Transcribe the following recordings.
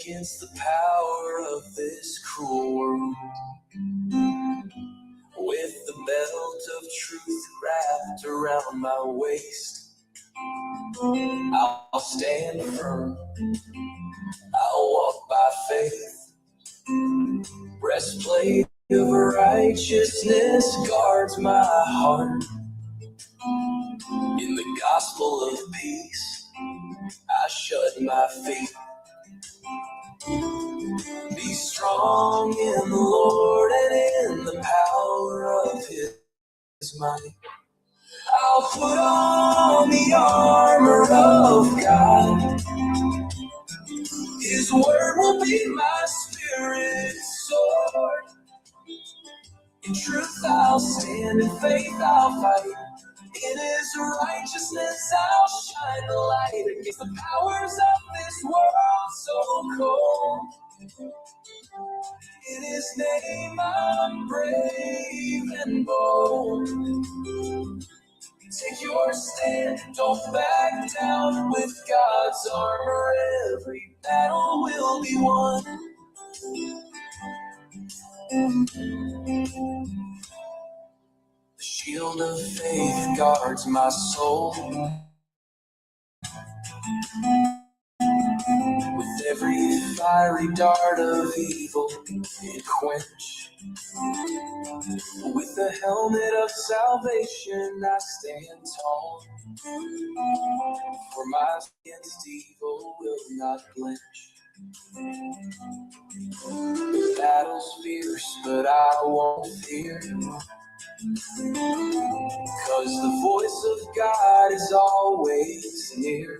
against the power of this cruel world. With the belt of truth wrapped around my waist, I'll stand firm, I'll walk by faith. Breastplate of righteousness guards my heart. In the gospel of peace, I shut my feet. Be strong in the Lord and in the power of His might. I'll put on the armor of God. His word will be my spirit sword. In truth I'll stand, in faith I'll fight. In His righteousness I'll shine the light against the powers of this world so cold. In His name I'm brave and bold. Take your stand, don't back down. With God's armor every battle will be won. The shield of faith guards my soul. With every fiery dart of evil it quench. With the helmet of salvation I stand tall. For my against evil will not blench. The battle's fierce, but I won't fear. 'Cause the voice of God is always near.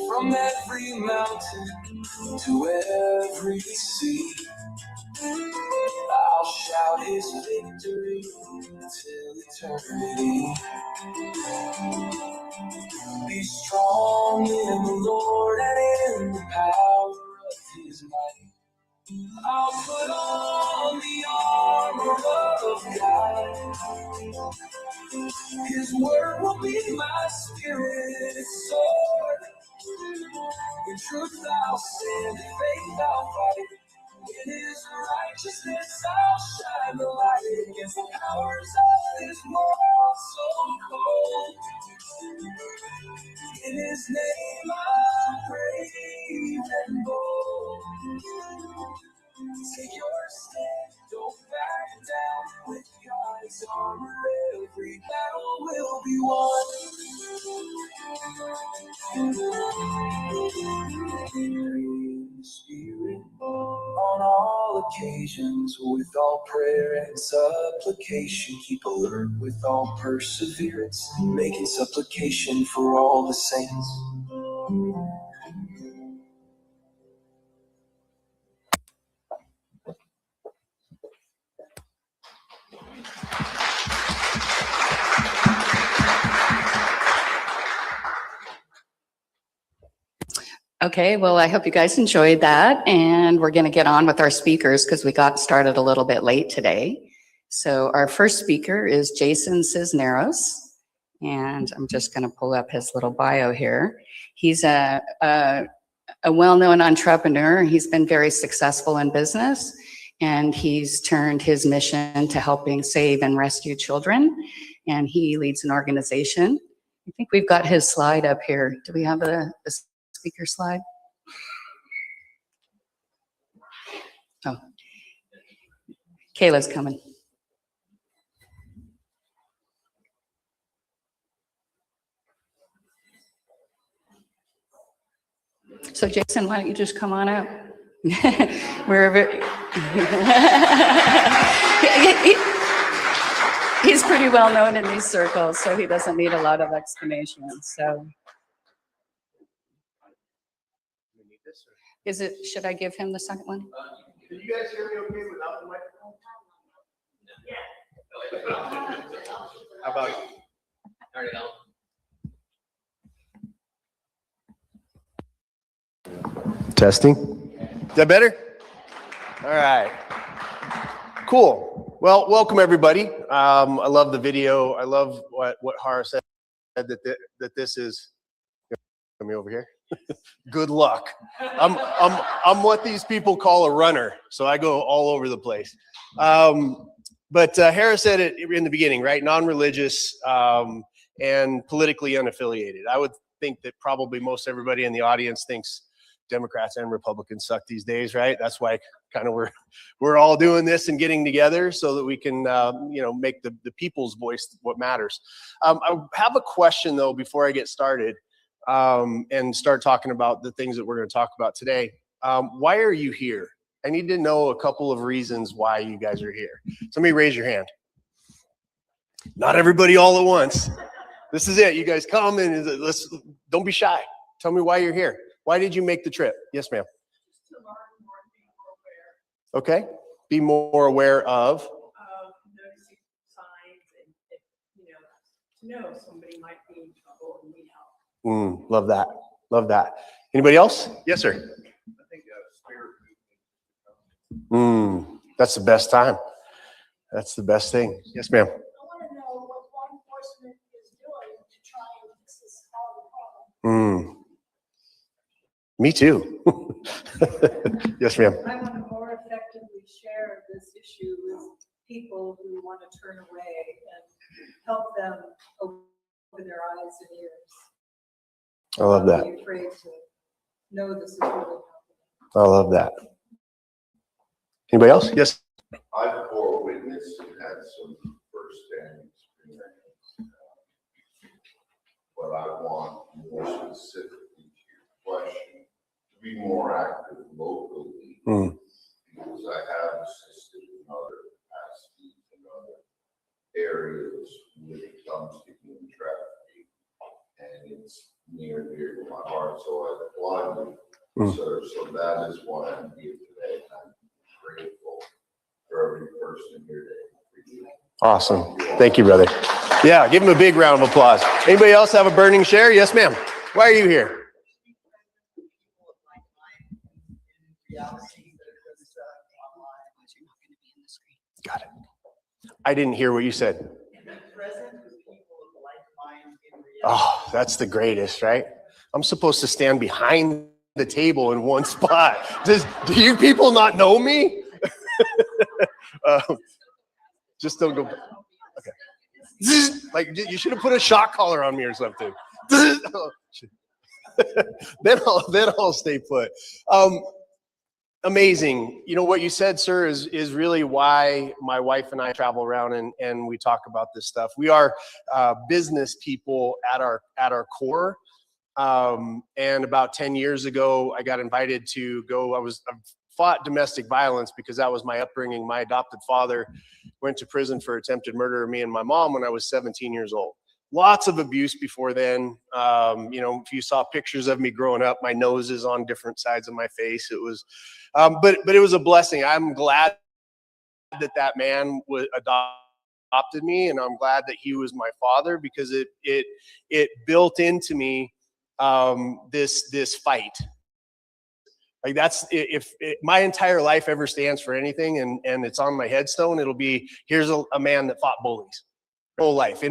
From every mountain to every sea, I'll shout His victory till eternity. Be strong in the Lord and in the power of His might. I'll put on the armor of God. His word will be my spirit sword. In truth I'll stand, in faith I'll fight. In His righteousness I'll shine the light against the powers of this world so cold. In His name I'm brave and bold. Take your stand, don't back down. With God's armor every battle will be won. In the Spirit on all occasions, with all prayer and supplication, keep alert with all perseverance, making supplication for all the saints. Okay, well, I hope you guys enjoyed that, and we're going to get on with our speakers because we got started a little bit late today. So our first speaker is Jason Cisneros, and I'm just going to pull up his little bio here. He's a well-known entrepreneur. He's been very successful in business, and he's turned his mission to helping save and rescue children, and he leads an organization. I think we've got his slide up here. Do we have a speaker slide? Oh, Kayla's coming. So Jason, why don't you just come on out? Wherever. He's pretty well known in these circles, so he doesn't need a lot of explanation. So. Is it, should I give him the second one? Can you guys hear me okay without the microphone? Yeah. How about you? Turn it on. Testing. Is that better? All right. Cool. Well, welcome everybody. I love the video. I love what HARA said that this is. Come over here. Good luck. I'm what these people call a runner, so I go all over the place. But Hara said it in the beginning, right? Non-religious and politically unaffiliated. I would think that probably most everybody in the audience thinks Democrats and Republicans suck these days, right? That's why kind of we're all doing this and getting together so that we can make the people's voice what matters. I have a question though before I get started and start talking about the things that we're going to talk about today. Why are you here? I need to know a couple of reasons why you guys are here. Somebody raise your hand. Not everybody all at once. This is it. You guys come and don't be shy. Tell me why you're here. Why did you make the trip? Yes, ma'am. Just to learn more and be more aware. Okay. Be more aware of. Noticing signs and to know somebody might be in trouble and need help. Love that. Love that. Anybody else? Yes, sir. I think spirit. That's the best time. That's the best thing. Yes, ma'am. I want to know what law enforcement is doing to try and fix this problem. Me too. Yes, ma'am. I want to more effectively share this issue with people who want to turn away and help them open their eyes and ears. I love that. Not be afraid to know this is really happening. I love that. Anybody else? Yes. I've bore witness and had some first-hand experience. But I want more specifically to your question, to be more active locally. Because I have assisted in other capacities in other areas when it comes to human trafficking. And it's near and dear to my heart, so I applaud you, sir. So that is why I'm here today. I'm grateful for every person here today. Awesome. Thank you, brother. Yeah, give him a big round of applause. Anybody else have a burning share? Yes, ma'am. Why are you here? Got it. I didn't hear what you said. Oh, that's the greatest, right? I'm supposed to stand behind the table in one spot. Do you people not know me? Just don't go. Okay. Like you should have put a shock collar on me or something. then I'll stay put. Amazing. You know what you said, sir, is really why my wife and I travel around and we talk about this stuff. We are business people at our core. And about 10 years ago, I got invited to go. I fought domestic violence because that was my upbringing. My adopted father went to prison for attempted murder of me and my mom when I was 17 years old. Lots of abuse before then. If you saw pictures of me growing up, my nose is on different sides of my face. It was, but it was a blessing. I'm glad that man adopted me, and I'm glad that he was my father because it built into me this fight. Like that's if my entire life ever stands for anything, and it's on my headstone, it'll be here's a man that fought bullies. Whole life.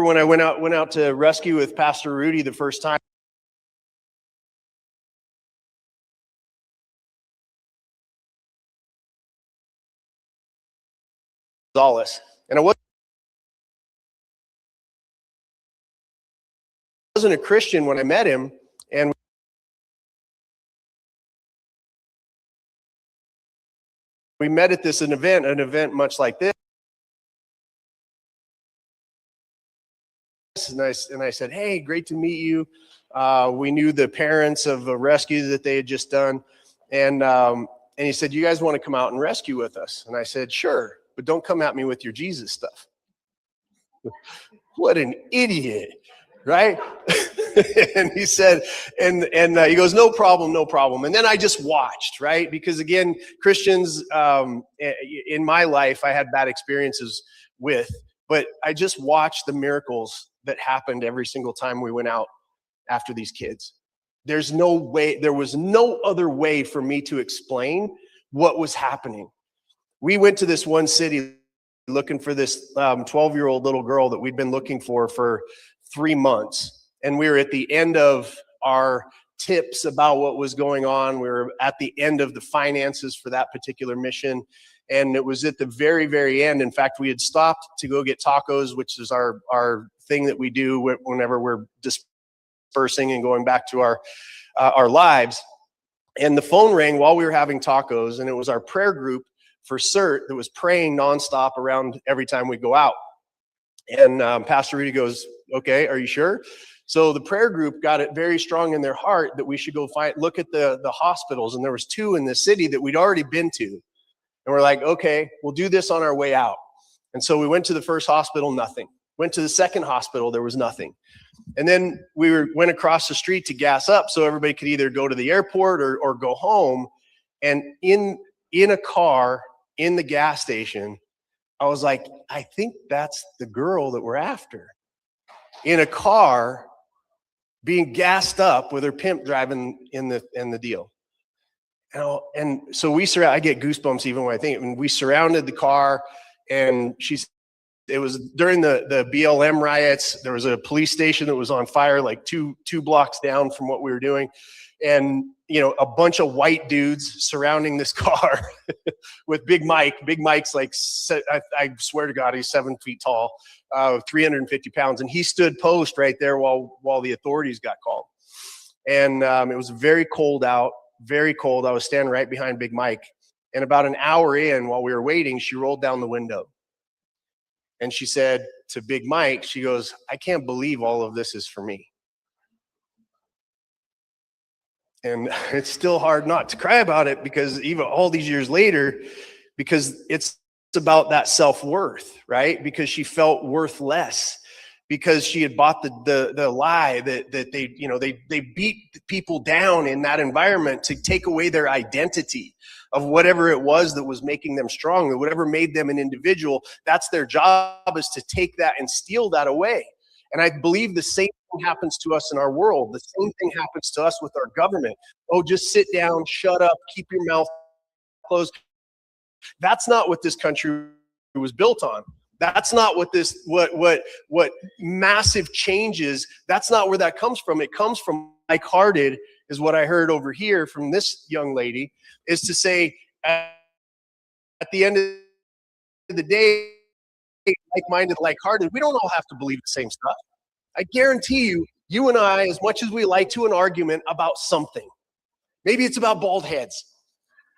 when I went out to rescue with Pastor Rudy the first time. Gonzalez, and I wasn't a Christian when I met him, and we met at an event much like this. And I said, hey, great to meet you. We knew the parents of a rescue that they had just done. And he said, you guys want to come out and rescue with us? And I said, sure, but don't come at me with your Jesus stuff. What an idiot, right? And he said, and he goes, no problem, no problem. And then I just watched, right? Because again, Christians in my life, I had bad experiences with, but I just watched the miracles that happened every single time we went out after these kids. There was no other way for me to explain what was happening. We went to this one city looking for this 12-year-old little girl that we'd been looking for 3 months. And we were at the end of our tips about what was going on. We were at the end of the finances for that particular mission. And it was at the very, very end. In fact, we had stopped to go get tacos, which is our thing that we do whenever we're dispersing and going back to our lives. And the phone rang while we were having tacos, and it was our prayer group for CERT that was praying nonstop around every time we go out. And Pastor Rudy goes, okay, are you sure? So the prayer group got it very strong in their heart that we should go look at the hospitals. And there was 2 in the city that we'd already been to. And we're like, okay, we'll do this on our way out. And so we went to the first hospital, nothing. Went to the second hospital, there was nothing. And then we went across the street to gas up so everybody could either go to the airport or go home. And in a car in the gas station, I was like, I think that's the girl that we're after. In a car being gassed up with her pimp driving in the deal. And so I get goosebumps even when I think, and we surrounded the car, and it was during the BLM riots. There was a police station that was on fire, like two blocks down from what we were doing. And, a bunch of white dudes surrounding this car with Big Mike. Big Mike's like, I swear to God, he's 7 feet tall, 350 pounds. And he stood post right there while the authorities got called. And it was very cold out. Very cold. I was standing right behind Big Mike. And about an hour in, while we were waiting, she rolled down the window. And she said to Big Mike, she goes, I can't believe all of this is for me. And it's still hard not to cry about it, because even all these years later, because it's about that self-worth, right? Because she felt worthless. Because she had bought the lie that they beat people down in that environment to take away their identity of whatever it was that was making them strong, or whatever made them an individual. That's their job, is to take that and steal that away. And I believe the same thing happens to us in our world. The same thing happens to us with our government. Oh, just sit down, shut up, keep your mouth closed. That's not what this country was built on. That's not what massive changes, that's not where that comes from. It comes from like-hearted, is what I heard over here from this young lady, is to say, at the end of the day, like-minded, like-hearted, we don't all have to believe the same stuff. I guarantee you and I, as much as we like to an argument about something, maybe it's about bald heads,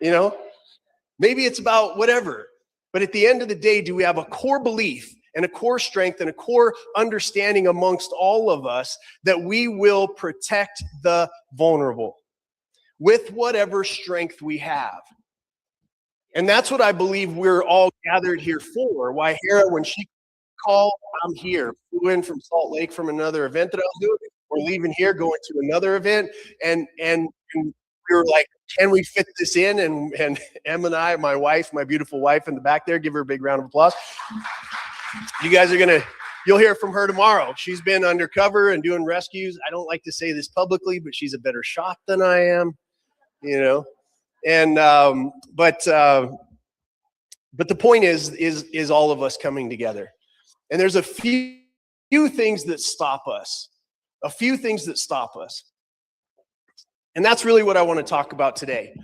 maybe it's about whatever. But at the end of the day, do we have a core belief and a core strength and a core understanding amongst all of us that we will protect the vulnerable with whatever strength we have? And that's what I believe we're all gathered here for. Why HARA, when she called, I'm here. Flew in from Salt Lake from another event that I was doing. We're leaving here, going to another event. And we were like, can we fit this in? And Em and I, my wife, my beautiful wife in the back there, give her a big round of applause. You guys you'll hear from her tomorrow. She's been undercover and doing rescues. I don't like to say this publicly, but she's a better shot than I am, And, but the point is all of us coming together. And there's a few few things that stop us. A few things that stop us. And that's really what I want to talk about today.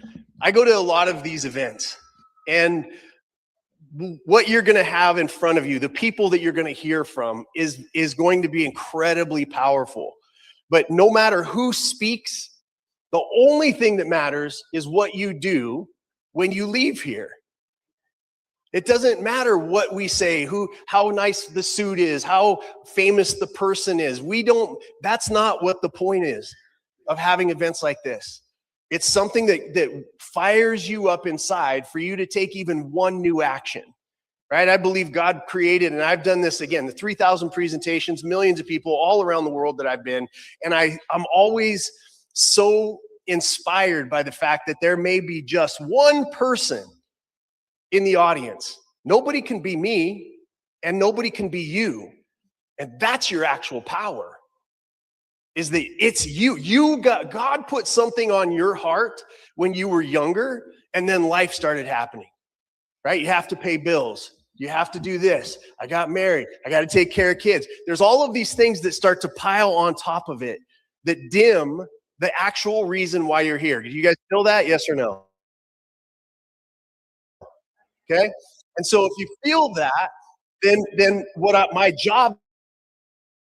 I go to a lot of these events, and what you're going to have in front of you, the people that you're going to hear from is going to be incredibly powerful. But no matter who speaks, the only thing that matters is what you do when you leave here. It doesn't matter what we say, how nice the suit is, how famous the person is. That's not what the point is of having events like this. It's something that fires you up inside for you to take even one new action, right? I believe God created, and I've done this again, the 3,000 presentations, millions of people all around the world that I've been, and I'm always so inspired by the fact that there may be just one person in the audience. Nobody can be me, and nobody can be you. And that's your actual power. Is that it's you. God put something on your heart when you were younger, and then life started happening, right? You have to pay bills. You have to do this. I got married. I got to take care of kids. There's all of these things that start to pile on top of it that dim the actual reason why you're here. Do you guys feel that? Yes or no? Okay. And so if you feel that, then my job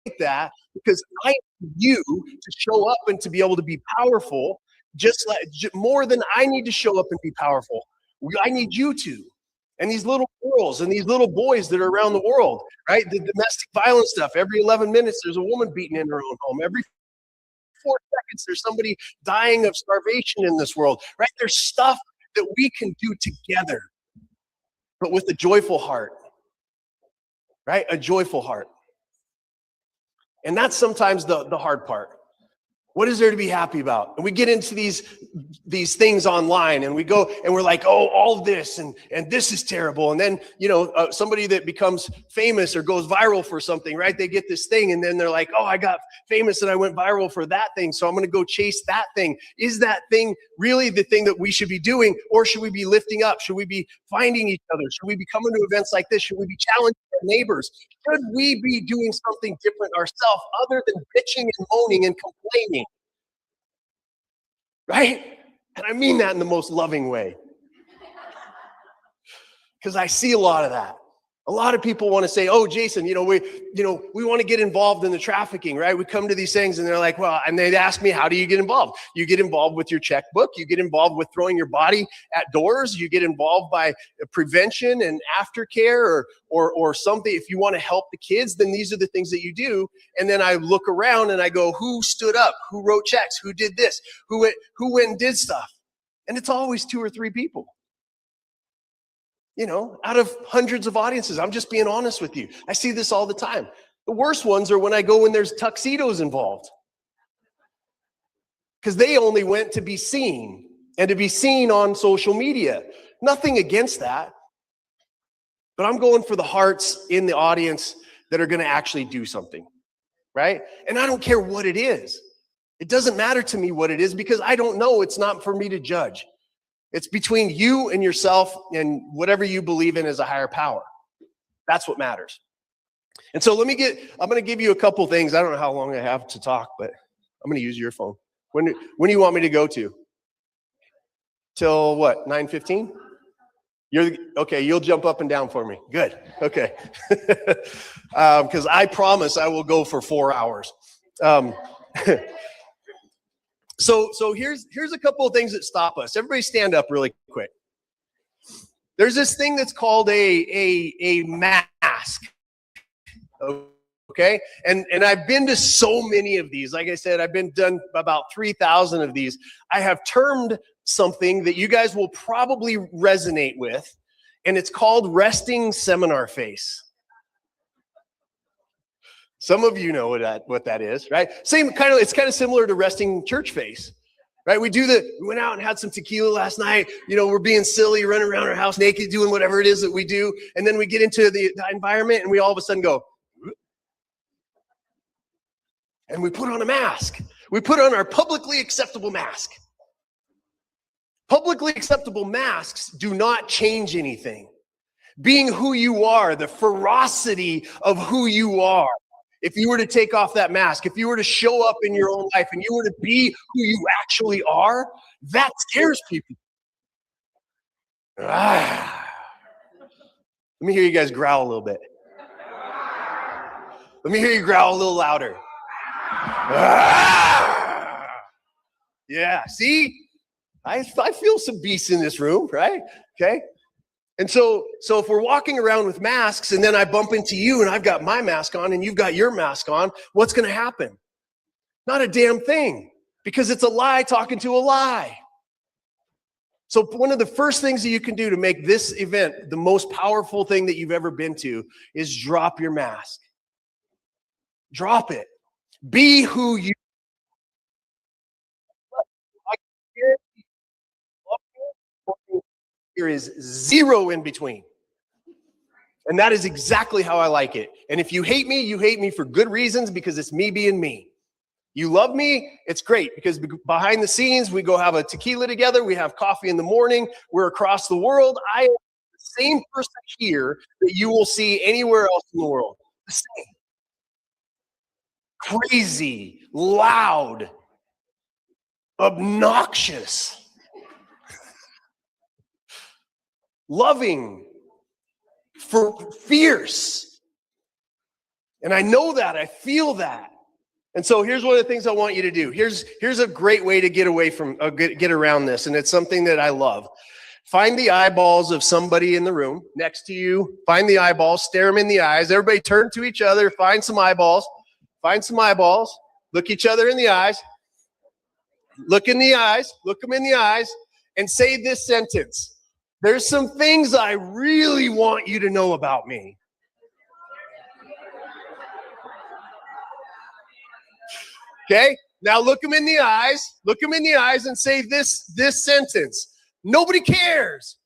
is that, because I need you to show up and to be able to be powerful, just like more than I need to show up and be powerful. I need you to. And these little girls and these little boys that are around the world, right? The domestic violence stuff. Every 11 minutes, there's a woman beaten in her own home. Every 4 seconds, there's somebody dying of starvation in this world, right? There's stuff that we can do together, but with a joyful heart, right? A joyful heart. And that's sometimes the hard part. What is there to be happy about? And we get into these things online, and we go and we're like, oh, all this and this is terrible. And then, somebody that becomes famous or goes viral for something, right? They get this thing, and then they're like, oh, I got famous and I went viral for that thing, so I'm going to go chase that thing. Is that thing really the thing that we should be doing, or should we be lifting up? Should we be finding each other? Should we be coming to events like this? Should we be challenging our neighbors? Should we be doing something different ourselves other than bitching and moaning and complaining? Right? And I mean that in the most loving way. Because I see a lot of that. A lot of people want to say, oh, Jason, we want to get involved in the trafficking, right? We come to these things and they're like, well, and they'd ask me, how do you get involved? You get involved with your checkbook. You get involved with throwing your body at doors. You get involved by prevention and aftercare or something. If you want to help the kids, then these are the things that you do. And then I look around and I go, who stood up? Who wrote checks? Who did this? Who went and did stuff? And it's always 2 or 3 people. Out of hundreds of audiences. I'm just being honest with you. I see this all the time. The worst ones are when I go when there's tuxedos involved. Because they only went to be seen and to be seen on social media. Nothing against that. But I'm going for the hearts in the audience that are going to actually do something, right? And I don't care what it is. It doesn't matter to me what it is, because I don't know. It's not for me to judge. It's between you and yourself and whatever you believe in as a higher power. That's what matters. And so I'm going to give you a couple things. I don't know how long I have to talk, but I'm going to use your phone. When do you want me to go to? Till what, 9:15? Okay, you'll jump up and down for me. Good, okay. Because I promise I will go for 4 hours. So here's a couple of things that stop us. Everybody stand up really quick. There's this thing that's called a mask. Okay? And I've been to so many of these. Like I said, I've done about 3,000 of these. I have termed something that you guys will probably resonate with, and it's called resting seminar face. Some of you know what that is, right? It's kind of similar to resting church face, right? We went out and had some tequila last night. We're being silly, running around our house naked, doing whatever it is that we do. And then we get into the environment and we all of a sudden go, and we put on a mask. We put on our publicly acceptable mask. Publicly acceptable masks do not change anything. Being who you are, the ferocity of who you are, If you were to take off that mask, if you were to show up in your own life and you were to be who you actually are, that scares people. Ah. Let me hear you guys growl a little bit. Let me hear you growl a little louder. Ah. Yeah, see? I feel some beasts in this room, right? Okay. And so if we're walking around with masks and then I bump into you and I've got my mask on and you've got your mask on, what's going to happen? Not a damn thing, because it's a lie talking to a lie. So one of the first things that you can do to make this event the most powerful thing that you've ever been to is drop your mask. Drop it. Be who you are. There is zero in between. And that is exactly how I like it. And if you hate me for good reasons, because it's me being me. You love me, it's great, because behind the scenes, we go have a tequila together, we have coffee in the morning, we're across the world. I am the same person here that you will see anywhere else in the world. The same. Crazy, loud, obnoxious, loving, fierce. And I know that, I feel that. And so here's one of the things I want you to do. Here's a great way to get away from, get around this. And it's something that I love. Find the eyeballs of somebody in the room next to you. Find the eyeballs, stare them in the eyes. Everybody turn to each other, find some eyeballs. Find some eyeballs. Look each other in the eyes. Look in the eyes. Look them in the eyes. And say this sentence. There's some things I really want you to know about me. Okay? Now look them in the eyes. Look them in the eyes and say this sentence. Nobody cares.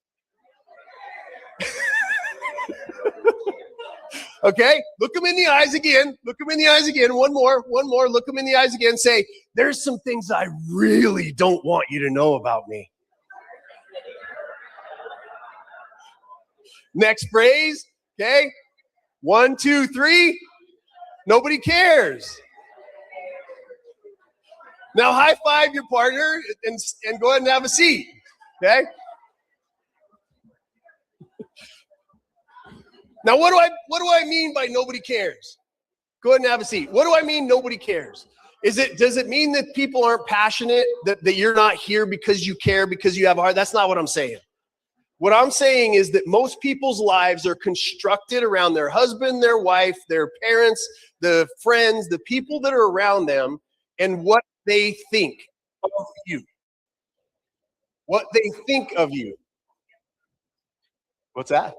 Okay? Look them in the eyes again. Look them in the eyes again. One more. Look them in the eyes again. Say, there's some things I really don't want you to know about me. Next phrase. Okay? 1, 2, 3. Nobody cares. Now high five your partner and go ahead and have a seat. Okay? Now what do I mean by nobody cares? Go ahead and have a seat. What do I mean nobody cares? Does it mean that people aren't passionate, that you're not here because you care, because you have a heart? That's not what I'm saying. What I'm saying is that most people's lives are constructed around their husband, their wife, their parents, the friends, the people that are around them, and what they think of you. What they think of you. What's that?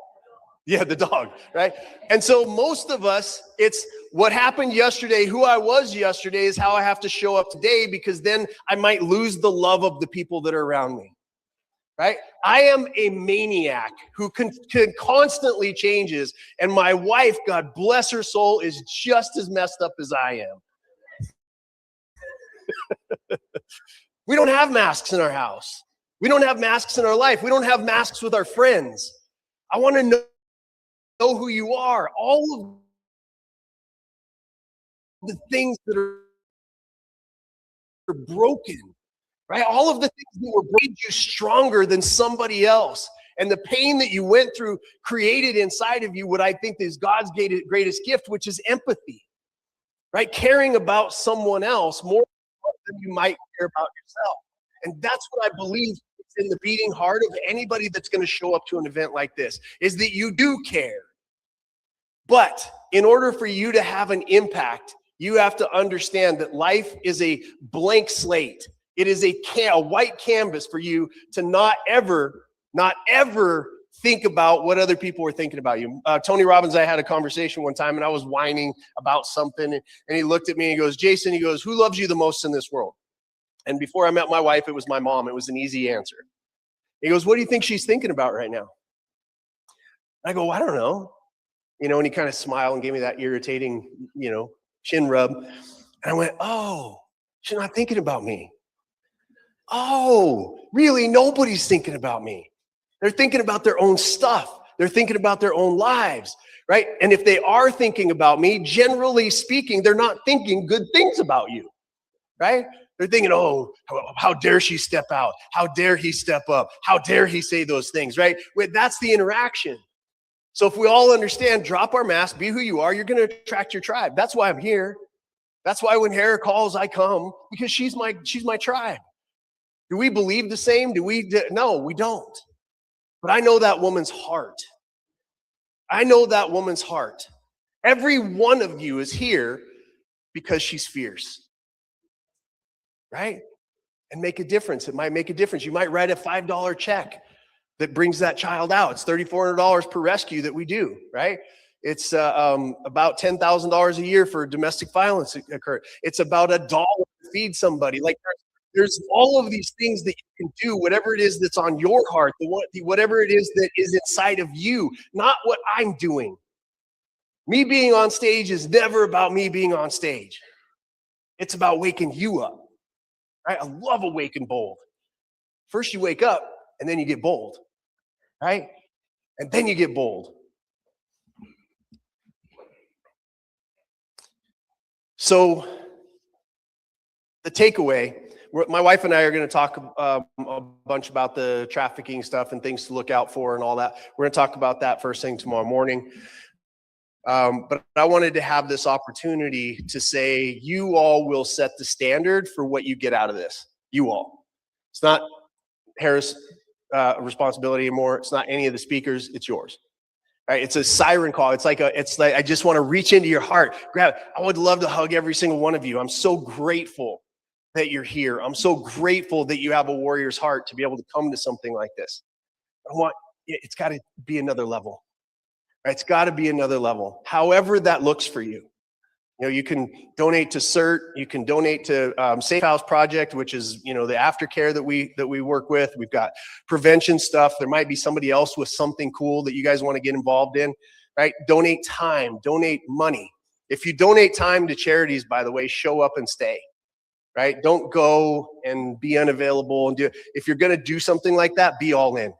Yeah, the dog, right? And so most of us, it's what happened yesterday, who I was yesterday is how I have to show up today, because then I might lose the love of the people that are around me, right? I am a maniac who constantly changes, and my wife, God bless her soul, is just as messed up as I am. We don't have masks in our house. We don't have masks in our life. We don't have masks with our friends. I want to know who you are. All of the things that are broken, right? All of the things that were made you stronger than somebody else. And the pain that you went through created inside of you what I think is God's greatest gift, which is empathy, right? Caring about someone else more than you might care about yourself. And that's what I believe is in the beating heart of anybody that's going to show up to an event like this, is that you do care. But in order for you to have an impact, you have to understand that life is a blank slate. It is a white canvas for you to not ever think about what other people are thinking about you. Tony Robbins and I had a conversation one time, and I was whining about something, and he looked at me and he goes, Jason, he goes, who loves you the most in this world? And before I met my wife, it was my mom. It was an easy answer. He goes, what do you think she's thinking about right now? I go, I don't know. You know, and he kind of smiled and gave me that irritating, chin rub. And I went, oh, she's not thinking about me. Oh, really? Nobody's thinking about me. They're thinking about their own stuff. They're thinking about their own lives, right? And if they are thinking about me, generally speaking, they're not thinking good things about you, right? They're thinking, oh, how dare she step out? How dare he step up? How dare he say those things, right? Wait, that's the interaction. So if we all understand, drop our mask, be who you are, you're going to attract your tribe. That's why I'm here. That's why when HARA calls, I come, because she's my tribe. Do we believe the same? No, we don't. But I know that woman's heart. I know that woman's heart. Every one of you is here because she's fierce, right? And make a difference. It might make a difference. You might write a $5 check that brings that child out. It's $3,400 per rescue that we do, right? It's about $10,000 a year for domestic violence occur. It's about $1 to feed somebody. Like there's all of these things that you can do, whatever it is that's on your heart, whatever it is that is inside of you, not what I'm doing. Me being on stage is never about me being on stage. It's about waking you up, right? I love Awake and Bold. First you wake up and then you get bold, right? And then you get bold. So the takeaway, my wife and I are going to talk a bunch about the trafficking stuff and things to look out for and all that. We're going to talk about that first thing tomorrow morning. But I wanted to have this opportunity to say, you all will set the standard for what you get out of this. You all. It's not HARA's responsibility anymore. It's not any of the speakers. It's yours. Right? It's a siren call. It's like I just want to reach into your heart, grab it. I would love to hug every single one of you. I'm so grateful that you're here. I'm so grateful that you have a warrior's heart to be able to come to something like this. It's got to be another level. Right? It's got to be another level. However that looks for you. You know, you can donate to CERT. You can donate to Safe House Project, which is, you know, the aftercare that we work with. We've got prevention stuff. There might be somebody else with something cool that you guys want to get involved in, right? Donate time, donate money. If you donate time to charities, by the way, show up and stay, right? Don't go and be unavailable and do it. If you're going to do something like that, be all in.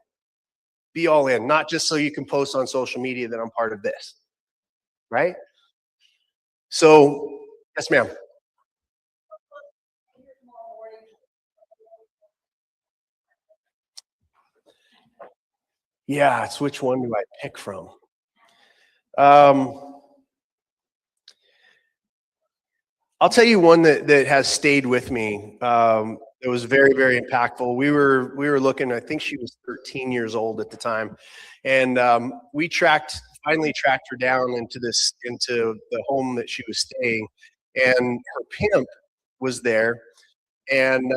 Be all in, not just so you can post on social media that I'm part of this, right? So, yes, ma'am. Yeah, it's which one do I pick from? I'll tell you one that has stayed with me. It was very, very impactful. We were looking, I think she was 13 years old at the time. And we finally tracked her down into the home that she was staying. And her pimp was there. And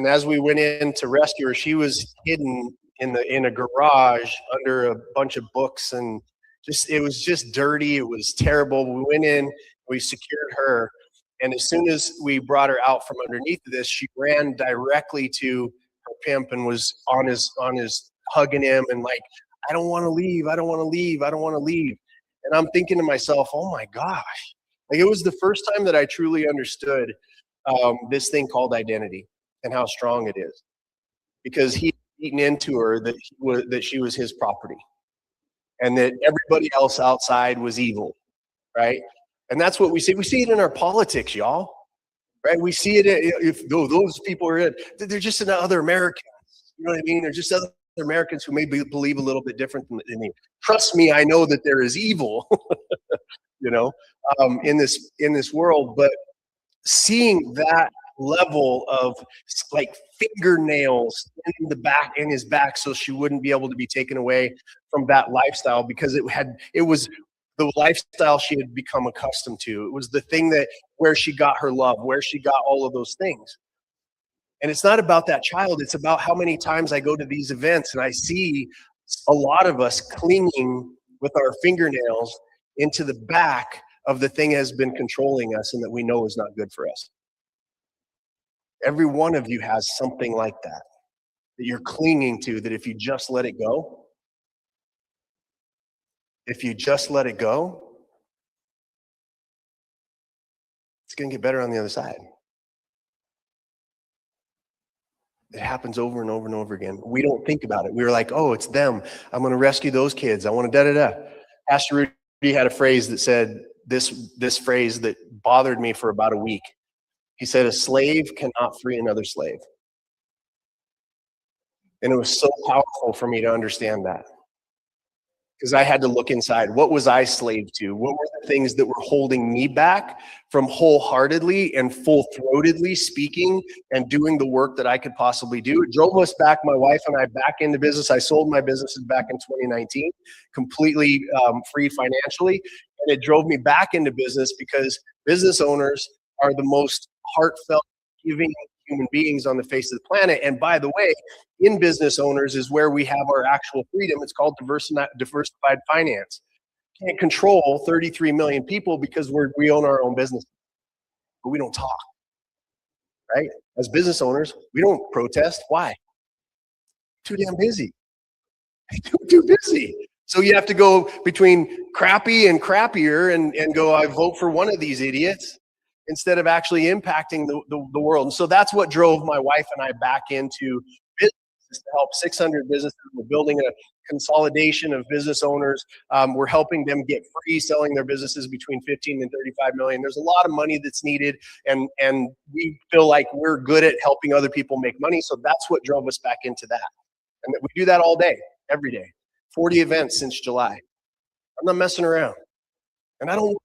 as we went in to rescue her, she was hidden in a garage under a bunch of books, and it was just dirty. It was terrible. We went in, we secured her, and as soon as we brought her out from underneath this, she ran directly to her pimp and was on his hugging him and like, I don't want to leave. I don't want to leave. I don't want to leave. And I'm thinking to myself, oh my gosh. Like, it was the first time that I truly understood this thing called identity and how strong it is, because he had eaten into her that she was his property and that everybody else outside was evil, right? And that's what we see. We see it in our politics, y'all, right? We see it if those people are they're just other Americans. You know what I mean? They're just other Americans who may believe a little bit different than me. Trust me, I know that there is evil, you know, in this world. But seeing that level of like fingernails in his back, so she wouldn't be able to be taken away from that lifestyle, because it was the lifestyle she had become accustomed to. It was the thing where she got her love, where she got all of those things. And it's not about that child. It's about how many times I go to these events and I see a lot of us clinging with our fingernails into the back of the thing that has been controlling us and that we know is not good for us. Every one of you has something like that you're clinging to, that if you just let it go, it's going to get better on the other side. It happens over and over and over again. We don't think about it. We were like, oh, it's them. I'm going to rescue those kids. I want to da-da-da. Pastor Rudy had a phrase that said this phrase that bothered me for about a week. He said, a slave cannot free another slave. And it was so powerful for me to understand that. Because I had to look inside. What was I slave to? What were the things that were holding me back from wholeheartedly and full-throatedly speaking and doing the work that I could possibly do? It drove us back, my wife and I, back into business. I sold my businesses back in 2019, completely free financially. And it drove me back into business because business owners are the most heartfelt, giving human beings on the face of the planet. And by the way, in business owners is where we have our actual freedom. It's called diversified finance. Can't control 33 million people because we own our own business, but we don't talk, right? As business owners, we don't protest. Why? Too damn busy. Too busy. So you have to go between crappy and crappier and go, I vote for one of these idiots, instead of actually impacting the world. And so that's what drove my wife and I back into business, to help 600 businesses. We're building a consolidation of business owners. We're helping them get free, selling their businesses between 15 and 35 million. There's a lot of money that's needed, and we feel like we're good at helping other people make money. So that's what drove us back into that. And we do that all day, every day. 40 events since July. I'm not messing around. And I don't.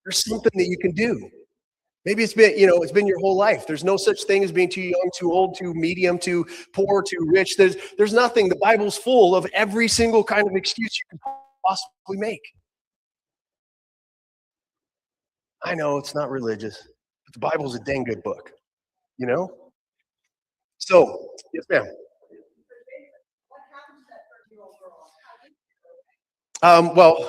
There's something that you can do. Maybe it's been your whole life. There's no such thing as being too young, too old, too medium, too poor, too rich. There's nothing. The Bible's full of every single kind of excuse you can possibly make. I know it's not religious, but the Bible's a dang good book, you know? So, yes, ma'am. Well,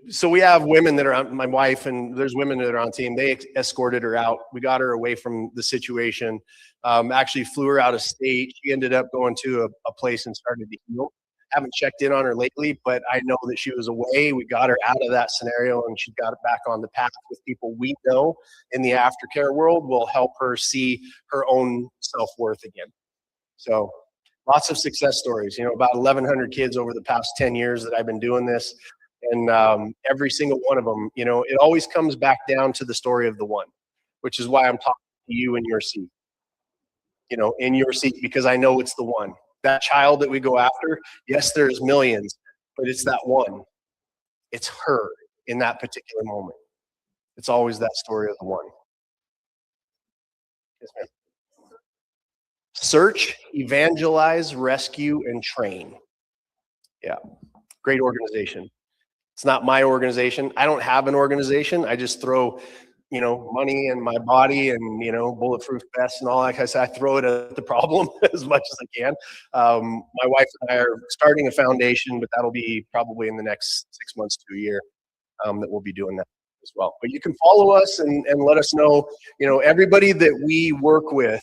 so we have women that are on, my wife, and there's women that are on team. They escorted her out. We got her away from the situation. Actually flew her out of state. She ended up going to a place and started to heal. Haven't checked in on her lately, but I know that she was away. We got her out of that scenario, and she got back on the path with people we know in the aftercare world will help her see her own self-worth again. So lots of success stories, about 1,100 kids over the past 10 years that I've been doing this. And every single one of them, it always comes back down to the story of the one, which is why I'm talking to you in your seat, in your seat, because I know it's the one. That child that we go after, yes, there's millions, but it's that one. It's her in that particular moment. It's always that story of the one. Yes, ma'am. Search, evangelize, rescue, and train. Yeah, great organization. It's not my organization. I don't have an organization. I just throw, money and my body and, bulletproof vests and all that kind of stuff. I throw it at the problem as much as I can. My wife and I are starting a foundation, but that'll be probably in the next 6 months to a year that we'll be doing that as well. But you can follow us and let us know, everybody that we work with,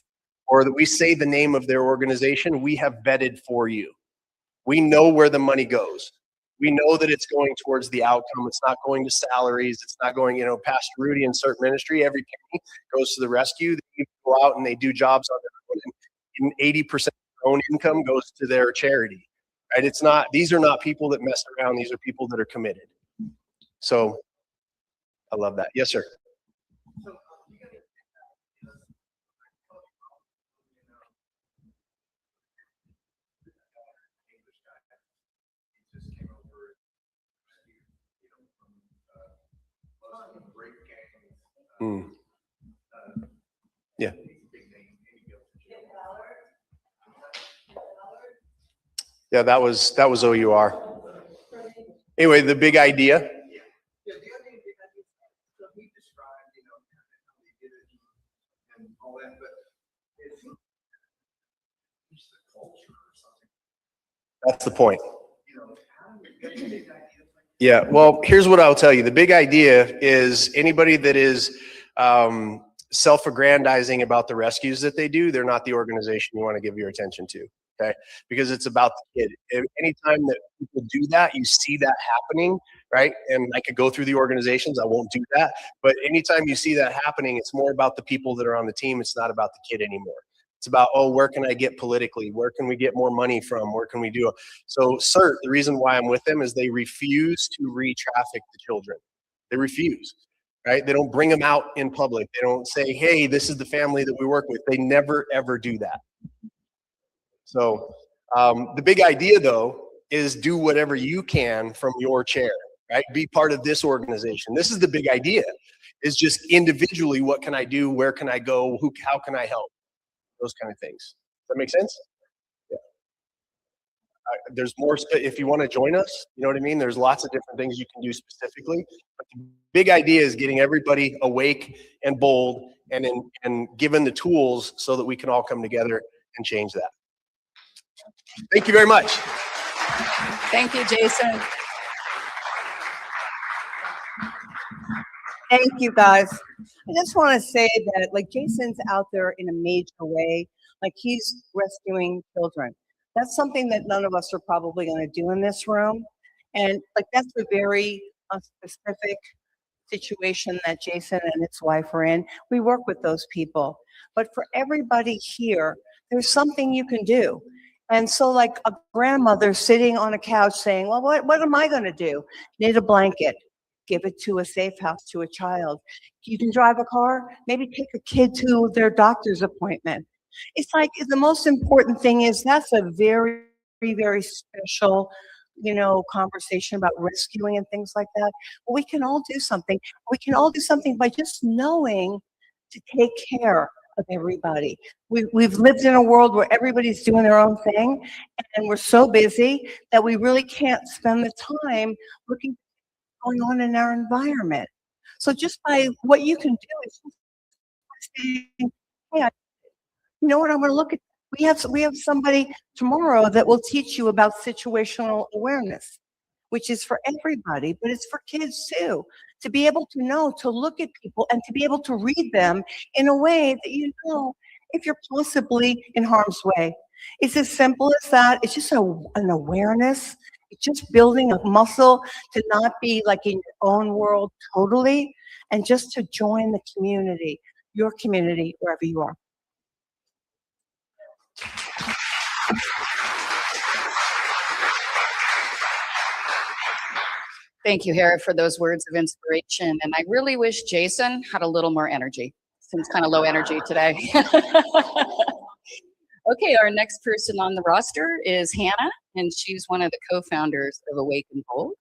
or that we say the name of their organization, we have vetted for you. We know where the money goes. We know that it's going towards the outcome. It's not going to salaries. It's not going, Pastor Rudy and certain ministry, every penny goes to the rescue. They go out and they do jobs on their own, and 80% of their own income goes to their charity, right? These are not people that mess around. These are people that are committed. So I love that. Yes, sir. Yeah. Yeah, that was OUR. Anyway, the big idea. That's the point. Yeah, well, here's what I'll tell you. The big idea is anybody that is self-aggrandizing about the rescues that they do, they're not the organization you want to give your attention to, okay? Because it's about the kid. Anytime that people do that, you see that happening, right? And I could go through the organizations, I won't do that. But anytime you see that happening, it's more about the people that are on the team. It's not about the kid anymore. It's about, oh, where can I get politically? Where can we get more money from? Where can we do it? So CERT, the reason why I'm with them is they refuse to re-traffic the children. They refuse, right? They don't bring them out in public. They don't say, hey, this is the family that we work with. They never, ever do that. So the big idea, though, is do whatever you can from your chair, right? Be part of this organization. This is the big idea, is just individually, what can I do? Where can I go? How can I help? Those kind of things. Does that make sense? Yeah. There's more, if you want to join us, you know what I mean? There's lots of different things you can do specifically. But the big idea is getting everybody awake and bold and given the tools so that we can all come together and change that. Thank you very much. Thank you, Jason. Thank you, guys. I just want to say that, like, Jason's out there in a major way. Like, he's rescuing children. That's something that none of us are probably going to do in this room. And, like, that's a very specific situation that Jason and his wife are in. We work with those people. But for everybody here, there's something you can do. And so, like, a grandmother sitting on a couch saying, well, what am I going to do? Knit a blanket. Give it to a safe house to a child. You can drive a car, maybe take a kid to their doctor's appointment. It's like the most important thing is that's a very, very special, you know, conversation about rescuing and things like that. But we can all do something. We can all do something by just knowing to take care of everybody. We've lived in a world where everybody's doing their own thing, and we're so busy that we really can't spend the time looking going on in our environment. So just by what you can do is just saying, hey, you know what, I'm going to look at, we have somebody tomorrow that will teach you about situational awareness, which is for everybody, but it's for kids too, to be able to know, to look at people and to be able to read them in a way that you know if you're possibly in harm's way. It's as simple as that. It's just an awareness. It's just building a muscle to not be like in your own world totally, and just to join the community, your community, wherever you are. Thank you, Hara, for those words of inspiration. And I really wish Jason had a little more energy. Seems kind of low energy today. Okay, our next person on the roster is Hannah, and she's one of the co-founders of Awake and Bold.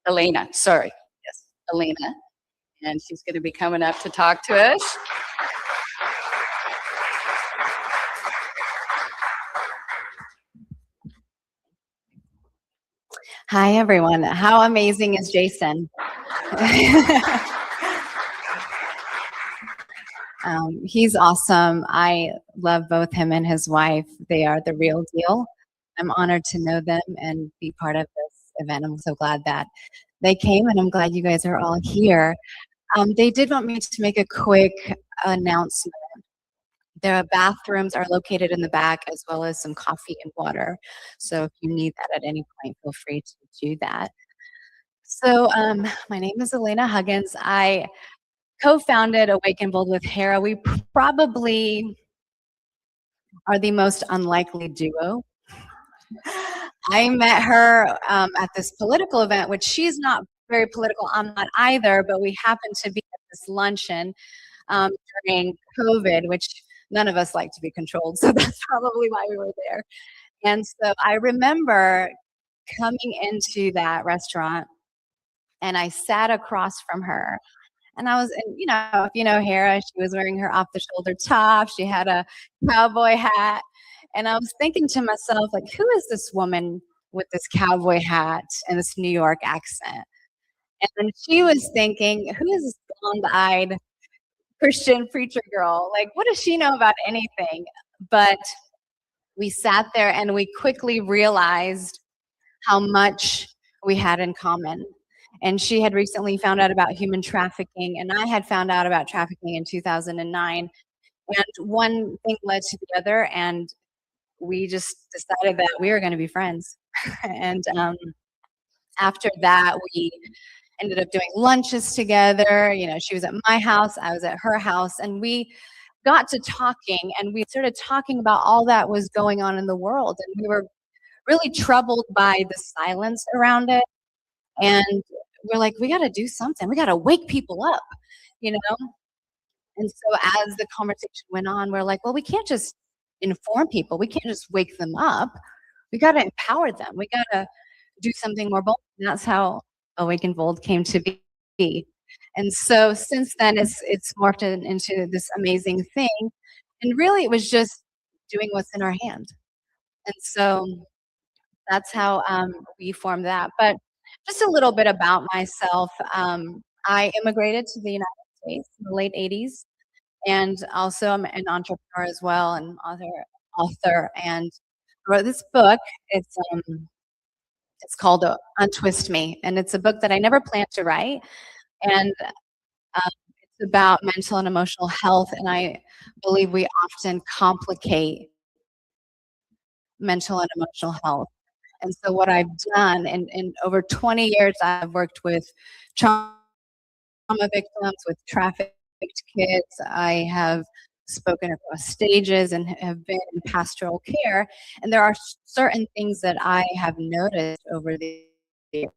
Elena, sorry. Yes, Elena. And she's going to be coming up to talk to us. Hi, everyone. How amazing is Jason? He's awesome. I love both him and his wife. They are the real deal. I'm honored to know them and be part of this event. I'm so glad that they came, and I'm glad you guys are all here. They did want me to make a quick announcement. Their bathrooms are located in the back, as well as some coffee and water. So if you need that at any point, feel free to do that. So my name is Elena Huggins. I co-founded Awake and Bold with Hara. We probably are the most unlikely duo. I met her at this political event, which she's not very political. I'm not either, but we happened to be at this luncheon during COVID, which none of us like to be controlled. So that's probably why we were there. And so I remember coming into that restaurant, and I sat across from her. And I was, and you know, if you know Hara, she was wearing her off-the-shoulder top. She had a cowboy hat. And I was thinking to myself, like, who is this woman with this cowboy hat and this New York accent? And then she was thinking, who is this blonde-eyed Christian preacher girl? Like, what does she know about anything? But we sat there and we quickly realized how much we had in common. And she had recently found out about human trafficking, and I had found out about trafficking in 2009. And one thing led to the other, and we just decided that we were going to be friends. And after that, we ended up doing lunches together. You know, she was at my house, I was at her house, and we got to talking, and we started talking about all that was going on in the world, and we were really troubled by the silence around it. And we're like, we got to do something. We got to wake people up, you know? And so as the conversation went on, we're like, well, we can't just inform people. We can't just wake them up. We got to empower them. We got to do something more bold. And that's how Awaken Bold came to be. And so since then, it's morphed into this amazing thing. And really, it was just doing what's in our hand. And so that's how we formed that. But just a little bit about myself. I immigrated to the United States in the late 80s. And also I'm an entrepreneur as well, and author, and wrote this book. It's called Untwist Me, and it's a book that I never planned to write. And it's about mental and emotional health, and I believe we often complicate mental and emotional health. And so what I've done, in over 20 years, I've worked with trauma victims, with trafficked kids. I have spoken across stages and have been in pastoral care. And there are certain things that I have noticed over the years.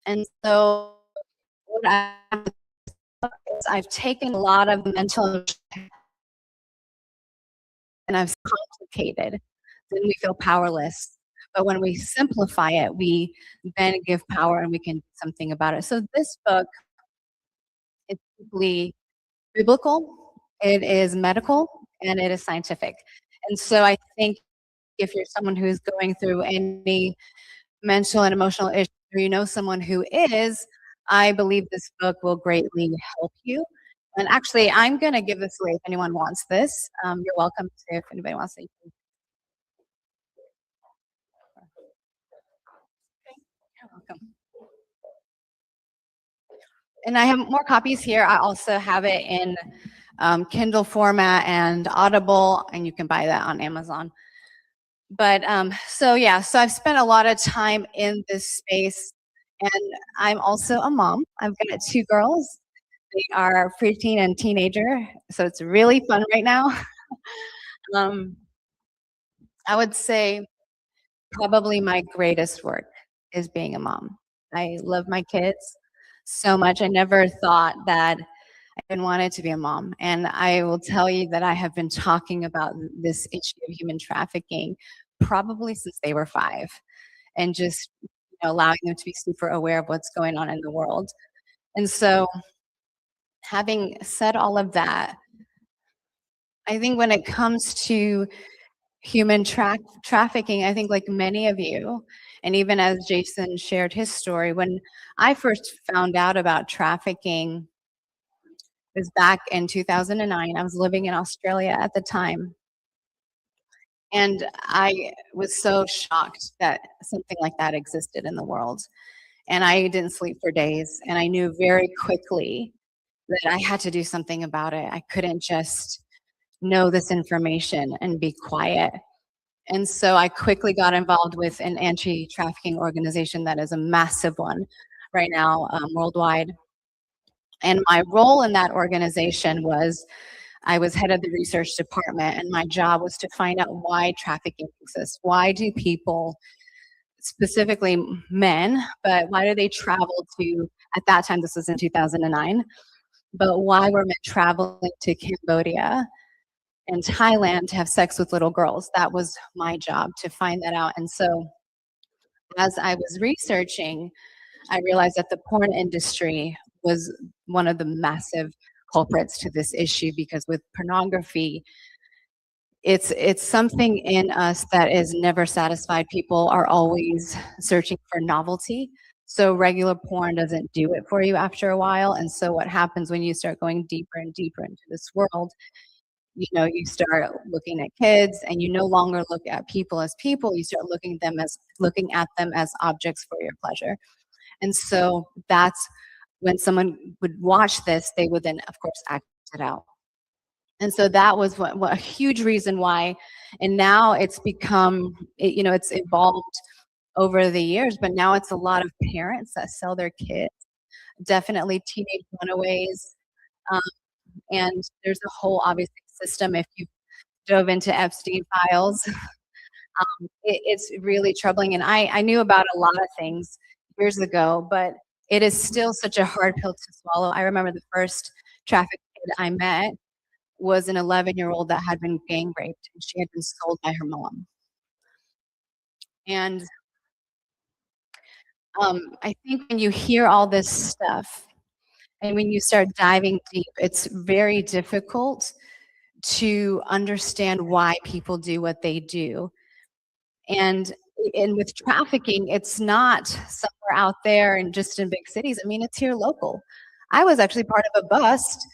And so what I've taken a lot of mental and I've complicated, then we feel powerless. But when we simplify it, we then give power and we can do something about it. So this book, it's deeply biblical, it is medical, and it is scientific. And so I think if you're someone who's going through any mental and emotional issue, or you know someone who is, I believe this book will greatly help you. And actually, I'm going to give this away if anyone wants this. You're welcome to, if anybody wants to. You're welcome. And I have more copies here. I also have it in Kindle format and Audible, and you can buy that on Amazon. But so yeah, so I've spent a lot of time in this space, and I'm also a mom. I've got 2 girls. They are preteen and teenager, so it's really fun right now. I would say probably my greatest work is being a mom. I love my kids so much. I never thought that I even wanted to be a mom. And I will tell you that I have been talking about this issue of human trafficking probably since they were 5, and just allowing them to be super aware of what's going on in the world. And so having said all of that, I think when it comes to human trafficking, I think like many of you, and even as Jason shared his story, when I first found out about trafficking, it was back in 2009. I was living in Australia at the time. And I was so shocked that something like that existed in the world. And I didn't sleep for days. And I knew very quickly that I had to do something about it. I couldn't just know this information and be quiet. And so I quickly got involved with an anti-trafficking organization that is a massive one right now worldwide. And my role in that organization was, I was head of the research department, and my job was to find out why trafficking exists. Why do people, specifically men, but why do they travel to, at that time, this was in 2009, but why were men traveling to Cambodia and Thailand to have sex with little girls? That was my job, to find that out. And so as I was researching, I realized that the porn industry was one of the massive culprits to this issue, because with pornography, it's something in us that is never satisfied. People are always searching for novelty. So regular porn doesn't do it for you after a while. And so what happens when you start going deeper and deeper into this world, you start looking at kids, and you no longer look at people as people. You start looking at them as objects for your pleasure. And so that's when someone would watch this, they would then, of course, act it out. And so that was what a huge reason why. And now it's become, it's evolved over the years, but now it's a lot of parents that sell their kids, definitely teenage runaways. And there's a whole, obviously, system. If you dove into Epstein files, it's really troubling. And I knew about a lot of things years ago, but it is still such a hard pill to swallow. I remember the first trafficked kid I met was an 11-year-old that had been gang raped, and she had been sold by her mom. And I think when you hear all this stuff and when you start diving deep, it's very difficult to understand why people do what they do. And with trafficking, it's not somewhere out there and just in big cities. I mean, it's here local. I was actually part of a bust,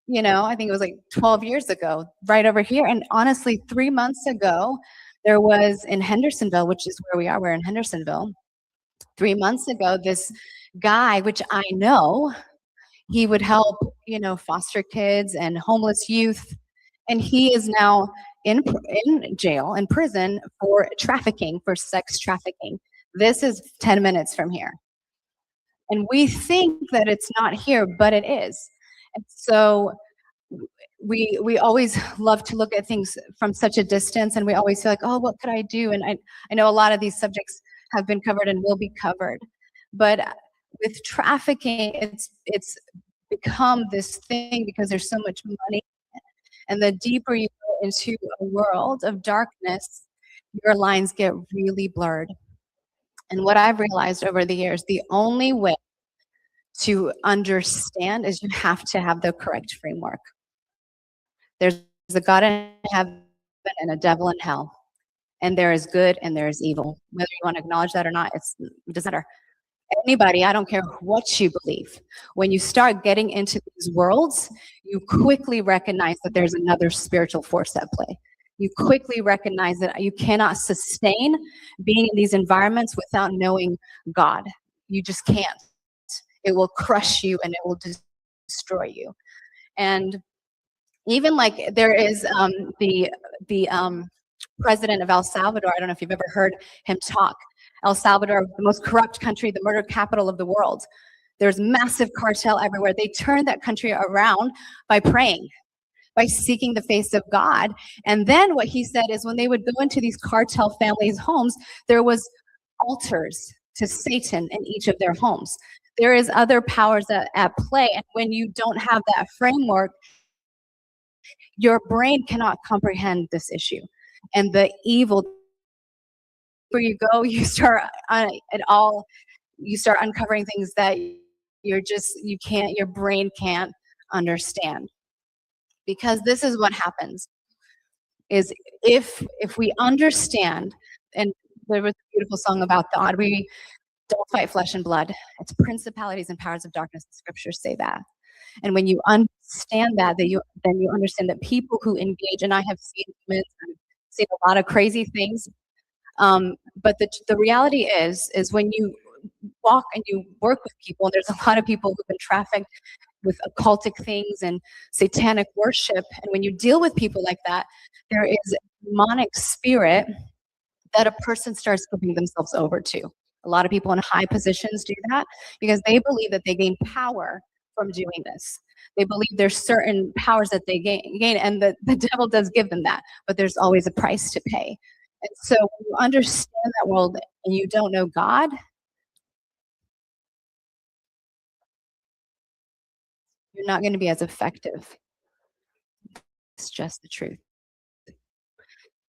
you know, I think it was like 12 years ago, right over here. And honestly, 3 months ago, there was in Hendersonville, which is where we are, we're in Hendersonville. 3 months ago, this guy, which I know, he would help, you know, foster kids and homeless youth. And he is now in jail, in prison for trafficking, for sex trafficking. This is 10 minutes from here. And we think that it's not here, but it is. And so we always love to look at things from such a distance, and we always feel like, oh, what could I do? And I know a lot of these subjects have been covered and will be covered. But with trafficking, it's become this thing because there's so much money. And the deeper you go into a world of darkness, your lines get really blurred. And what I've realized over the years, the only way to understand is you have to have the correct framework. There's a God in heaven and a devil in hell. And there is good and there is evil. Whether you want to acknowledge that or not, it doesn't matter. Anybody, I don't care what you believe. When you start getting into these worlds, you quickly recognize that there's another spiritual force at play. You quickly recognize that you cannot sustain being in these environments without knowing God. You just can't. It will crush you and it will destroy you. And even like there is the president of El Salvador. I don't know if you've ever heard him talk. El Salvador, the most corrupt country, the murder capital of the world. There's massive cartel everywhere. They turned that country around by praying, by seeking the face of God. And then what he said is when they would go into these cartel families' homes, there was altars to Satan in each of their homes. There is other powers at play. And when you don't have that framework, your brain cannot comprehend this issue. And the evil, where you go, you start you start uncovering things that your brain can't understand. Because this is what happens, is if we understand, and there was a beautiful song about God, we don't fight flesh and blood. It's principalities and powers of darkness. The scriptures say that. And when you understand that, then you understand that people who engage, and I have seen a lot of crazy things. But the reality is when you walk and you work with people, and there's a lot of people who've been trafficked with occultic things and satanic worship. And when you deal with people like that, there is a demonic spirit that a person starts giving themselves over to. A lot of people in high positions do that because they believe that they gain power from doing this. They believe there's certain powers that they gain, and the devil does give them that, but there's always a price to pay. And so when you understand that world and you don't know God, you're not going to be as effective. It's just the truth.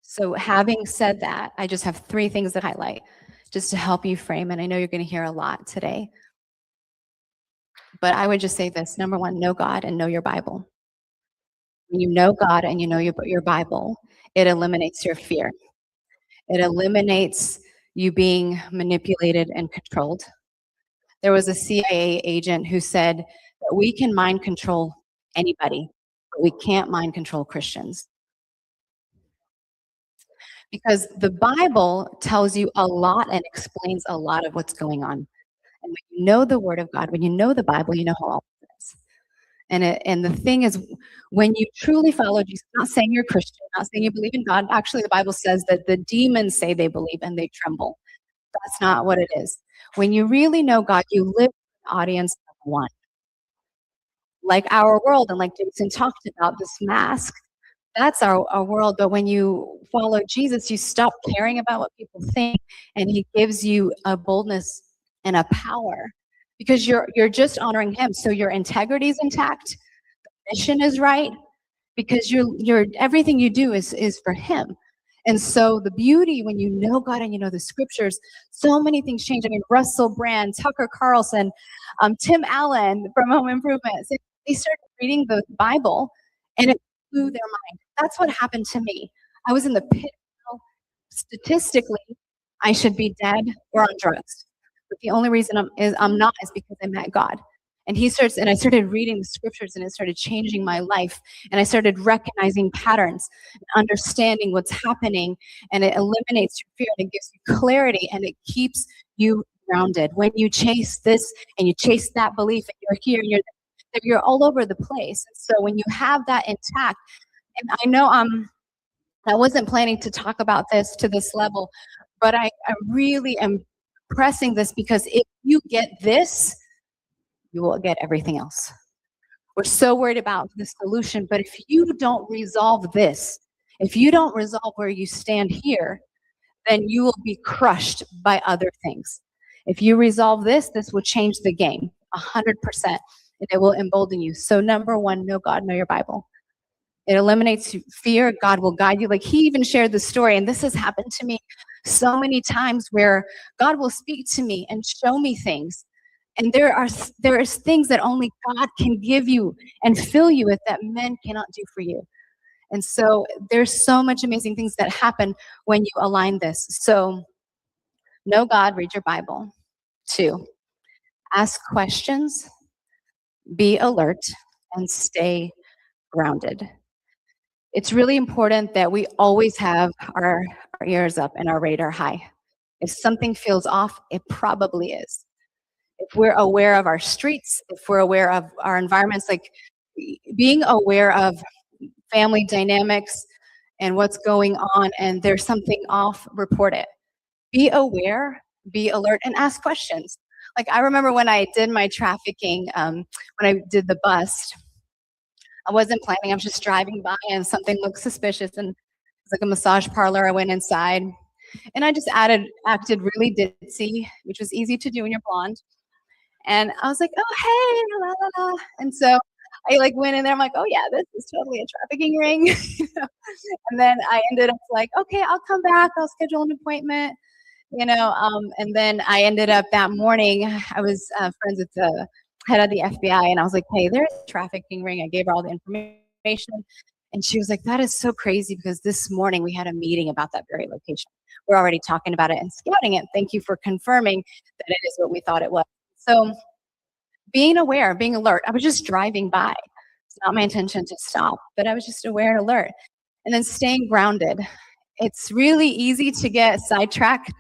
So having said that, I just have 3 things that I highlight just to help you frame, and I know you're going to hear a lot today. But I would just say this. Number 1, know God and know your Bible. When you know God and you know your Bible, it eliminates your fear. It eliminates you being manipulated and controlled. There was a CIA agent who said that we can mind control anybody, but we can't mind control Christians. Because the Bible tells you a lot and explains a lot of what's going on. And when you know the Word of God, when you know the Bible, you know how all it is. And the thing is, when you truly follow Jesus, not saying you're Christian, not saying you believe in God, actually the Bible says that the demons say they believe and they tremble. That's not what it is. When you really know God, you live in an audience of one. like our world. And like Jason talked about, this mask, that's our world. But when you follow Jesus, you stop caring about what people think, and he gives you a boldness and a power because you're just honoring him. So your integrity is intact, mission is right, because you're everything you do is for him. And so the beauty when you know God and you know the scriptures, so many things change. I mean, Russell Brand, Tucker Carlson, Tim Allen from Home Improvement, they started reading the Bible and it blew their mind. That's what happened to me. I was in the pit. Statistically, I should be dead or on drugs. But the only reason I'm not is because I met God. And I started reading the scriptures and it started changing my life. And I started recognizing patterns, understanding what's happening, and it eliminates your fear and it gives you clarity and it keeps you grounded. When you chase this and you chase that belief and you're here and you're all over the place. So when you have that intact, and I know I wasn't planning to talk about this to this level, but I really am pressing this because if you get this, you will get everything else. We're so worried about the solution, but if you don't resolve this, if you don't resolve where you stand here, then you will be crushed by other things. If you resolve this, this will change the game 100%, and it will embolden you. So number one, know God, know your Bible. It eliminates fear. God will guide you. Like he even shared the story, and this has happened to me so many times where God will speak to me and show me things. And there is things that only God can give you and fill you with that men cannot do for you. And so there's so much amazing things that happen when you align this. So know God, read your Bible. 2, ask questions, be alert, and stay grounded. It's really important that we always have our ears up and our radar high. If something feels off, it probably is. If we're aware of our streets, if we're aware of our environments, like being aware of family dynamics and what's going on, and there's something off, report it. Be aware, be alert, and ask questions. Like I remember when I did my trafficking, when I did the bust, I wasn't planning, I was just driving by and something looked suspicious, and it's like a massage parlor. I went inside and I just acted really ditzy, which was easy to do when you're blonde. And I was like, oh, hey, la, la, la. And so I like went in there. I'm like, oh yeah, this is totally a trafficking ring. And then I ended up like, okay, I'll come back. I'll schedule an appointment, and then I ended up that morning, I was friends with the head of the FBI, and I was like, hey, there's a trafficking ring. I gave her all the information. And she was like, that is so crazy because this morning we had a meeting about that very location. We're already talking about it and scouting it. Thank you for confirming that it is what we thought it was. So being aware, being alert. I was just driving by. It's not my intention to stop, but I was just aware and alert. And then staying grounded. It's really easy to get sidetracked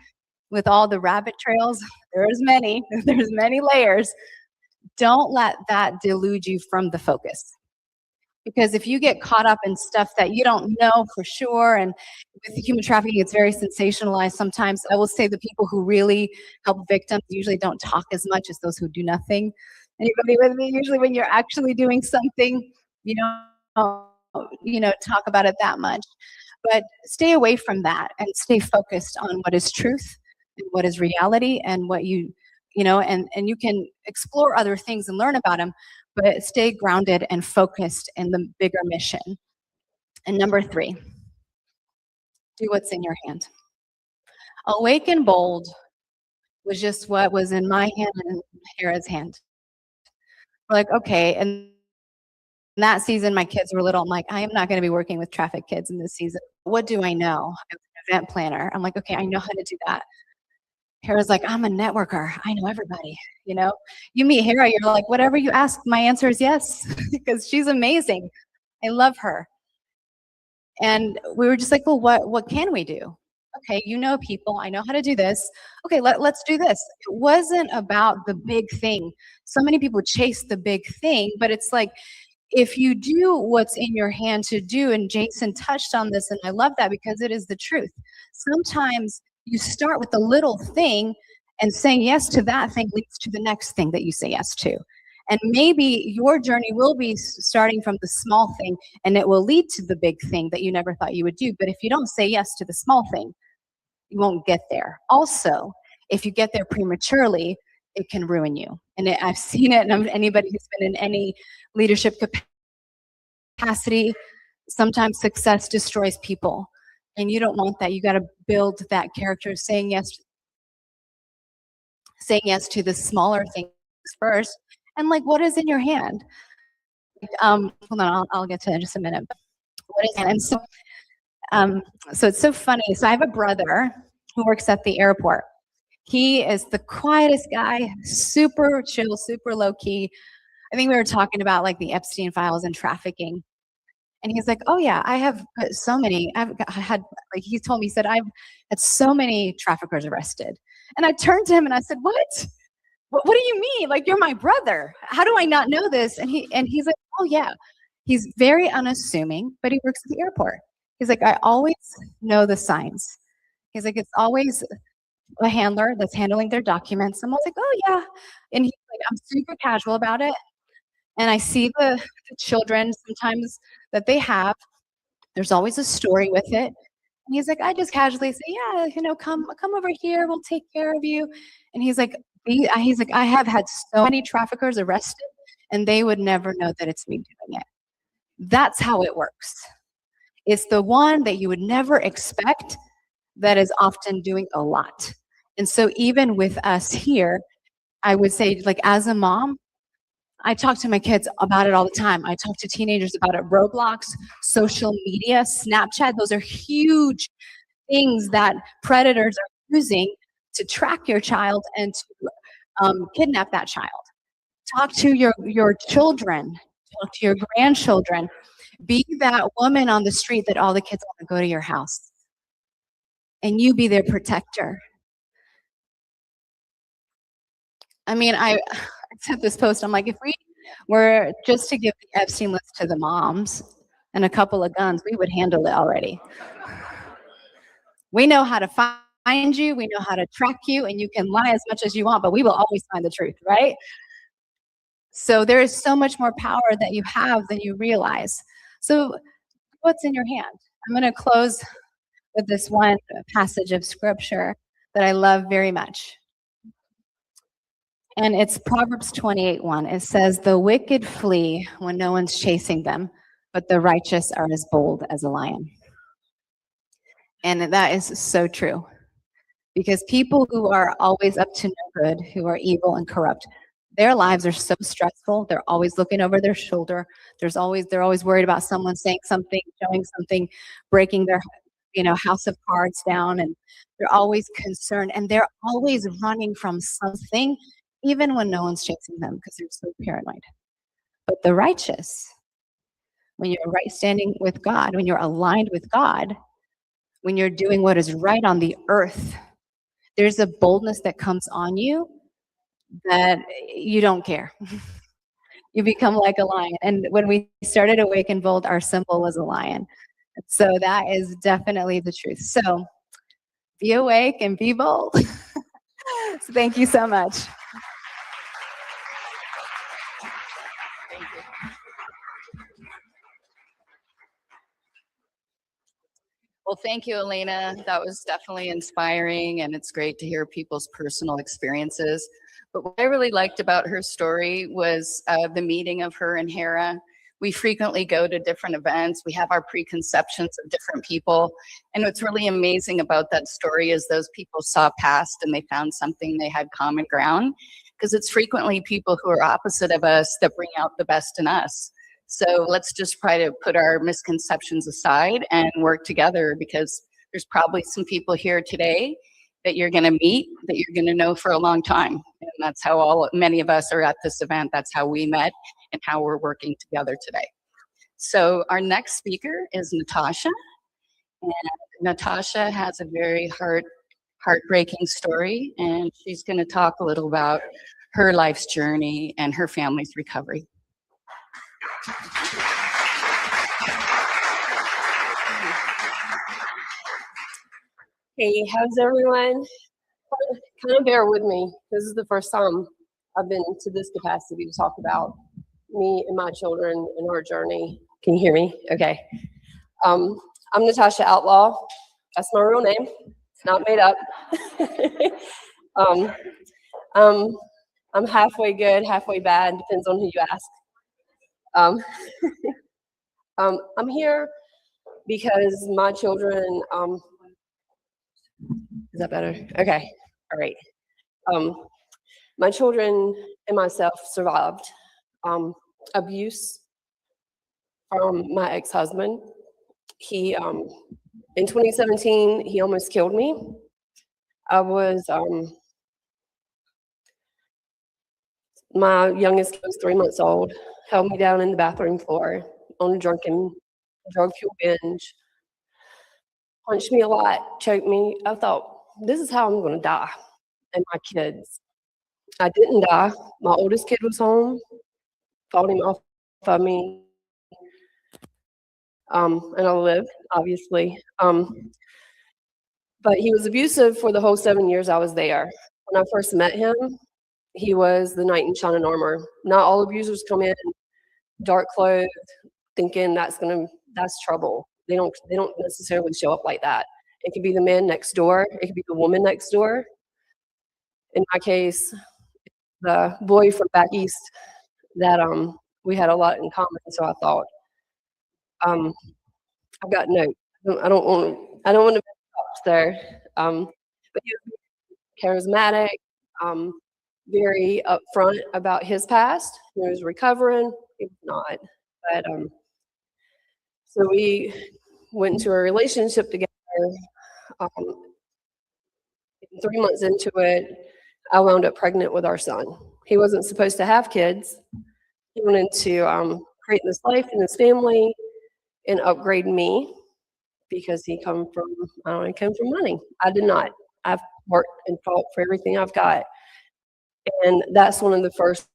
with all the rabbit trails. There's many layers. Don't let that delude you from the focus. Because if you get caught up in stuff that you don't know for sure, and with human trafficking, it's very sensationalized sometimes. I will say the people who really help victims usually don't talk as much as those who do nothing. Anybody with me? Usually when you're actually doing something, you don't talk about it that much. But stay away from that and stay focused on what is truth and what is reality and what and you can explore other things and learn about them, but stay grounded and focused in the bigger mission. And number 3, do what's in your hand. Awake and bold was just what was in my hand and Hara's hand. We're like, okay, and in that season, my kids were little. I'm like, I am not going to be working with trafficked kids in this season. What do I know? I'm an event planner. I'm like, okay, I know how to do that. Hara's like, I'm a networker. I know everybody. You meet Hara, you're like, whatever you ask, my answer is yes, because she's amazing. I love her. And we were just like, well, what can we do? Okay, people, I know how to do this. Okay, let's do this. It wasn't about the big thing. So many people chase the big thing, but it's like, if you do what's in your hand to do, and Jason touched on this, and I love that because it is the truth. Sometimes you start with a little thing, and saying yes to that thing leads to the next thing that you say yes to. And maybe your journey will be starting from the small thing, and it will lead to the big thing that you never thought you would do. But if you don't say yes to the small thing, you won't get there. Also, if you get there prematurely, it can ruin you. And I've seen it, and anybody who's been in any leadership capacity, sometimes success destroys people. And you don't want that. You got to build that character, saying yes to the smaller things first. And like, what is in your hand? Hold on, I'll get to it in just a minute. What is, and so it's so funny. So I have a brother who works at the airport. He is the quietest guy, super chill, super low key. I think we were talking about like the Epstein files and trafficking. And he's like, oh yeah, I have so many, he told me, he said, I've had so many traffickers arrested. And I turned to him and I said, what? What do you mean? Like, you're my brother. How do I not know this? And he's like, oh yeah. He's very unassuming, but he works at the airport. He's like, I always know the signs. He's like, it's always a handler that's handling their documents. I'm always like, oh yeah. And he's like, I'm super casual about it. And I see the children sometimes that they have. There's always a story with it. And he's like, I just casually say, yeah, come over here. We'll take care of you. And he's like, I have had so many traffickers arrested, and they would never know that it's me doing it. That's how it works. It's the one that you would never expect that is often doing a lot. And so even with us here, I would say, like, as a mom, I talk to my kids about it all the time. I talk to teenagers about it. Roblox, social media, Snapchat, those are huge things that predators are using to track your child and to kidnap that child. Talk to your children, talk to your grandchildren. Be that woman on the street that all the kids want to go to your house. And you be their protector. I mean, I sent this post, I'm like, if we were just to give the Epstein list to the moms and a couple of guns, we would handle it already. We know how to find you, we know how to track you, and you can lie as much as you want, but we will always find the truth, right? So there is so much more power that you have than you realize. So what's in your hand? I'm going to close with this one passage of scripture that I love very much. And it's Proverbs 28:1. It says, the wicked flee when no one's chasing them, but the righteous are as bold as a lion. And that is so true. Because people who are always up to no good, who are evil and corrupt, their lives are so stressful. They're always looking over their shoulder. They're always worried about someone saying something, showing something, breaking their house of cards down. And they're always concerned. And they're always running from something, even when no one's chasing them, because they're so paranoid. But the righteous, when you're right standing with God, when you're aligned with God, when you're doing what is right on the earth, there's a boldness that comes on you that you don't care. You become like a lion. And when we started Awake and Bold, our symbol was a lion. So that is definitely the truth. So be awake and be bold. So thank you so much. Well, thank you, Elena. That was definitely inspiring, and it's great to hear people's personal experiences. But what I really liked about her story was the meeting of her and HARA. We frequently go to different events. We have our preconceptions of different people. And what's really amazing about that story is those people saw past and they found something, they had common ground. Because it's frequently people who are opposite of us that bring out the best in us. So let's just try to put our misconceptions aside and work together, because there's probably some people here today that you're going to meet, that you're going to know for a long time. And that's how many of us are at this event. That's how we met and how we're working together today. So our next speaker is Natasha. And Natasha has a very heartbreaking story, and she's going to talk a little about her life's journey and her family's recovery. Hey, how's everyone? Kind of bear with me. This is the first time I've been to this capacity to talk about me and my children and our journey. Can you hear me? Okay. I'm Natasha Outlaw. That's my real name. It's not made up. I'm halfway good, halfway bad. Depends on who you ask. I'm here because my children. Is that better? Okay. All right. My children and myself survived abuse from my ex-husband. He, in 2017, he almost killed me. I was, my youngest kid was 3 months old, held me down in the bathroom floor on a drug fuel binge, punched me a lot, choked me. I thought, this is how I'm gonna die, and my kids. I didn't die. My oldest kid was home, fought him off of me, and I lived, obviously. But he was abusive for the whole 7 years I was there. When I first met him, he was the knight in shining armor. Not all abusers come in dark clothed, thinking that's trouble. They don't necessarily show up like that. It could be the man next door. It could be the woman next door. In my case, the boy from back east that we had a lot in common. So I thought, I've got notes. I don't want to be up there. But he was charismatic, very upfront about his past. He was recovering. He was not. But so we went into a relationship together. 3 months into it, I wound up pregnant with our son. He wasn't supposed to have kids. He wanted to create this life and this family and upgrade me because he came from money. I did not. I've worked and fought for everything I've got. And that's one of the first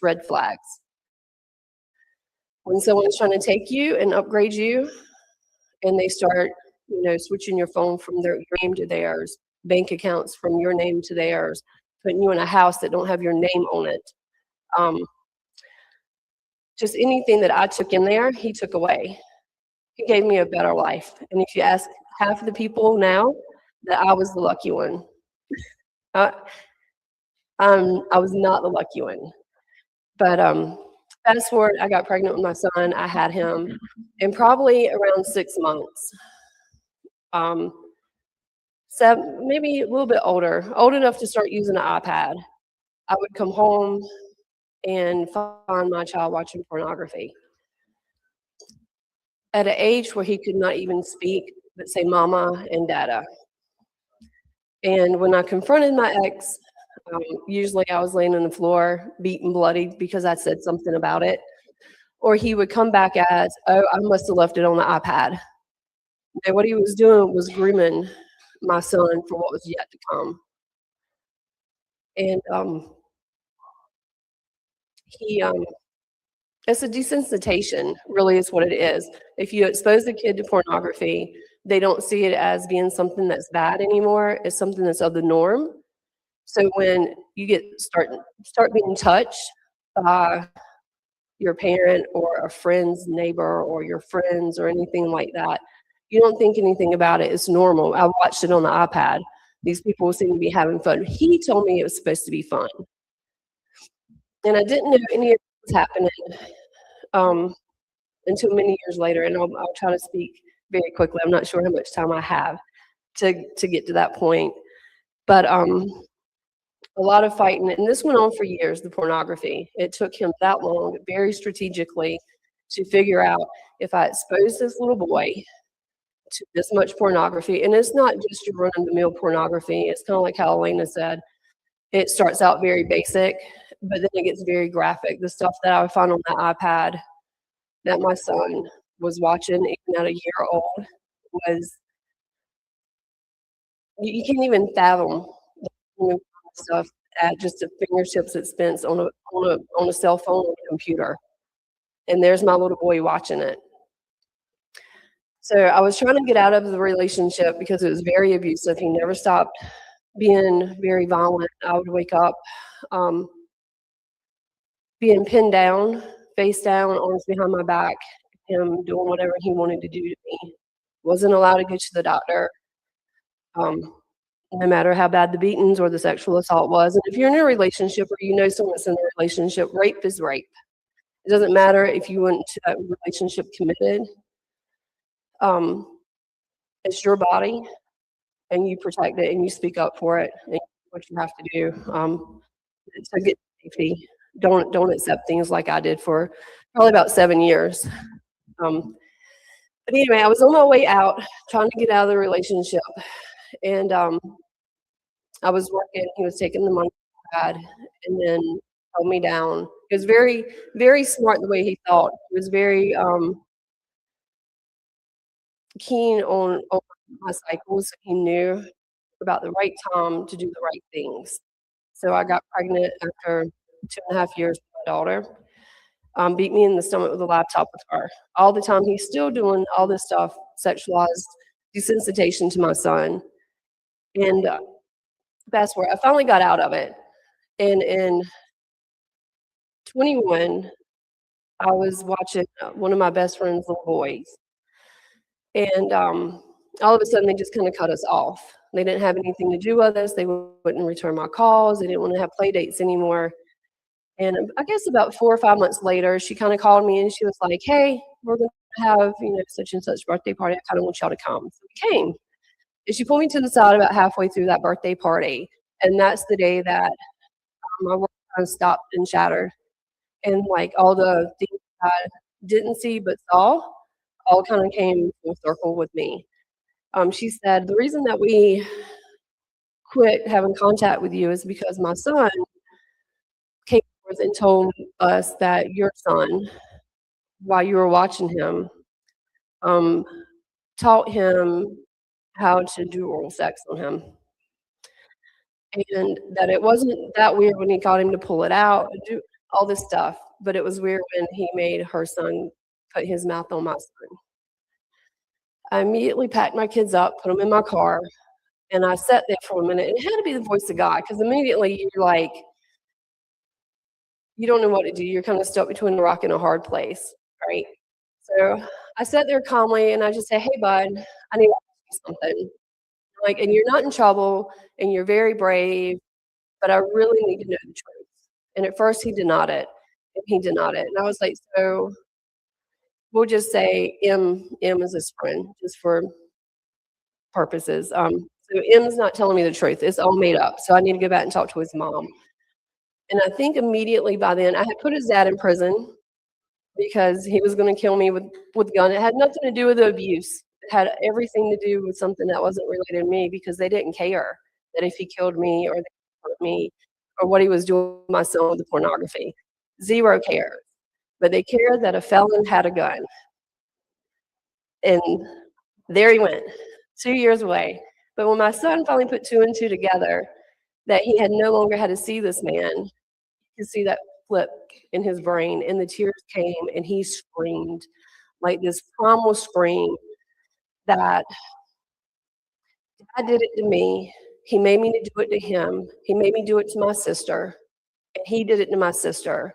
red flags. When someone's trying to take you and upgrade you, and they start, switching your phone from your name to theirs, bank accounts from your name to theirs, putting you in a house that don't have your name on it. Just anything that I took in there, he took away. He gave me a better life. And if you ask half of the people now, that I was the lucky one. I was not the lucky one. But fast forward, I got pregnant with my son. I had him in probably around 6 months. Maybe a little bit old enough to start using an iPad. I would come home and find my child watching pornography. At an age where he could not even speak, but say mama and dada. And when I confronted my ex, usually I was laying on the floor, beaten bloody because I said something about it. Or he would come back as, oh, I must have left it on the iPad. And what he was doing was grooming my son for what was yet to come. And it's a desensitization, really is what it is. If you expose a kid to pornography, they don't see it as being something that's bad anymore. It's something that's of the norm. So when you start being touched by your parent or a friend's neighbor or your friends or anything like that, you don't think anything about it. It's normal. I watched it on the iPad. These people seem to be having fun. He told me it was supposed to be fun. And I didn't know any of this was happening until many years later. And I'll try to speak very quickly. I'm not sure how much time I have to get to that point. But a lot of fighting. And this went on for years, the pornography. It took him that long, very strategically, to figure out if I expose this little boy to this much pornography. And it's not just your run-of-the-mill pornography. It's kind of like how Elena said. It starts out very basic, but then it gets very graphic. The stuff that I would find on that iPad that my son was watching, even at a year old, was, you can't even fathom the stuff at just a fingertips expense on a cell phone or a computer. And there's my little boy watching it. So I was trying to get out of the relationship because it was very abusive. He never stopped being very violent. I would wake up being pinned down, face down, arms behind my back, him doing whatever he wanted to do to me. Wasn't allowed to go to the doctor, no matter how bad the beatings or the sexual assault was. And if you're in a relationship or you know someone that's in a relationship, rape is rape. It doesn't matter if you went into that relationship committed. It's your body, and you protect it, and you speak up for it, and what you have to do to get safety. Don't accept things like I did for probably about 7 years. But anyway, I was on my way out, trying to get out of the relationship, and I was working. He was taking the money I had, and then held me down. He was very, very smart the way he thought. He was very keen on my cycles. He knew about the right time to do the right things. So I got pregnant after 2.5 years with my daughter. Beat me in the stomach with a laptop with her. All the time, he's still doing all this stuff, sexualized desensitization to my son. And fast forward, I finally got out of it. And in 21, I was watching one of my best friend's little boys. And all of a sudden, they just kind of cut us off. They didn't have anything to do with us. They wouldn't return my calls. They didn't want to have play dates anymore. And I guess about 4 or 5 months later, she kind of called me and she was like, hey, we're going to have, such and such birthday party. I kind of want y'all to come. So we came. And she pulled me to the side about halfway through that birthday party. And that's the day that my world kind of stopped and shattered. And like all the things I didn't see but saw all kind of came full circle with me. She said, the reason that we quit having contact with you is because my son came forth and told us that your son, while you were watching him, taught him how to do oral sex on him. And that it wasn't that weird when he got him to pull it out, do all this stuff, but it was weird when he made her son put his mouth on my son. I immediately packed my kids up, put them in my car, and I sat there for a minute. And it had to be the voice of God, because immediately you're like, you don't know what to do. You're kind of stuck between a rock and a hard place, right? So I sat there calmly, and I just said, hey, bud, I need to ask you something. Like, and you're not in trouble, and you're very brave, but I really need to know the truth. And at first, he denied it, and he denied it. And I was like, so we'll just say M is his friend, just for purposes. So M's not telling me the truth. It's all made up. So I need to go back and talk to his mom. And I think immediately by then, I had put his dad in prison because he was going to kill me with a gun. It had nothing to do with the abuse. It had everything to do with something that wasn't related to me, because they didn't care that if he killed me or they hurt me or what he was doing with my son with the pornography. Zero cares. But they cared that a felon had a gun. And there he went, 2 years away. But when my son finally put 2 and 2 together, that he had no longer had to see this man, you could see that flip in his brain, and the tears came, and he screamed like this primal scream that God did it to me. He made me do it to him. He made me do it to my sister, and he did it to my sister.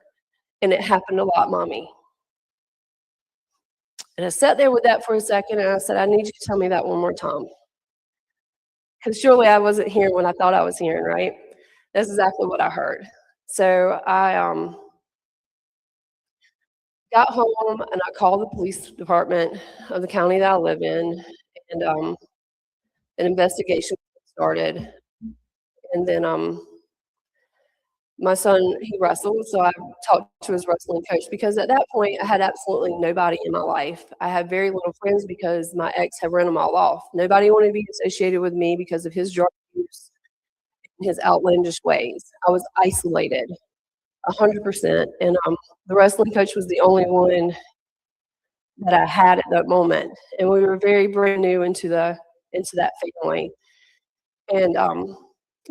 And it happened a lot, Mommy. And I sat there with that for a second, and I said, I need you to tell me that one more time. Because surely I wasn't hearing what I thought I was hearing, right? That's exactly what I heard. So I got home, and I called the police department of the county that I live in, and an investigation started. And then my son, he wrestled, so I talked to his wrestling coach, because at that point, I had absolutely nobody in my life. I had very little friends because my ex had run them all off. Nobody wanted to be associated with me because of his drug use and his outlandish ways. I was isolated, 100%. And the wrestling coach was the only one that I had at that moment. And we were very brand new into that family. And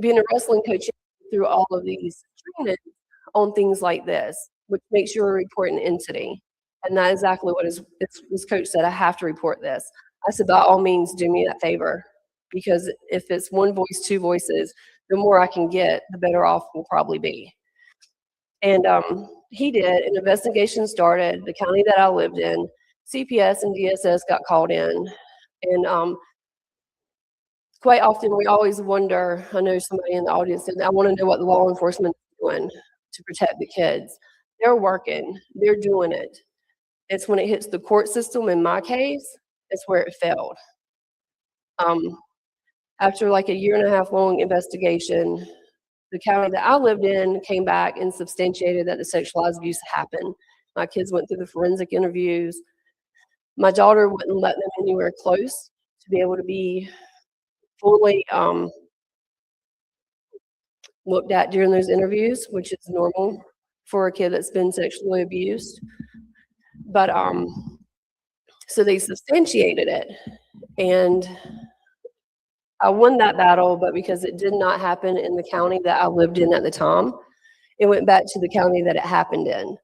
being a wrestling coach through all of these trainings on things like this, which makes you a reporting entity. And that's exactly what his coach said. I have to report this. I said, by all means, do me that favor, because if it's one voice, 2 voices, the more I can get, the better off we'll probably be. And he did, an investigation started. The county that I lived in, CPS and DSS got called in. And quite often we always wonder, I know somebody in the audience said, I want to know what the law enforcement is doing to protect the kids. They're working, they're doing it. It's when it hits the court system, in my case, it's where it failed. After like a 1.5 year long investigation, the county that I lived in came back and substantiated that the sexualized abuse happened. My kids went through the forensic interviews. My daughter wouldn't let them anywhere close to be able to be fully looked at during those interviews, which is normal for a kid that's been sexually abused. But so they substantiated it, and I won that battle, but because it did not happen in the county that I lived in at the time, it went back to the county that it happened in.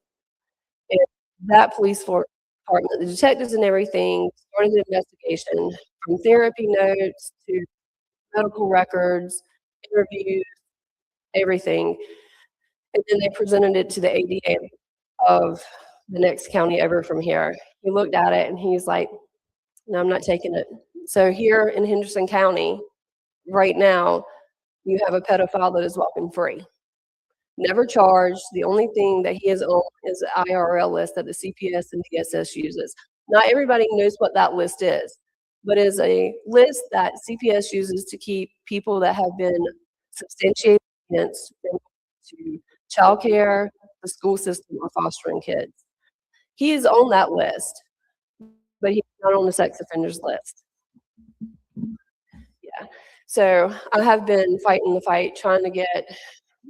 And that police department, the detectives and everything, started the investigation from therapy notes to medical records, interviews, everything. And then they presented it to the ADA of the next county over from here. He looked at it and he's like, no, I'm not taking it. So here in Henderson County, right now, you have a pedophile that is walking free. Never charged. The only thing that he is on is the IRL list that the CPS and DSS uses. Not everybody knows what that list is, but it is a list that CPS uses to keep people that have been substantiated against to childcare, the school system, or fostering kids. He is on that list, but he's not on the sex offenders list. Yeah. So I have been fighting the fight, trying to get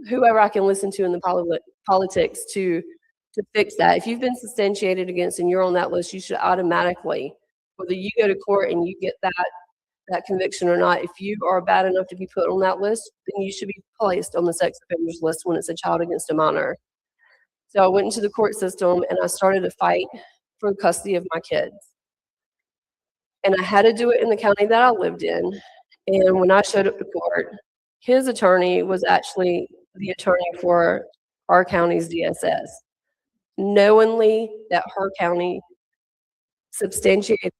whoever I can listen to in the politics to fix that. If you've been substantiated against and you're on that list, you should automatically, whether you go to court and you get that conviction or not, if you are bad enough to be put on that list, then you should be placed on the sex offenders list when it's a child against a minor. So I went into the court system and I started a fight for the custody of my kids. And I had to do it in the county that I lived in. And when I showed up to court, his attorney was actually the attorney for our county's DSS, knowingly that her county substantiated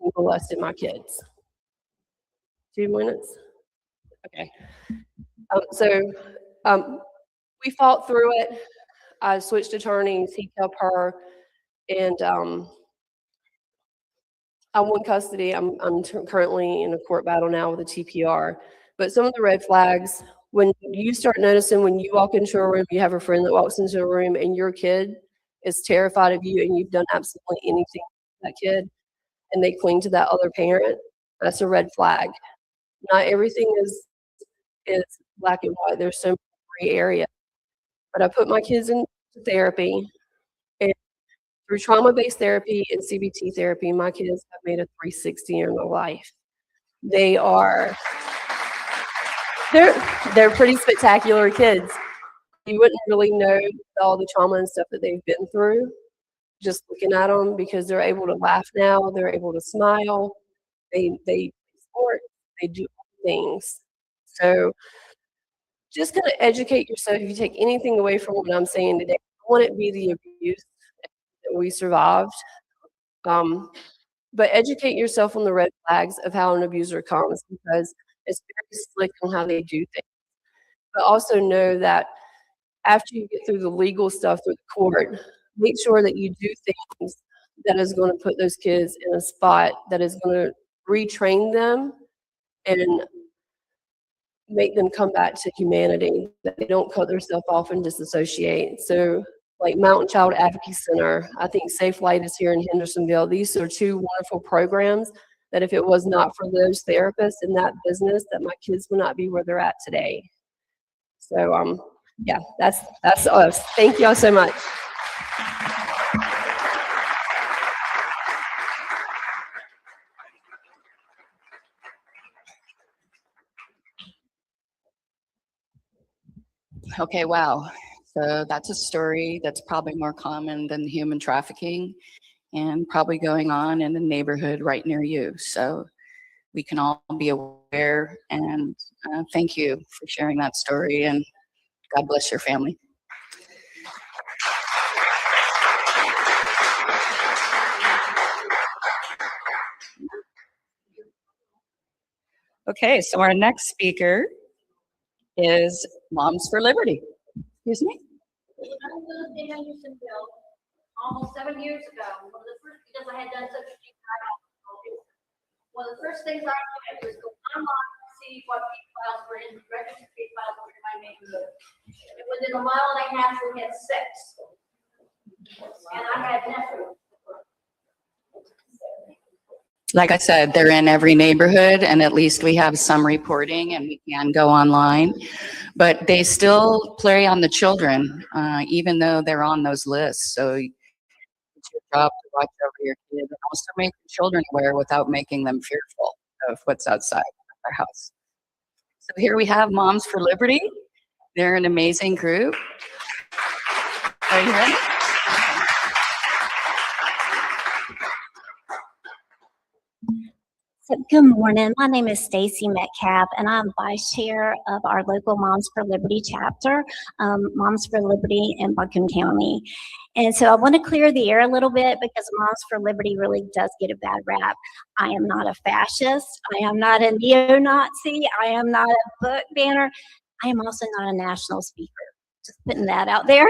and molested my kids. 2 minutes? Okay. We fought through it. I switched attorneys. He kept her, and I won custody. I'm currently in a court battle now with a TPR. But some of the red flags, when you start noticing when you walk into a room, you have a friend that walks into a room and your kid is terrified of you and you've done absolutely anything to that kid, and they cling to that other parent, that's a red flag. Not everything is black and white. There's so many gray areas. But I put my kids in therapy, and through trauma-based therapy and CBT therapy, my kids have made a 360 in their life. They're pretty spectacular kids. You wouldn't really know all the trauma and stuff that they've been through just looking at them, because they're able to laugh now, they're able to smile, they sport, they do things. So just kind of educate yourself. If you take anything away from what I'm saying today, I want it to be the abuse that we survived. But educate yourself on the red flags of how an abuser comes, because it's very slick on how they do things. But also know that after you get through the legal stuff through the court, make sure that you do things that is going to put those kids in a spot that is going to retrain them and make them come back to humanity, that they don't cut themselves off and disassociate. So like Mountain Child Advocacy Center, I think Safe Light is here in Hendersonville. These are two wonderful programs that if it was not for those therapists in that business, that my kids would not be where they're at today. So yeah, that's us. Thank y'all so much. Okay, wow. So that's a story that's probably more common than human trafficking, and probably going on in the neighborhood right near you. So we can all be aware, and thank you for sharing that story, and God bless your family. Okay, so our next speaker is Moms for Liberty. Excuse me. I moved in Hendersonville almost 7 years ago. One of the first, because I had done such a deep dive, one of the first things I did was go online and see what files were in, registry files were in my neighborhood. And within a mile and a half, we had 6. And I had nephews. Like I said, they're in every neighborhood, and at least we have some reporting and we can go online. But they still play on the children, even though they're on those lists. So it's your job to watch over your kids and also make the children aware without making them fearful of what's outside their house. So here we have Moms for Liberty. They're an amazing group. Are you ready? So, good morning. My name is Stacy Metcalf, and I'm vice chair of our local Moms for Liberty chapter, Moms for Liberty in Buncombe County. And so I want to clear the air a little bit because Moms for Liberty really does get a bad rap. I am not a fascist. I am not a neo-Nazi. I am not a book banner. I am also not a national speaker. Just putting that out there.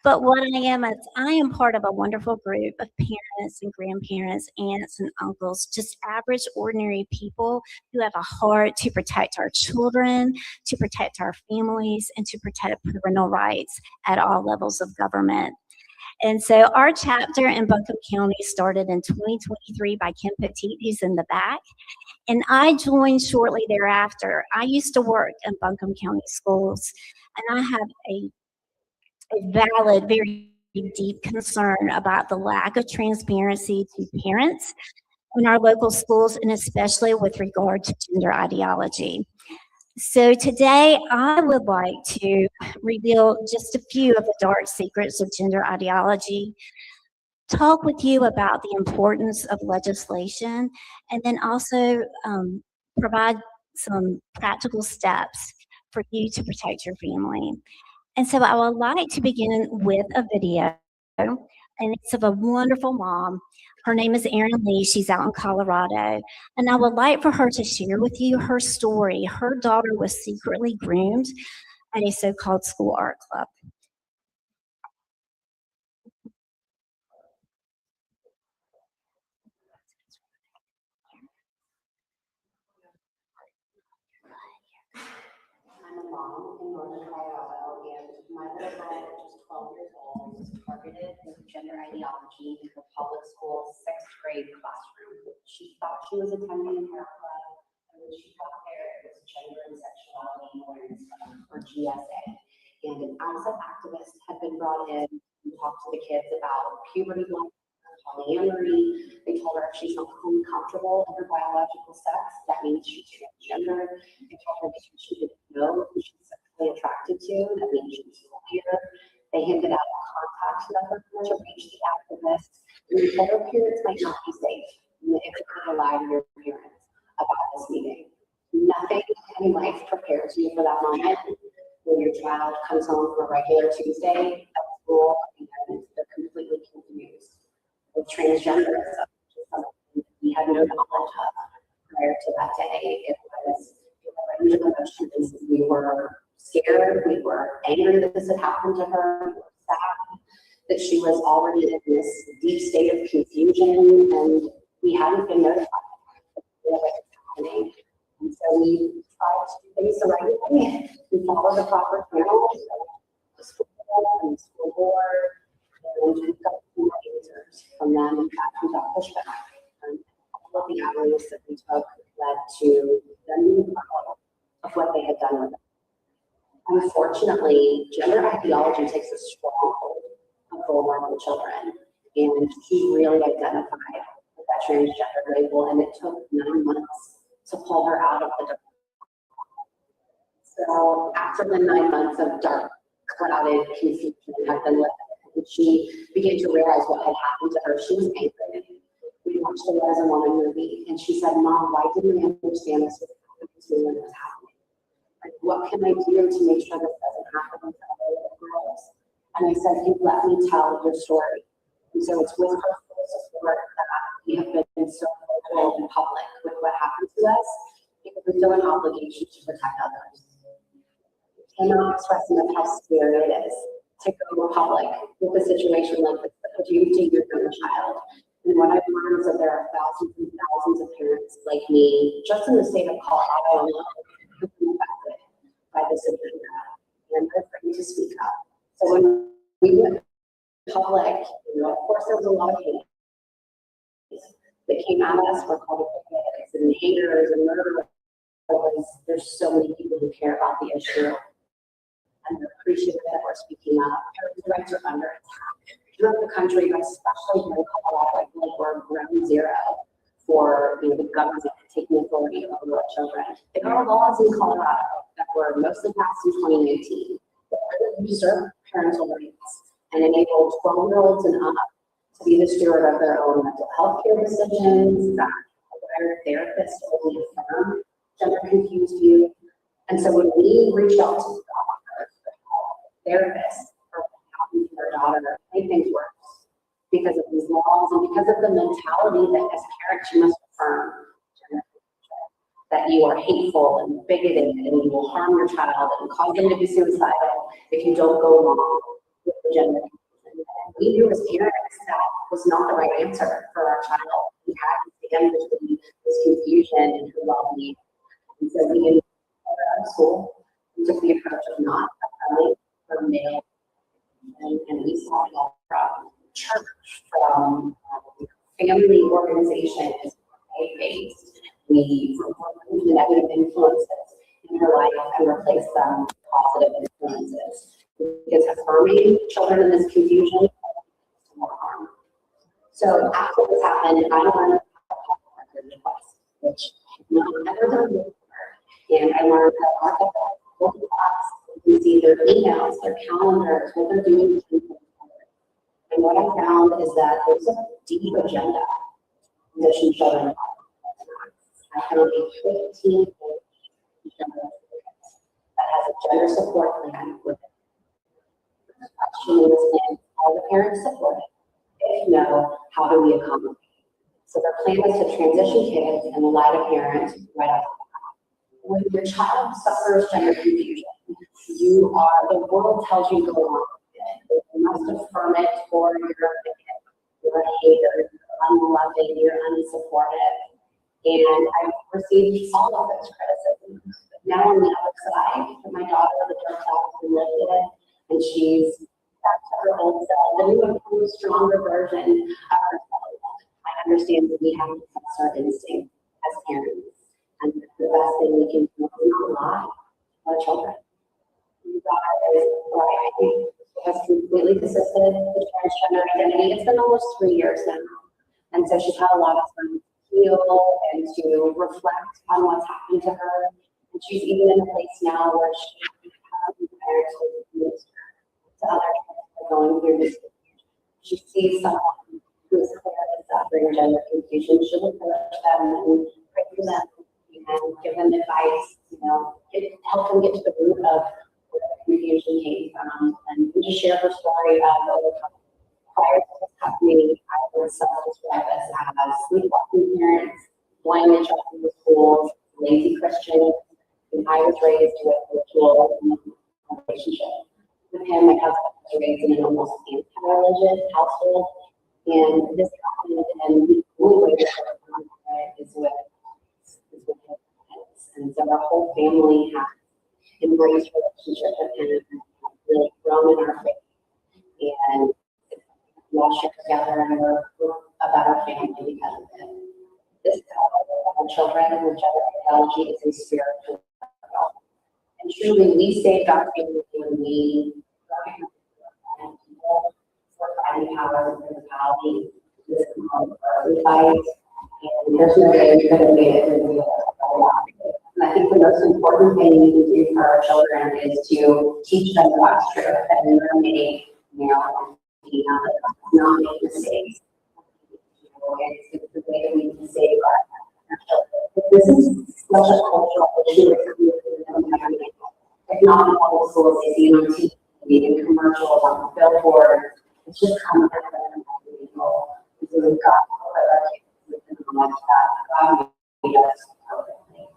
But what I am is I am part of a wonderful group of parents and grandparents, aunts and uncles, just average, ordinary people who have a heart to protect our children, to protect our families, and to protect parental rights at all levels of government. And so our chapter in Buncombe County started in 2023 by Kim Petit, who's in the back. And I joined shortly thereafter. I used to work in Buncombe County schools, and I have a valid, very deep concern about the lack of transparency to parents in our local schools, and especially with regard to gender ideology. So today I would like to reveal just a few of the dark secrets of gender ideology, talk with you about the importance of legislation, and then also provide some practical steps for you to protect your family. And so I would like to begin with a video, and it's of a wonderful mom. Her name is Erin Lee. She's out in Colorado. And I would like for her to share with you her story. Her daughter was secretly groomed at a so-called school art club. I'm a mom in northern Colorado, and my little girl, just 12 years old, was targeted with gender ideology in her public school 6th grade classroom. She thought she was attending a HARA club, and when she got there, it was Gender and Sexuality Awareness Club, or GSA. And an ASAP activist had been brought in to talk to the kids about puberty block, polyamory. They told her if she's not comfortable in her biological sex, that means she's transgender. They told her that she didn't know who she's sexually attracted to, that means she's queer. They handed out a contact number to reach the activists. And they told her parents might not be safe if you could lie to your parents about this meeting. Nothing in life prepares you for that moment when your child comes home for a regular Tuesday at school and they're completely confused with transgenderism, which is something we had no knowledge of prior to that day. It was a range of emotions. We were scared, we were angry that this had happened to her, we were sad that she was already in this deep state of confusion, and we hadn't been notified of what was happening. And so we tried to do things the right way. We followed the proper channels, the school and the school board, and we got some answers from them, and we got pushback. And all of the avenues that we took led to them being proud of what they had done with it. Unfortunately, gender ideology takes a strong hold of vulnerable children, and she really identified with that transgender label, and it took 9 months to pull her out of the dark. So after the 9 months of dark, clouded confusion had been lifted, she began to realize what had happened to her. She was angry. We watched the As a Woman movie, and she said, "Mom, why didn't I understand this was happening to me when it was happening? Like, what can I do to make sure this doesn't happen to other little girls?" And I said, "You let me tell your story." And so it's with her support that we have been so vocal in public with what happened to us. we feel an obligation to protect others. I cannot express enough how scary it is to go public with a situation like this that could you to your own child. And what I've learned is that there are thousands and thousands of parents like me, just in the state of Colorado alone, who've been affected by this agenda, and they're afraid to speak up. So when we went public, of course there was a lot of hate that came at us. We're called hypocrites and haters and murderers. There's so many people who care about the issue, and they're appreciative that we're speaking up. Parents' rights are under attack throughout the country, but especially here in Colorado. I feel like we're ground zero for the government taking authority over our children. There are laws in Colorado that were mostly passed in 2019 that usurp parental rights and enable 12-year-olds and up to be the steward of their own mental health care decisions, that allow therapists to only affirm gender-confused views. And so when we reached out to therapists for what happened to their daughter, made things worse because of these laws and because of the mentality that as parents you must affirm gender, that you are hateful and bigoted and you will harm your child and cause them to be suicidal if you don't go along with the gender. We knew as parents that was not the right answer for our child. We had to stand between this confusion and her well-being. And so we didn't go to school. We took the approach of not affirming for male, and we saw it all from church, from family organizations, faith-based. We removed the negative influences in her life and replaced them with positive influences. Because affirming children in this confusion is more harm. So after this happened, I learned how to record requests, which I've never done before. And I learned how to look at class, you can see their emails, their calendars, what they're doing. And what I found is that there's a deep agenda in pushing children. I found a 15-page agenda that has a gender support plan with it. Are the parents supported? If no, how do we accommodate? So their plan is to transition kids and lie to parents right off the bat. When your child suffers gender confusion, the world tells you to go along with it. You must affirm it, or you're a hater, you're unloving, you're unsupportive. And I've received all of those criticisms. But now on the other side, my daughter, the dark cloud has been lifted, and she's back to her old self, the new improved, stronger version of herself. I understand that we have to trust our instinct as parents, and the best thing we can do is not lie to our children. My daughter is Bryan, has completely desisted the transgender identity. It's been almost 3 years now, and so she's had a lot of time to heal and to reflect on what's happened to her. And she's even in a place now where she has parents who to others who are going through this. She sees someone who is clearly suffering gender confusion. She'll encourage them and pray for them and give them advice, help them get to the root of where the confusion came from, and just share her story of prior to this happening. I would self-describe us as sleepwalking parents, blind and trusting the schools, lazy Christians, and I was raised with ritual relationship. With him, my husband was raised in an almost anti-religious household, and this happened, and the only way to it is with his parents. And so our whole family has embraced relationship with him and really grown in our faith. And we all share together, and we're a better family because of it. This of our children and the gender ideology is a spiritual battle. And truly, we saved our family when we people for finding power and physicality. This is early fight, and there's no way we could have made it through the And I think the most important thing we can do for our children is to teach them God's truth, that we are made male and female, not make mistakes. It's the way that we can save our children. This is such a cultural issue. If not in all the schools, they see it on TV, in commercials, on billboards. It's just coming out of them. So we've got to put our kids with the knowledge that God made us perfectly.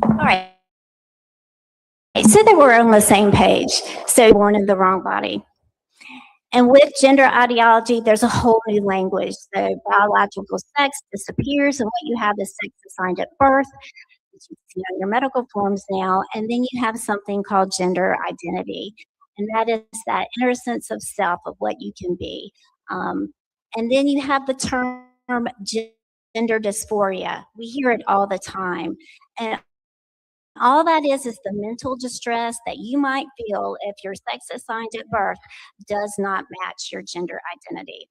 All right. So that we're on the same page. So born in the wrong body. And with gender ideology, there's a whole new language. So biological sex disappears, and what you have is sex assigned at birth, which you see on your medical forms now. And then you have something called gender identity. And that is that inner sense of self, of what you can be. And then you have the term gender dysphoria. We hear it all the time. And all that is the mental distress that you might feel if your sex assigned at birth does not match your gender identity.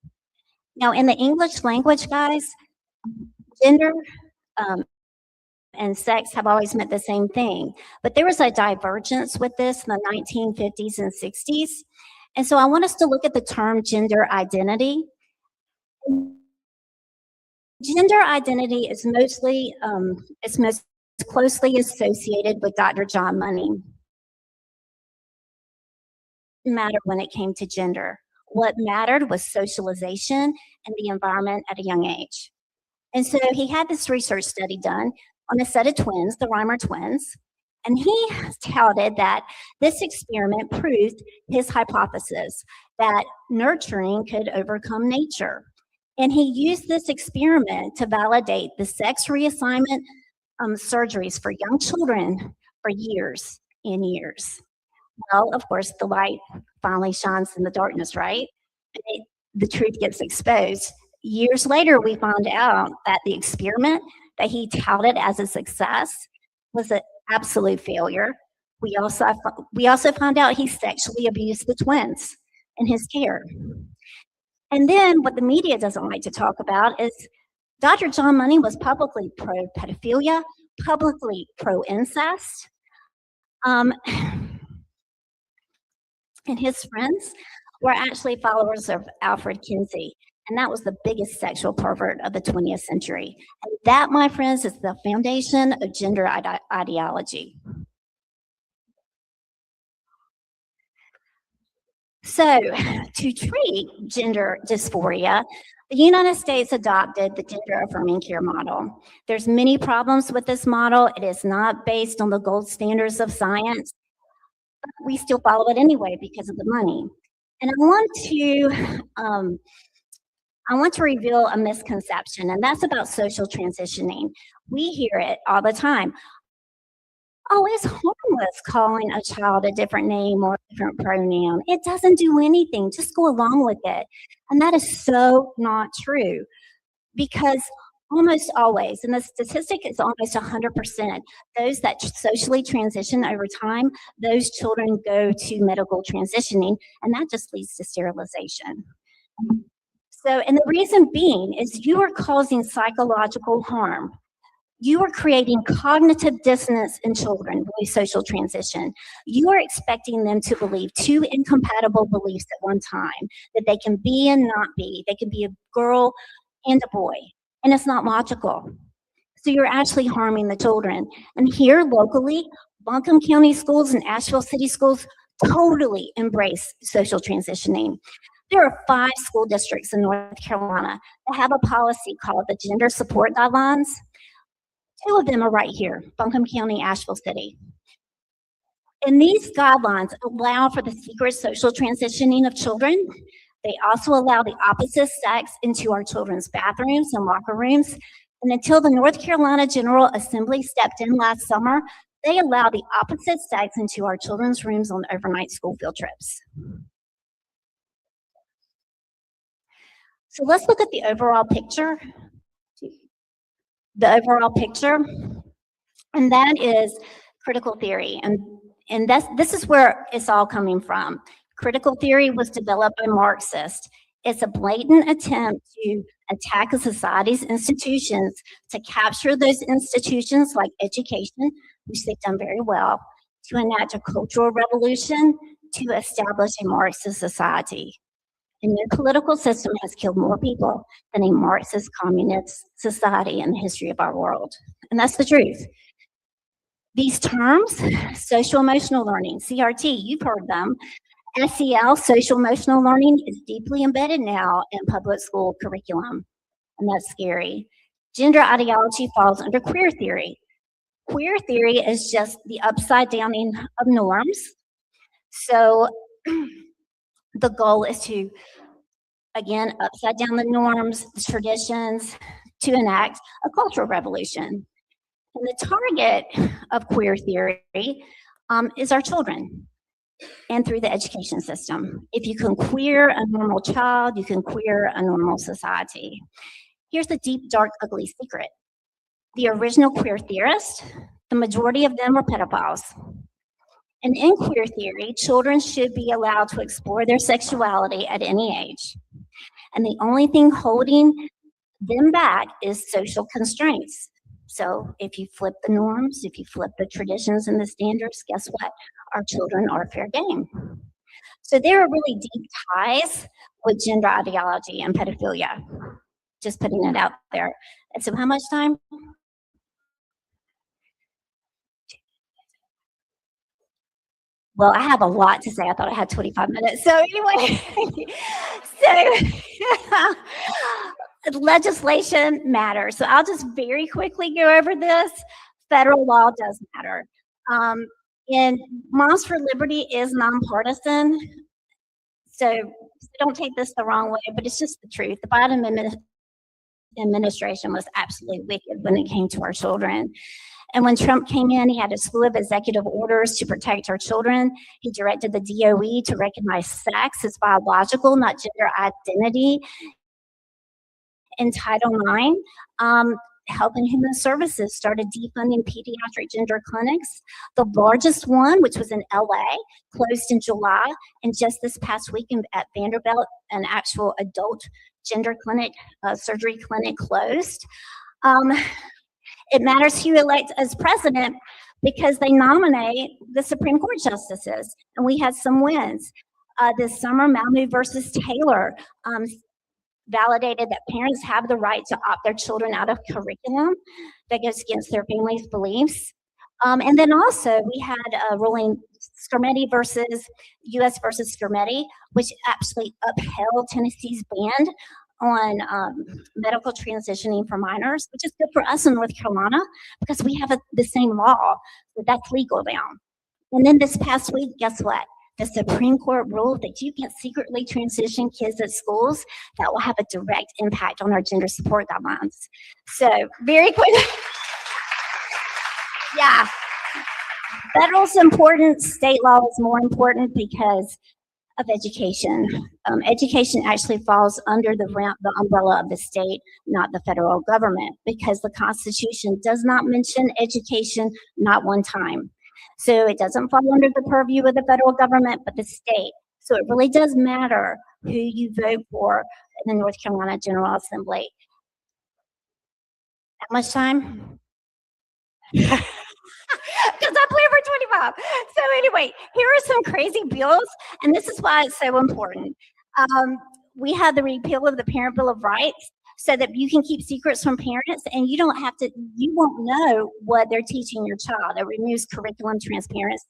Now, in the English language, guys, gender and sex have always meant the same thing. But there was a divergence with this in the 1950s and 60s. And so I want us to look at the term gender identity. Gender identity is mostly, it's most closely associated with Dr. John Money. It didn't matter when it came to gender. What mattered was socialization and the environment at a young age. And so he had this research study done on a set of twins, the Reimer twins, and he touted that this experiment proved his hypothesis that nurturing could overcome nature. And he used this experiment to validate the sex reassignment surgeries for young children for years and years. Well, of course, the light finally shines in the darkness, right? The truth gets exposed. Years later, we found out that the experiment that he touted as a success was an absolute failure. We also found out he sexually abused the twins in his care. And then what the media doesn't like to talk about is Dr. John Money was publicly pro-pedophilia, publicly pro-incest, and his friends were actually followers of Alfred Kinsey, and that was the biggest sexual pervert of the 20th century. And that, my friends, is the foundation of gender ideology. So, to treat gender dysphoria, the United States adopted the gender affirming care model. There's many problems with this model. It is not based on the gold standards of science, but we still follow it anyway because of the money. And I want to reveal a misconception, and that's about social transitioning. We hear it all the time. Oh, it's harmless calling a child a different name or a different pronoun. It doesn't do anything. Just go along with it. And that is so not true, because almost always, and the statistic is almost 100%, those that socially transition over time, those children go to medical transitioning, and that just leads to sterilization. So, and the reason being is you are causing psychological harm. You are creating cognitive dissonance in children when you social transition. You are expecting them to believe two incompatible beliefs at one time, that they can be and not be. They can be a girl and a boy, and it's not logical. So you're actually harming the children. And here locally, Buncombe County schools and Asheville City schools totally embrace social transitioning. There are 5 school districts in North Carolina that have a policy called the Gender Support Guidelines. 2 of them are right here, Buncombe County, Asheville City. And these guidelines allow for the secret social transitioning of children. They also allow the opposite sex into our children's bathrooms and locker rooms. And until the North Carolina General Assembly stepped in last summer, they allow the opposite sex into our children's rooms on overnight school field trips. So let's look at the overall picture. And that is critical theory. And this is where it's all coming from. Critical theory was developed by Marxists. It's a blatant attempt to attack a society's institutions, to capture those institutions like education, which they've done very well, to enact a cultural revolution, to establish a Marxist society. And no political system has killed more people than a Marxist communist society in the history of our world. And that's the truth. These terms, social emotional learning, CRT, you've heard them, SEL, social emotional learning, is deeply embedded now in public school curriculum, and that's scary. Gender ideology falls under queer theory. Queer theory is just the upside downing of norms. So the goal is to, again, upside down the norms, the traditions, to enact a cultural revolution. And the target of queer theory is our children and through the education system. If you can queer a normal child, you can queer a normal society. Here's the deep, dark, ugly secret. The original queer theorists, the majority of them were pedophiles. And in queer theory, children should be allowed to explore their sexuality at any age. And the only thing holding them back is social constraints. So if you flip the norms, if you flip the traditions and the standards, guess what? Our children are fair game. So there are really deep ties with gender ideology and pedophilia. Just putting it out there. And so how much time? Well, I have a lot to say. I thought I had 25 minutes. So anyway, legislation matters. So I'll just very quickly go over this. Federal law does matter. And Moms for Liberty is nonpartisan. So don't take this the wrong way, but it's just the truth. The Biden administration was absolutely wicked when it came to our children. And when Trump came in, he had a slew of executive orders to protect our children. He directed the DOE to recognize sex as biological, not gender identity. In Title IX, Health and Human Services started defunding pediatric gender clinics. The largest one, which was in LA, closed in July. And just this past weekend at Vanderbilt, an actual adult gender clinic, surgery clinic closed. It matters who elects as president because they nominate the Supreme Court justices, and we had some wins. This summer, Mahmoud versus Taylor validated that parents have the right to opt their children out of curriculum that goes against their family's beliefs. And then also we had a ruling, Scarmetti versus U.S. versus Scarmetti, which actually upheld Tennessee's ban on medical transitioning for minors, which is good for us in North Carolina because we have the same law, so that's legal now. And then this past week, guess what? The Supreme Court ruled that you can't secretly transition kids at schools. That will have a direct impact on our gender support guidelines. So very quick. Yeah. Federal's important, state law is more important because of education. Education actually falls under the umbrella of the state, not the federal government, because the Constitution does not mention education, not one time. So it doesn't fall under the purview of the federal government, but the state. So it really does matter who you vote for in the North Carolina General Assembly. How much time? Because I planned for 25. So anyway, here are some crazy bills, and this is why it's so important. We have the repeal of the Parent Bill of Rights so that you can keep secrets from parents and you don't have to, you won't know what they're teaching your child. It removes curriculum transparency.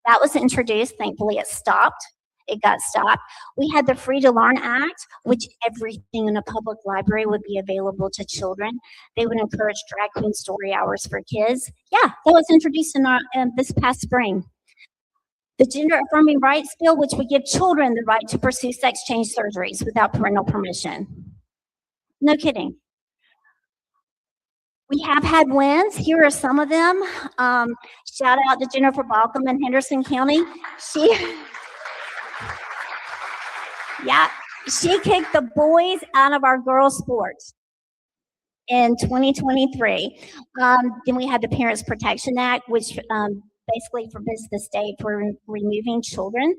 That was introduced. Thankfully, it stopped. It got stopped. We had the Free to Learn Act, which everything in a public library would be available to children. They would encourage drag queen story hours for kids. Yeah, that was introduced in this past spring. The Gender Affirming Rights Bill, which would give children the right to pursue sex change surgeries without parental permission. No kidding. We have had wins. Here are some of them. Shout out to Jennifer Balcom in Henderson County. She kicked the boys out of our girls' sports in 2023. Then we had the Parents Protection Act, which basically forbids the state from removing children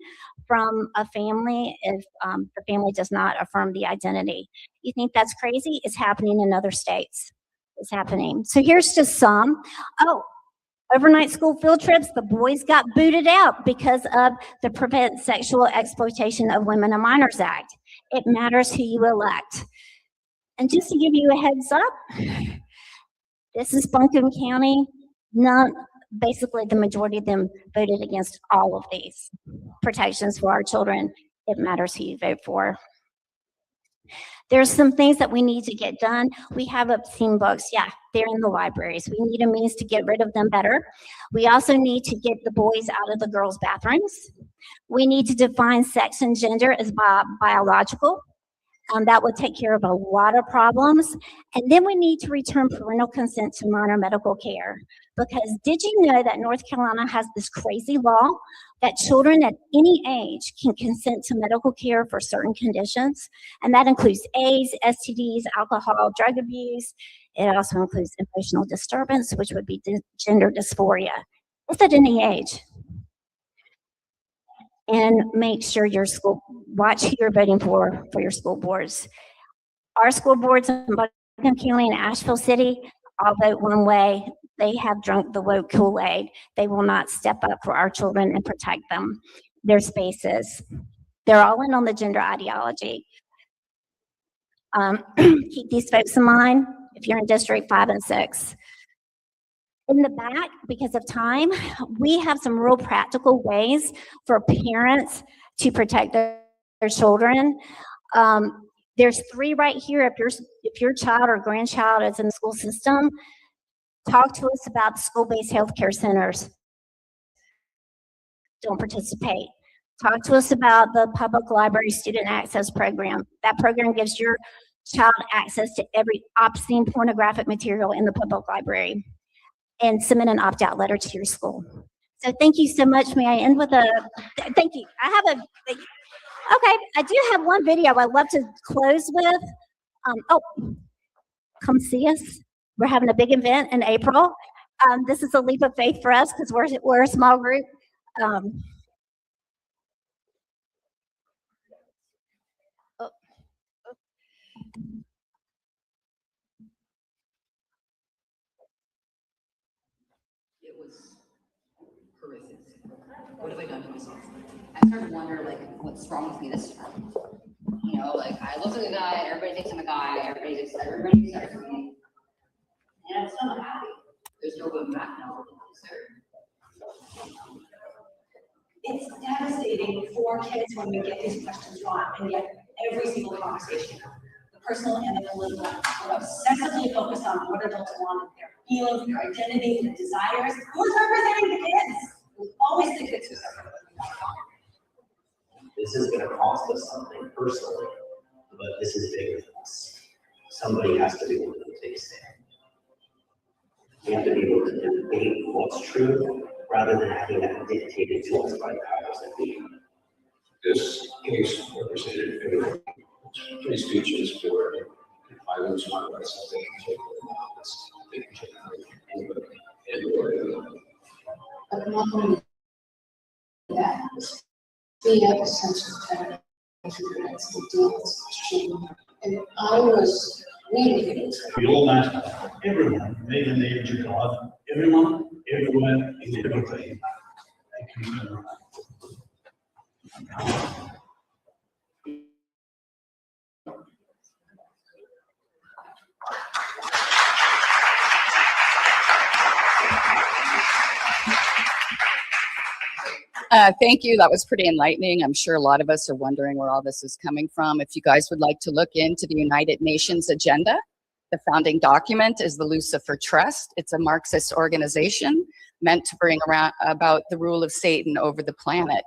from a family if the family does not affirm the identity. You think that's crazy? It's happening in other states. It's happening. So here's just some. Oh, overnight school field trips, the boys got booted out because of the Prevent Sexual Exploitation of Women and Minors Act. It matters who you elect. And just to give you a heads up, this is Buncombe County. basically the majority of them voted against all of these protections for our children. It matters who you vote for. There's some things that we need to get done. We have obscene books. Yeah, they're in the libraries. We need a means to get rid of them better. We also need to get the boys out of the girls' bathrooms. We need to define sex and gender as biological. That would take care of a lot of problems. And then we need to return parental consent to minor medical care. Because did you know that North Carolina has this crazy law that children at any age can consent to medical care for certain conditions? And that includes AIDS, STDs, alcohol, drug abuse. It also includes emotional disturbance, which would be gender dysphoria. It's at any age. And make sure your school, watch who you're voting for your school boards. Our school boards in Buckingham County and Asheville City all vote one way. They have drunk the woke Kool-Aid. They will not step up for our children and protect them, their spaces. They're all in on the gender ideology. Keep these folks in mind if you're in District 5 and 6. In the back, because of time, we have some real practical ways for parents to protect their children. There's 3 right here. If your child or grandchild is in the school system, talk to us about school-based healthcare centers. Don't participate. Talk to us about the public library student access program. That program gives your child access to every obscene pornographic material in the public library. And submit an opt-out letter to your school. So thank you so much. May I end with a, thank you. Okay, I do have one video I'd love to close with. Come see us. We're having a big event in April. This is a leap of faith for us because we're a small group. It was horrific. What have I done to myself? I started to wonder, like, what's wrong with me this time? You know, like, I look like a guy, everybody thinks I'm a guy, everybody's excited for me. And I'm still not happy. There's no going back now. It's devastating for kids when we get these questions wrong, and yet every single conversation, the personal and the political, are obsessively focused on what adults want, their feelings, their identity, their desires. Who's representing the kids? We always the kids who's This is going to cost us something personally, but this is bigger than us. Somebody has to be able to take a stand. We have to be able to debate what's true rather than having that dictated to us by the powers that be. This case represented three speeches for violence, not rights, they can take they can take anybody, But not only that, we have a sense of time to deal with children. And I was really You'll imagine everyone made in the image of God, everyone, everywhere, in everything. Thank you. That was pretty enlightening. I'm sure a lot of us are wondering where all this is coming from. If you guys would like to look into the United Nations agenda, the founding document is the Lucifer Trust. It's a Marxist organization meant to bring about the rule of Satan over the planet.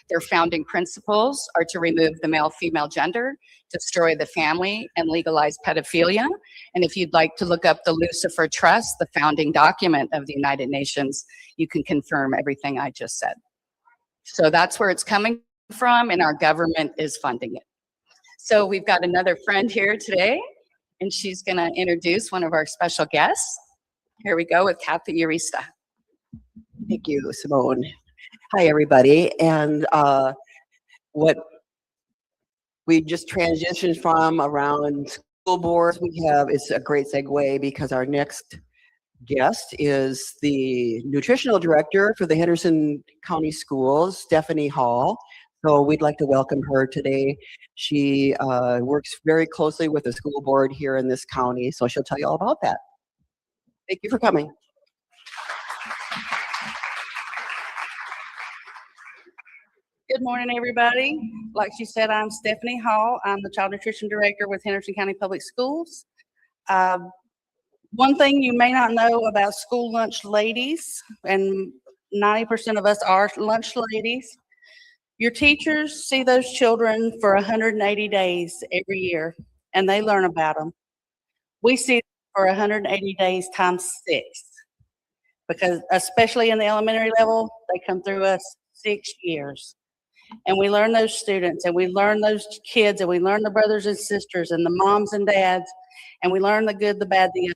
Their founding principles are to remove the male-female gender, destroy the family, and legalize pedophilia. And if you'd like to look up the Lucifer Trust, the founding document of the United Nations, you can confirm everything I just said. So that's where it's coming from, and our government is funding it. So we've got another friend here today, and she's going to introduce one of our special guests. Here we go with CATHY Urista. Thank you, Simone. Hi, everybody. And what we just transitioned from around school boards, it's a great segue because our next guest is the nutritional director for the Henderson County Schools, Stephanie Hall. So we'd like to welcome her today. She works very closely with the school board here in this county, so she'll tell you all about that. Thank you for coming. Good morning, everybody. Like she said, I'm Stephanie Hall. I'm the Child Nutrition Director with Henderson County Public Schools. One thing you may not know about school lunch ladies, and 90% of us are lunch ladies, your teachers see those children for 180 days every year, and they learn about them. We see them for 180 days times 6, because especially in the elementary level, they come through us 6 years. And we learn those students, and we learn those kids, and we learn the brothers and sisters, and the moms and dads, and we learn the good, the bad, the ugly.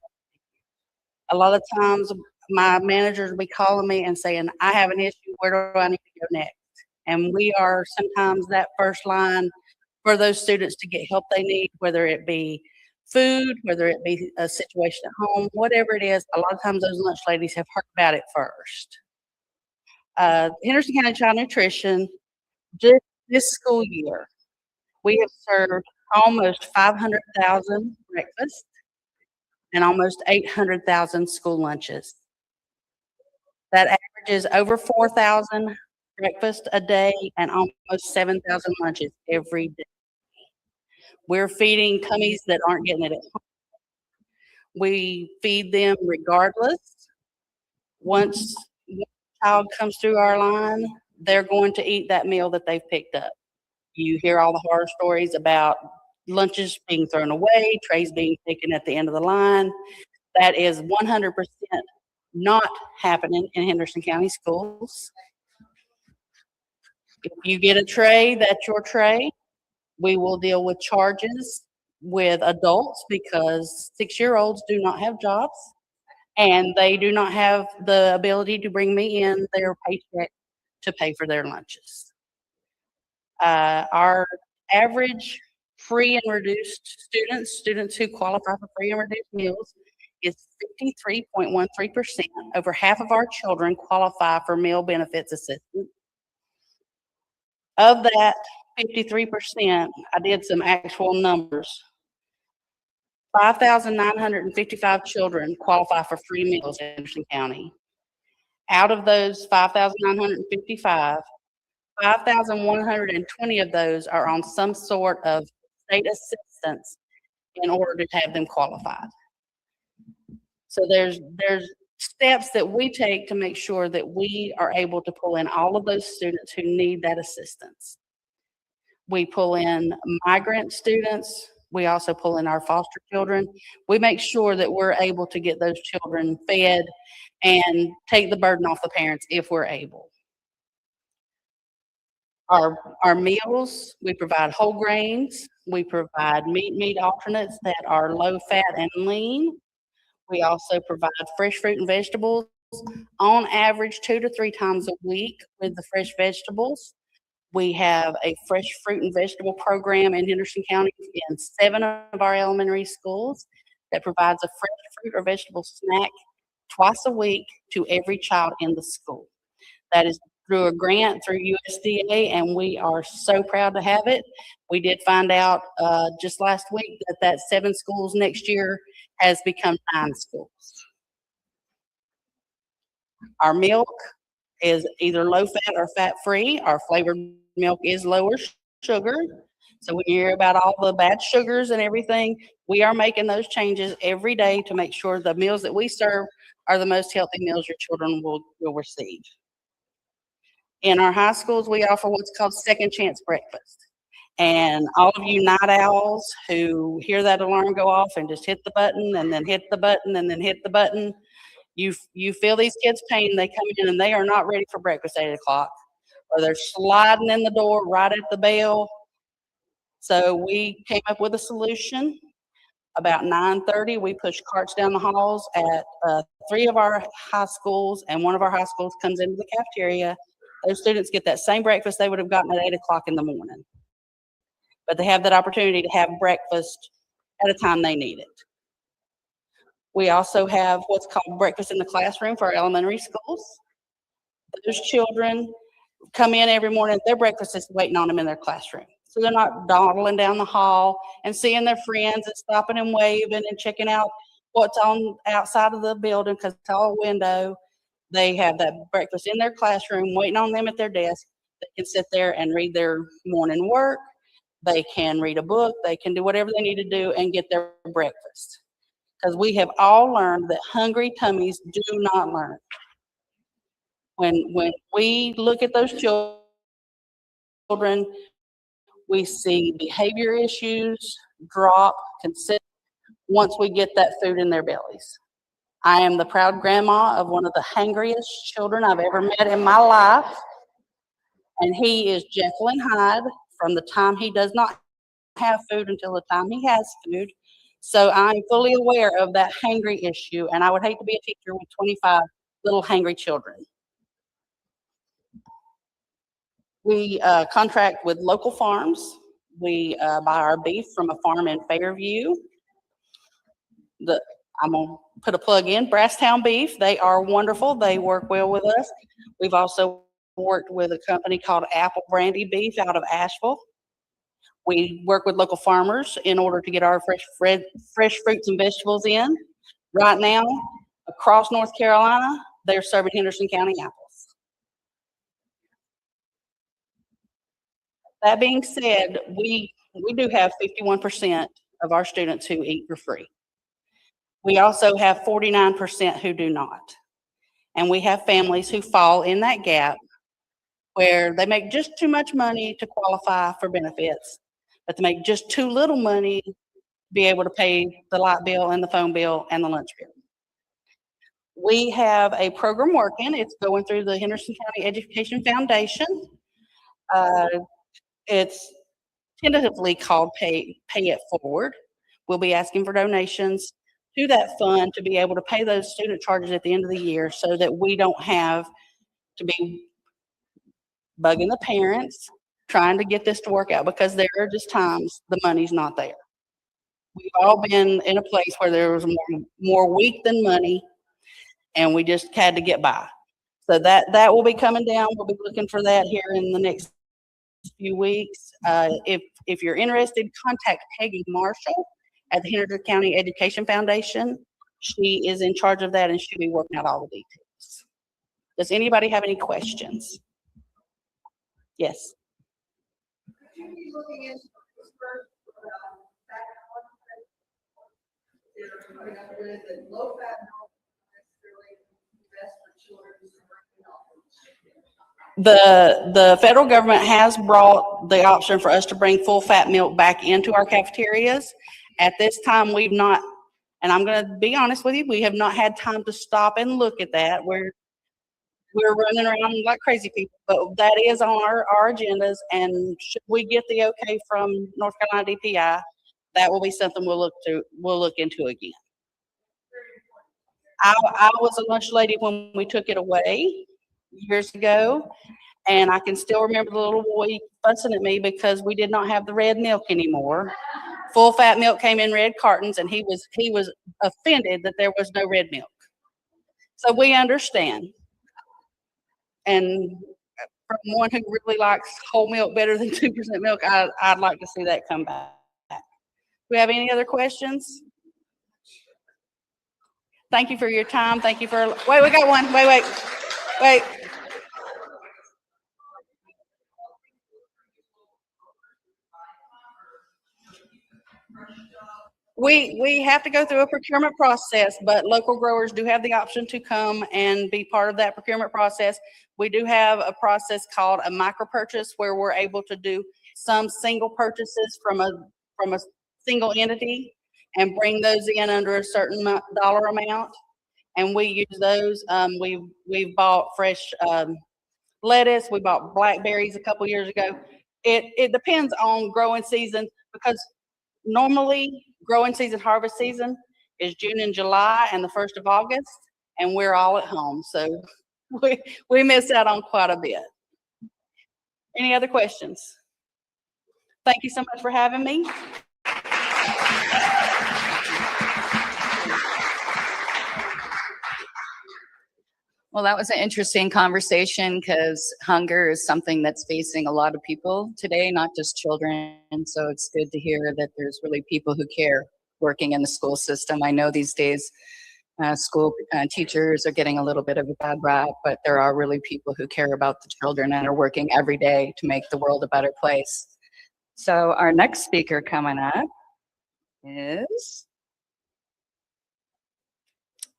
A lot of times, my managers will be calling me and saying, I have an issue, where do I need to go next? And we are sometimes that first line for those students to get help they need, whether it be food, whether it be a situation at home, whatever it is. A lot of times those lunch ladies have heard about it first. Henderson County Child Nutrition, just this school year, we have served almost 500,000 breakfasts and almost 800,000 school lunches. That averages over 4,000 breakfasts a day and almost 7,000 lunches every day. We're feeding tummies that aren't getting it at home. We feed them regardless. Once a child comes through our line, they're going to eat that meal that they've picked up. You hear all the horror stories about lunches being thrown away, trays being taken at the end of the line. That is 100% not happening in Henderson County schools. If you get a tray, that's your tray. We will deal with charges with adults because 6-year-olds do not have jobs and they do not have the ability to bring me in their paycheck to pay for their lunches. Our average free and reduced students who qualify for free and reduced meals is 53.13%. Over half of our children qualify for meal benefits assistance. Of that 53%, I did some actual numbers. 5,955 children qualify for free meals in Henderson County. Out of those 5,955, 5,120 of those are on some sort of state assistance in order to have them qualified. So there's steps that we take to make sure that we are able to pull in all of those students who need that assistance. We pull in migrant students. We also pull in our foster children. We make sure that we're able to get those children fed and take the burden off the parents if we're able. Our meals, we provide whole grains. We provide meat alternates that are low fat and lean. We also provide fresh fruit and vegetables on average 2 to 3 times a week with the fresh vegetables. We have a fresh fruit and vegetable program in Henderson County in 7 of our elementary schools that provides a fresh fruit or vegetable snack twice a week to every child in the school. That is through a grant through USDA, and we are so proud to have it. We did find out just last week that 7 schools next year has become 9 schools. Our milk is either low fat or fat free. Our flavored milk is lower sugar. So when you hear about all the bad sugars and everything, we are making those changes every day to make sure the meals that we serve are the most healthy meals your children will receive. In our high schools, we offer what's called second chance breakfast. And all of you night owls who hear that alarm go off and just hit the button and then hit the button and then hit the button, you feel these kids' pain. They come in and they are not ready for breakfast at 8 o'clock, or they're sliding in the door right at the bell. So we came up with a solution. About 9:30, we push carts down the halls at 3 of our high schools, and 1 of our high schools comes into the cafeteria. Those students get that same breakfast they would have gotten at 8 o'clock in the morning. But they have that opportunity to have breakfast at a time they need it. We also have what's called breakfast in the classroom for our elementary schools. Those children come in every morning, their breakfast is waiting on them in their classroom. So they're not dawdling down the hall and seeing their friends and stopping and waving and checking out what's on outside of the building because it's all window. They have that breakfast in their classroom waiting on them at their desk. They can sit there and read their morning work. They can read a book. They can do whatever they need to do and get their breakfast. Because we have all learned that hungry tummies do not learn. When we look at those children, we see behavior issues drop consistently once we get that food in their bellies. I am the proud grandma of one of the hungriest children I've ever met in my life, and he is Jekyll and Hyde from the time he does not have food until the time he has food. So I'm fully aware of that hangry issue, and I would hate to be a teacher with 25 little hangry children. We contract with local farms. We buy our beef from a farm in Fairview. I'm gonna put a plug in, Brasstown Beef. They are wonderful. They work well with us. We've also worked with a company called Apple Brandy Beef out of Asheville. We work with local farmers in order to get our fresh fruits and vegetables in. Right now, across North Carolina, they're serving Henderson County apples. That being said, we do have 51% of our students who eat for free. We also have 49% who do not. And we have families who fall in that gap where they make just too much money to qualify for benefits, but they make just too little money to be able to pay the light bill and the phone bill and the lunch bill. We have a program working. It's going through the Henderson County Education Foundation. It's tentatively called Pay It Forward. We'll be asking for donations to that fund to be able to pay those student charges at the end of the year so that we don't have to be bugging the parents trying to get this to work out, because there are just times the money's not there. We've all been in a place where there was more weak than money, and we just had to get by. So that will be coming down. We'll be looking for that here in the next few weeks. If you're interested, contact Peggy Marshall at the Henderson County Education Foundation. She is in charge of that, and she'll be working out all the details. Does anybody have any questions? Yes. The federal government has brought the option for us to bring full fat milk back into our cafeterias. At this time, we've not, and I'm going to be honest with you, we have not had time to stop and look at that. We're running around like crazy people, but that is on our agendas, and should we get the okay from North Carolina DPI, that will be something we'll look into again. I was a lunch lady when we took it away years ago, and I can still remember the little boy fussing at me because we did not have the red milk anymore. Full fat milk came in red cartons, and he was offended that there was no red milk. So we understand. And from one who really likes whole milk better than 2% milk, I'd like to see that come back. Do we have any other questions? Thank you for your time. Thank you for, wait, we got one. Wait. We have to go through a procurement process, but local growers do have the option to come and be part of that procurement process. We do have a process called a micro purchase where we're able to do some single purchases from a single entity and bring those in under a certain dollar amount, and we use those. We've bought fresh lettuce. We bought blackberries a couple years ago. It depends on growing season, because normally growing season, harvest season is June and July and the 1st of August, and we're all at home. So we miss out on quite a bit. Any other questions? Thank you so much for having me. Well, that was an interesting conversation, because hunger is something that's facing a lot of people today, not just children. So it's good to hear that there's really people who care working in the school system. I know these days School teachers are getting a little bit of a bad rap, but there are really people who care about the children and are working every day to make the world a better place. So our next speaker coming up is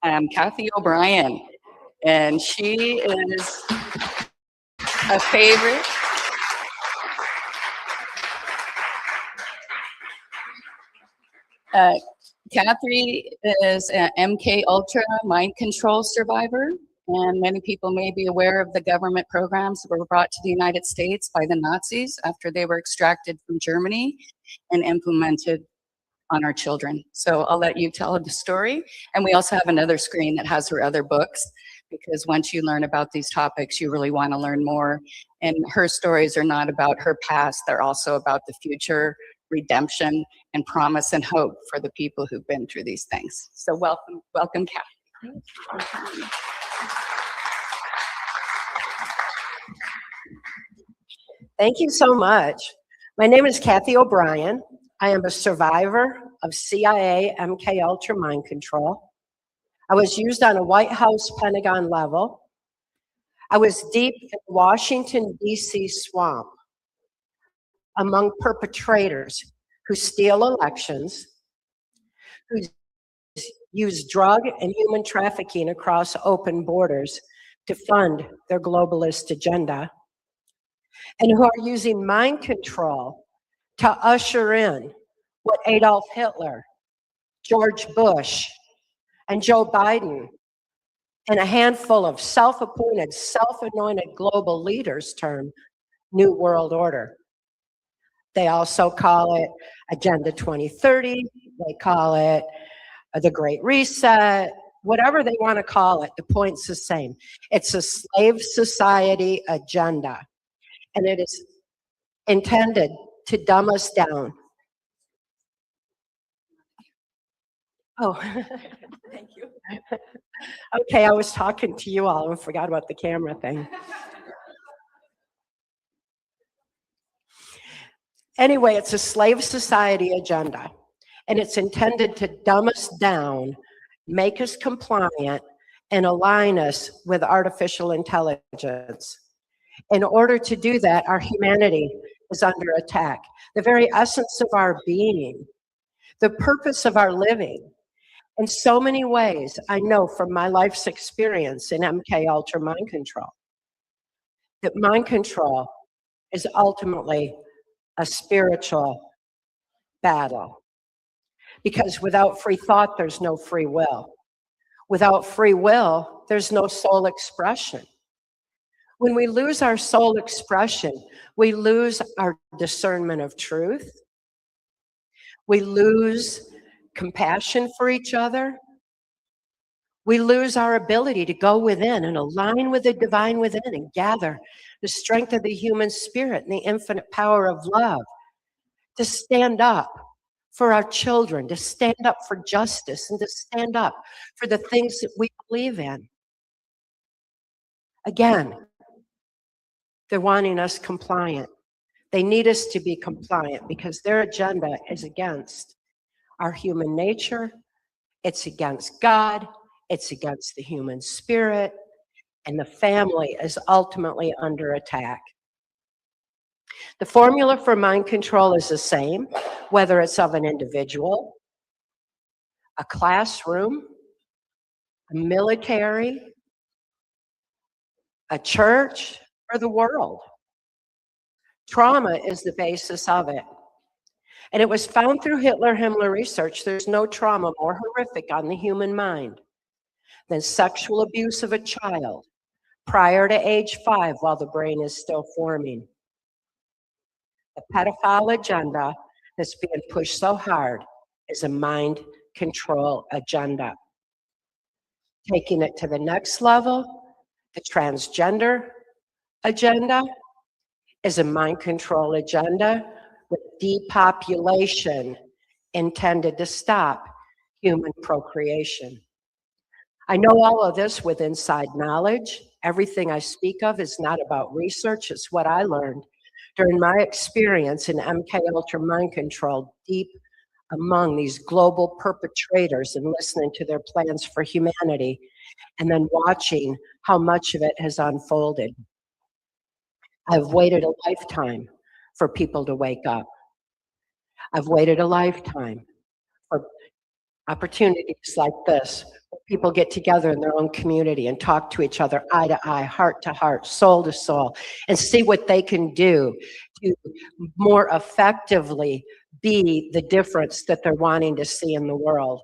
Cathy O'Brien, and she is a favorite. Cathy is an MK Ultra mind control survivor, and many people may be aware of the government programs that were brought to the United States by the Nazis after they were extracted from Germany and implemented on our children. So I'll let you tell the story. And we also have another screen that has her other books, because once you learn about these topics, you really want to learn more. And her stories are not about her past, they're also about the future, redemption, and promise and hope for the people who've been through these things. So welcome, Cathy. Thank you so much. My name is Cathy O'Brien. I am a survivor of CIA MK Ultra mind control. I was used on a White House Pentagon level. I was deep in Washington, D.C. swamp among perpetrators who steal elections, who use drug and human trafficking across open borders to fund their globalist agenda, and who are using mind control to usher in what Adolf Hitler, George Bush, and Joe Biden, and a handful of self-appointed, self-anointed global leaders term New World Order. They also call it Agenda 2030, they call it the Great Reset, whatever they want to call it, the point's the same. It's a slave society agenda, and it is intended to dumb us down. Oh, thank you. Okay, I was talking to you all and forgot about the camera thing. Anyway, it's a slave society agenda, and it's intended to dumb us down, make us compliant, and align us with artificial intelligence. In order to do that, our humanity is under attack. The very essence of our being, the purpose of our living. In so many ways, I know from my life's experience in MK Ultra mind control, that mind control is ultimately a spiritual battle. Because without free thought, there's no free will. Without free will, there's no soul expression. When we lose our soul expression, we lose our discernment of truth. We lose compassion for each other. We lose our ability to go within and align with the divine within and gather the strength of the human spirit and the infinite power of love to stand up for our children, to stand up for justice, and to stand up for the things that we believe in. Again, they're wanting us compliant. They need us to be compliant because their agenda is against our human nature, it's against God, it's against the human spirit, and the family is ultimately under attack. The formula for mind control is the same, whether it's of an individual, a classroom, a military, a church, or the world. Trauma is the basis of it. And it was found through Hitler-Himmler research, there's no trauma more horrific on the human mind than sexual abuse of a child prior to age 5 while the brain is still forming. The pedophile agenda that's being pushed so hard is a mind control agenda. Taking it to the next level, the transgender agenda is a mind control agenda with depopulation intended to stop human procreation. I know all of this with inside knowledge. Everything I speak of is not about research, it's what I learned during my experience in MK Ultra mind control deep among these global perpetrators and listening to their plans for humanity, and then watching how much of it has unfolded. I've waited a lifetime for people to wake up. I've waited a lifetime for opportunities like this, where people get together in their own community and talk to each other eye to eye, heart to heart, soul to soul, and see what they can do to more effectively be the difference that they're wanting to see in the world.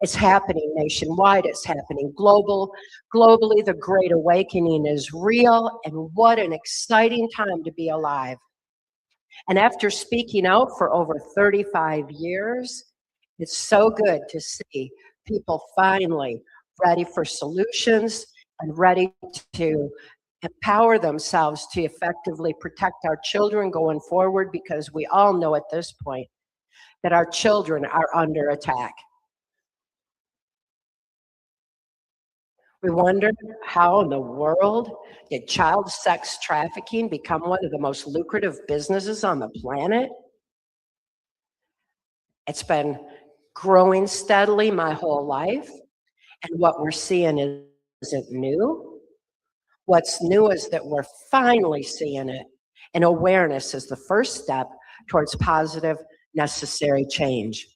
It's happening nationwide, it's happening globally. The Great Awakening is real, and what an exciting time to be alive. And after speaking out for over 35 years, it's so good to see people finally ready for solutions and ready to empower themselves to effectively protect our children going forward, because we all know at this point that our children are under attack. We wonder, how in the world did child sex trafficking become one of the most lucrative businesses on the planet? It's been growing steadily my whole life, and what we're seeing isn't new. What's new is that we're finally seeing it, and awareness is the first step towards positive, necessary change.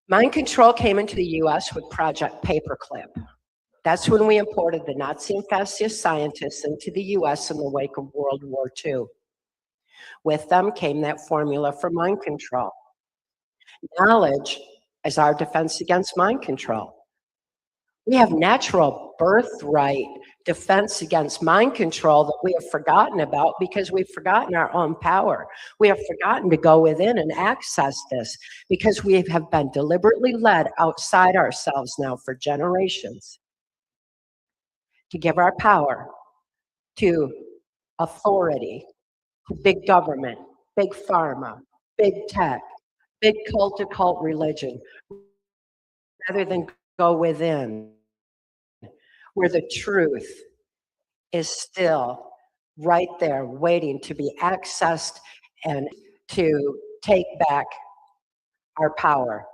Mind control came into the US with Project Paperclip. That's when we imported the Nazi and fascist scientists into the US in the wake of World War II. With them came that formula for mind control. Knowledge is our defense against mind control. We have natural birthright defense against mind control that we have forgotten about because we've forgotten our own power. We have forgotten to go within and access this because we have been deliberately led outside ourselves now for generations to give our power to authority, to big government, big pharma, big tech, big cult religion, rather than go within, where the truth is still right there waiting to be accessed and to take back our power.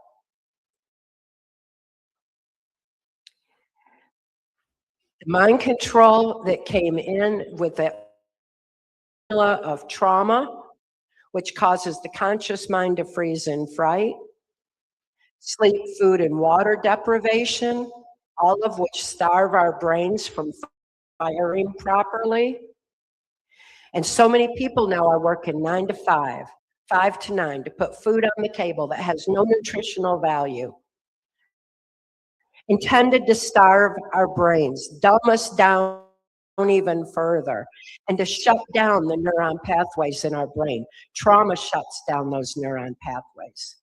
The mind control that came in with the formula of trauma, which causes the conscious mind to freeze in fright, sleep, food, and water deprivation, all of which starve our brains from firing properly. And so many people now are working 9 to 5, 5 to 9 to put food on the table that has no nutritional value, intended to starve our brains, dumb us down even further, and to shut down the neuron pathways in our brain. Trauma shuts down those neuron pathways.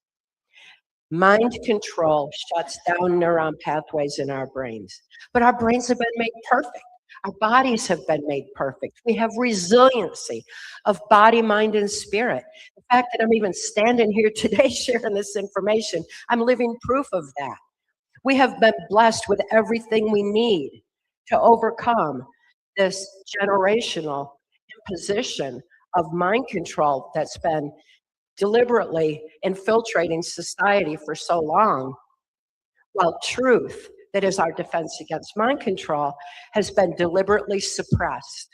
Mind control shuts down neuron pathways in our brains. But our brains have been made perfect. Our bodies have been made perfect. We have resiliency of body, mind, and spirit. The fact that I'm even standing here today sharing this information, I'm living proof of that. We have been blessed with everything we need to overcome this generational imposition of mind control that's been deliberately infiltrating society for so long, while truth, that is our defense against mind control, has been deliberately suppressed.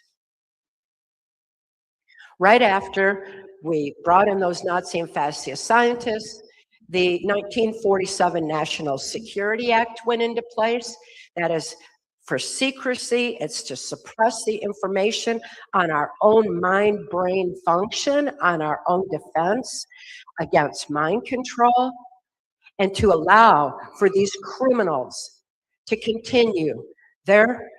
Right after we brought in those Nazi and fascist scientists, the 1947 National Security Act went into place. That is for secrecy. It's to suppress the information on our own mind-brain function, on our own defense against mind control, and to allow for these criminals to continue their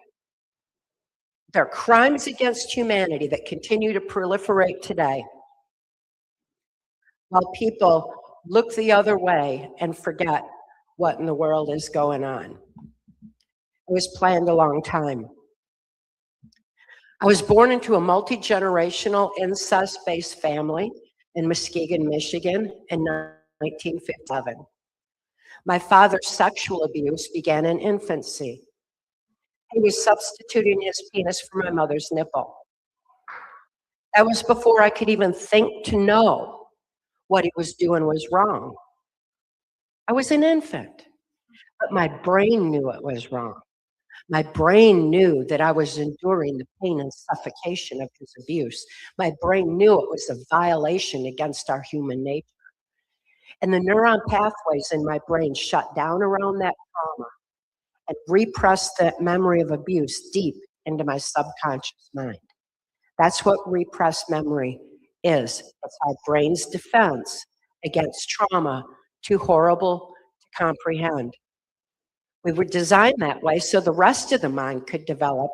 crimes against humanity that continue to proliferate today, while people look the other way and forget what in the world is going on. It was planned a long time. I was born into a multi-generational incest-based family in Muskegon, Michigan in 1957. My father's sexual abuse began in infancy. He was substituting his penis for my mother's nipple. That was before I could even think to know what he was doing was wrong. I was an infant, but my brain knew it was wrong. My brain knew that I was enduring the pain and suffocation of his abuse. My brain knew it was a violation against our human nature. And the neuron pathways in my brain shut down around that trauma and repressed that memory of abuse deep into my subconscious mind. That's what repressed memory is. It's our brain's defense against trauma too horrible to comprehend. We were designed that way so the rest of the mind could develop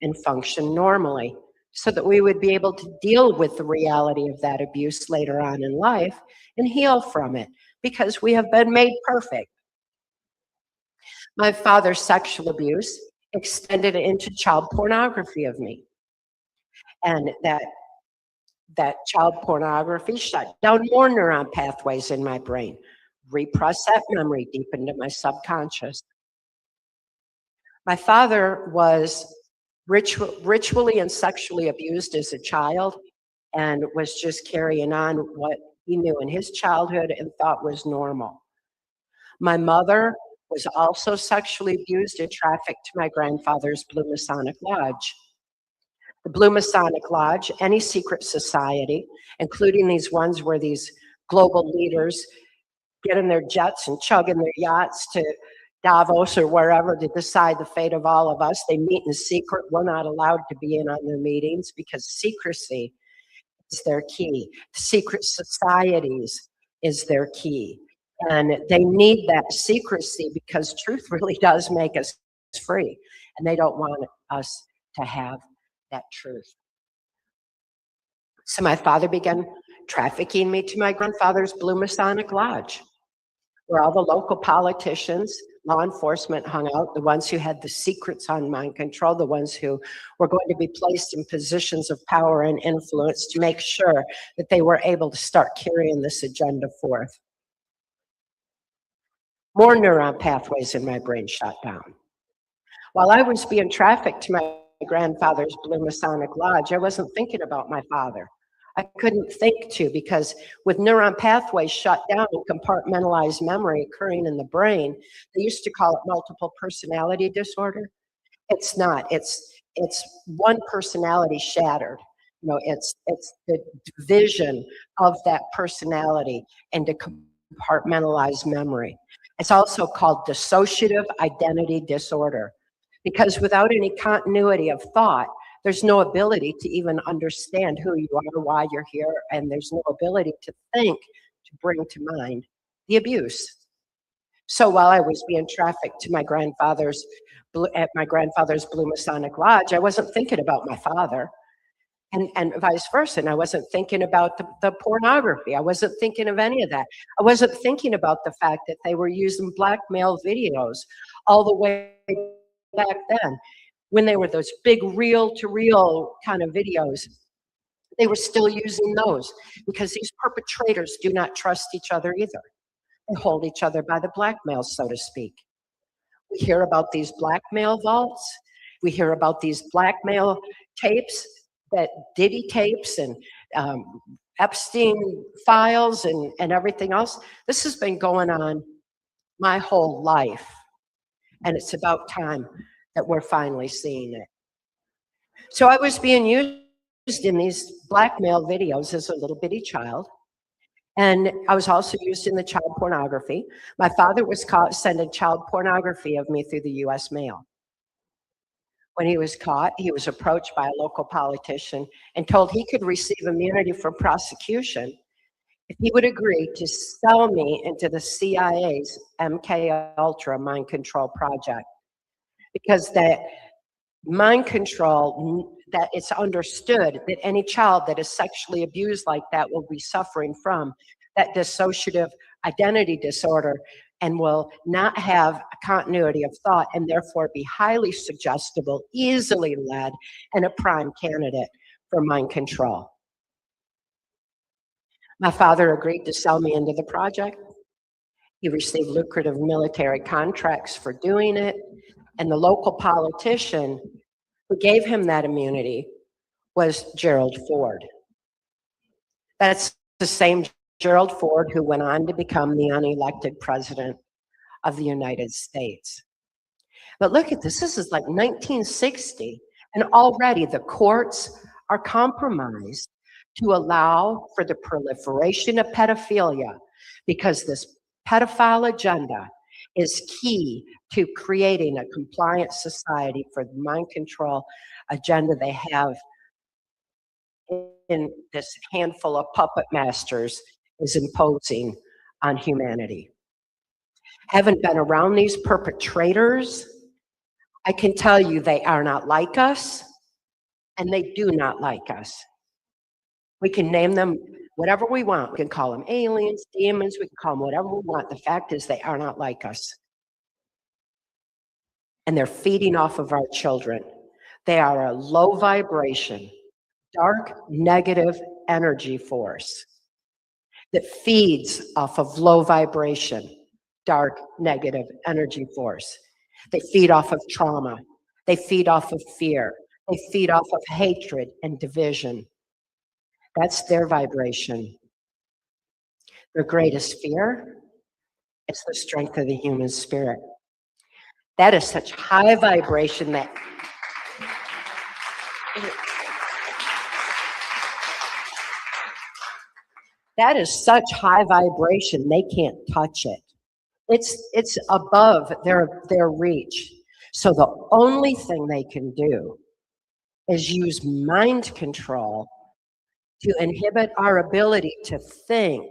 and function normally, so that we would be able to deal with the reality of that abuse later on in life and heal from it, because we have been made perfect. My father's sexual abuse extended into child pornography of me. And that child pornography shut down more neuron pathways in my brain, repressed that memory deep into my subconscious. My father was ritually and sexually abused as a child and was just carrying on what he knew in his childhood and thought was normal. My mother was also sexually abused and trafficked to my grandfather's Blue Masonic Lodge. The Blue Masonic Lodge, any secret society, including these ones where these global leaders get in their jets and chug in their yachts to Davos or wherever to decide the fate of all of us. They meet in secret. We're not allowed to be in on their meetings because secrecy is their key. Secret societies is their key. And they need that secrecy because truth really does make us free. And they don't want us to have that truth. So my father began trafficking me to my grandfather's Blue Masonic Lodge, where all the local politicians, law enforcement hung out, the ones who had the secrets on mind control, the ones who were going to be placed in positions of power and influence to make sure that they were able to start carrying this agenda forth. More neuron pathways in my brain shut down. While I was being trafficked to my grandfather's Blue Masonic Lodge, I wasn't thinking about my father. I couldn't think to, because with neuron pathways shut down and compartmentalized memory occurring in the brain, they used to call it multiple personality disorder. It's not. It's one personality shattered. You know, it's the division of that personality into compartmentalized memory. It's also called dissociative identity disorder, because without any continuity of thought, there's no ability to even understand who you are, why you're here, and there's no ability to think, to bring to mind the abuse. So while I was being trafficked to my grandfather's Blue Masonic Lodge, I wasn't thinking about my father, and vice versa. And I wasn't thinking about the pornography. I wasn't thinking of any of that. I wasn't thinking about the fact that they were using blackmail videos all the way back then. When they were those big reel-to-reel kind of videos, they were still using those because these perpetrators do not trust each other either. They hold each other by the blackmail, so to speak. We hear about these blackmail vaults. We hear about these blackmail tapes, that Diddy tapes and Epstein files and everything else. This has been going on my whole life, and it's about time that we're finally seeing it. So I was being used in these blackmail videos as a little bitty child. And I was also used in the child pornography. My father was caught sending child pornography of me through the US mail. When he was caught, he was approached by a local politician and told he could receive immunity from prosecution if he would agree to sell me into the CIA's MK Ultra mind control project. Because that mind control, that it's understood that any child that is sexually abused like that will be suffering from that dissociative identity disorder and will not have a continuity of thought and therefore be highly suggestible, easily led, and a prime candidate for mind control. My father agreed to sell me into the project. He received lucrative military contracts for doing it, and the local politician who gave him that immunity was Gerald Ford. That's the same Gerald Ford, who went on to become the unelected president of the United States. But look at this. This is like 1960, and already the courts are compromised to allow for the proliferation of pedophilia, because this pedophile agenda is key to creating a compliant society for the mind control agenda they have in this handful of puppet masters is imposing on humanity. Haven't been around these perpetrators. I can tell you they are not like us, and they do not like us. We can name them whatever we want. We can call them aliens, demons, we can call them whatever we want. The fact is they are not like us. And they're feeding off of our children. They are a low vibration, dark, negative energy force that feeds off of low vibration, dark, negative energy force. They feed off of trauma. They feed off of fear. They feed off of hatred and division. That's their vibration. Their greatest fear is the strength of the human spirit. That is such high vibration that is such high vibration, they can't touch it. It's above their reach. So the only thing they can do is use mind control to inhibit our ability to think,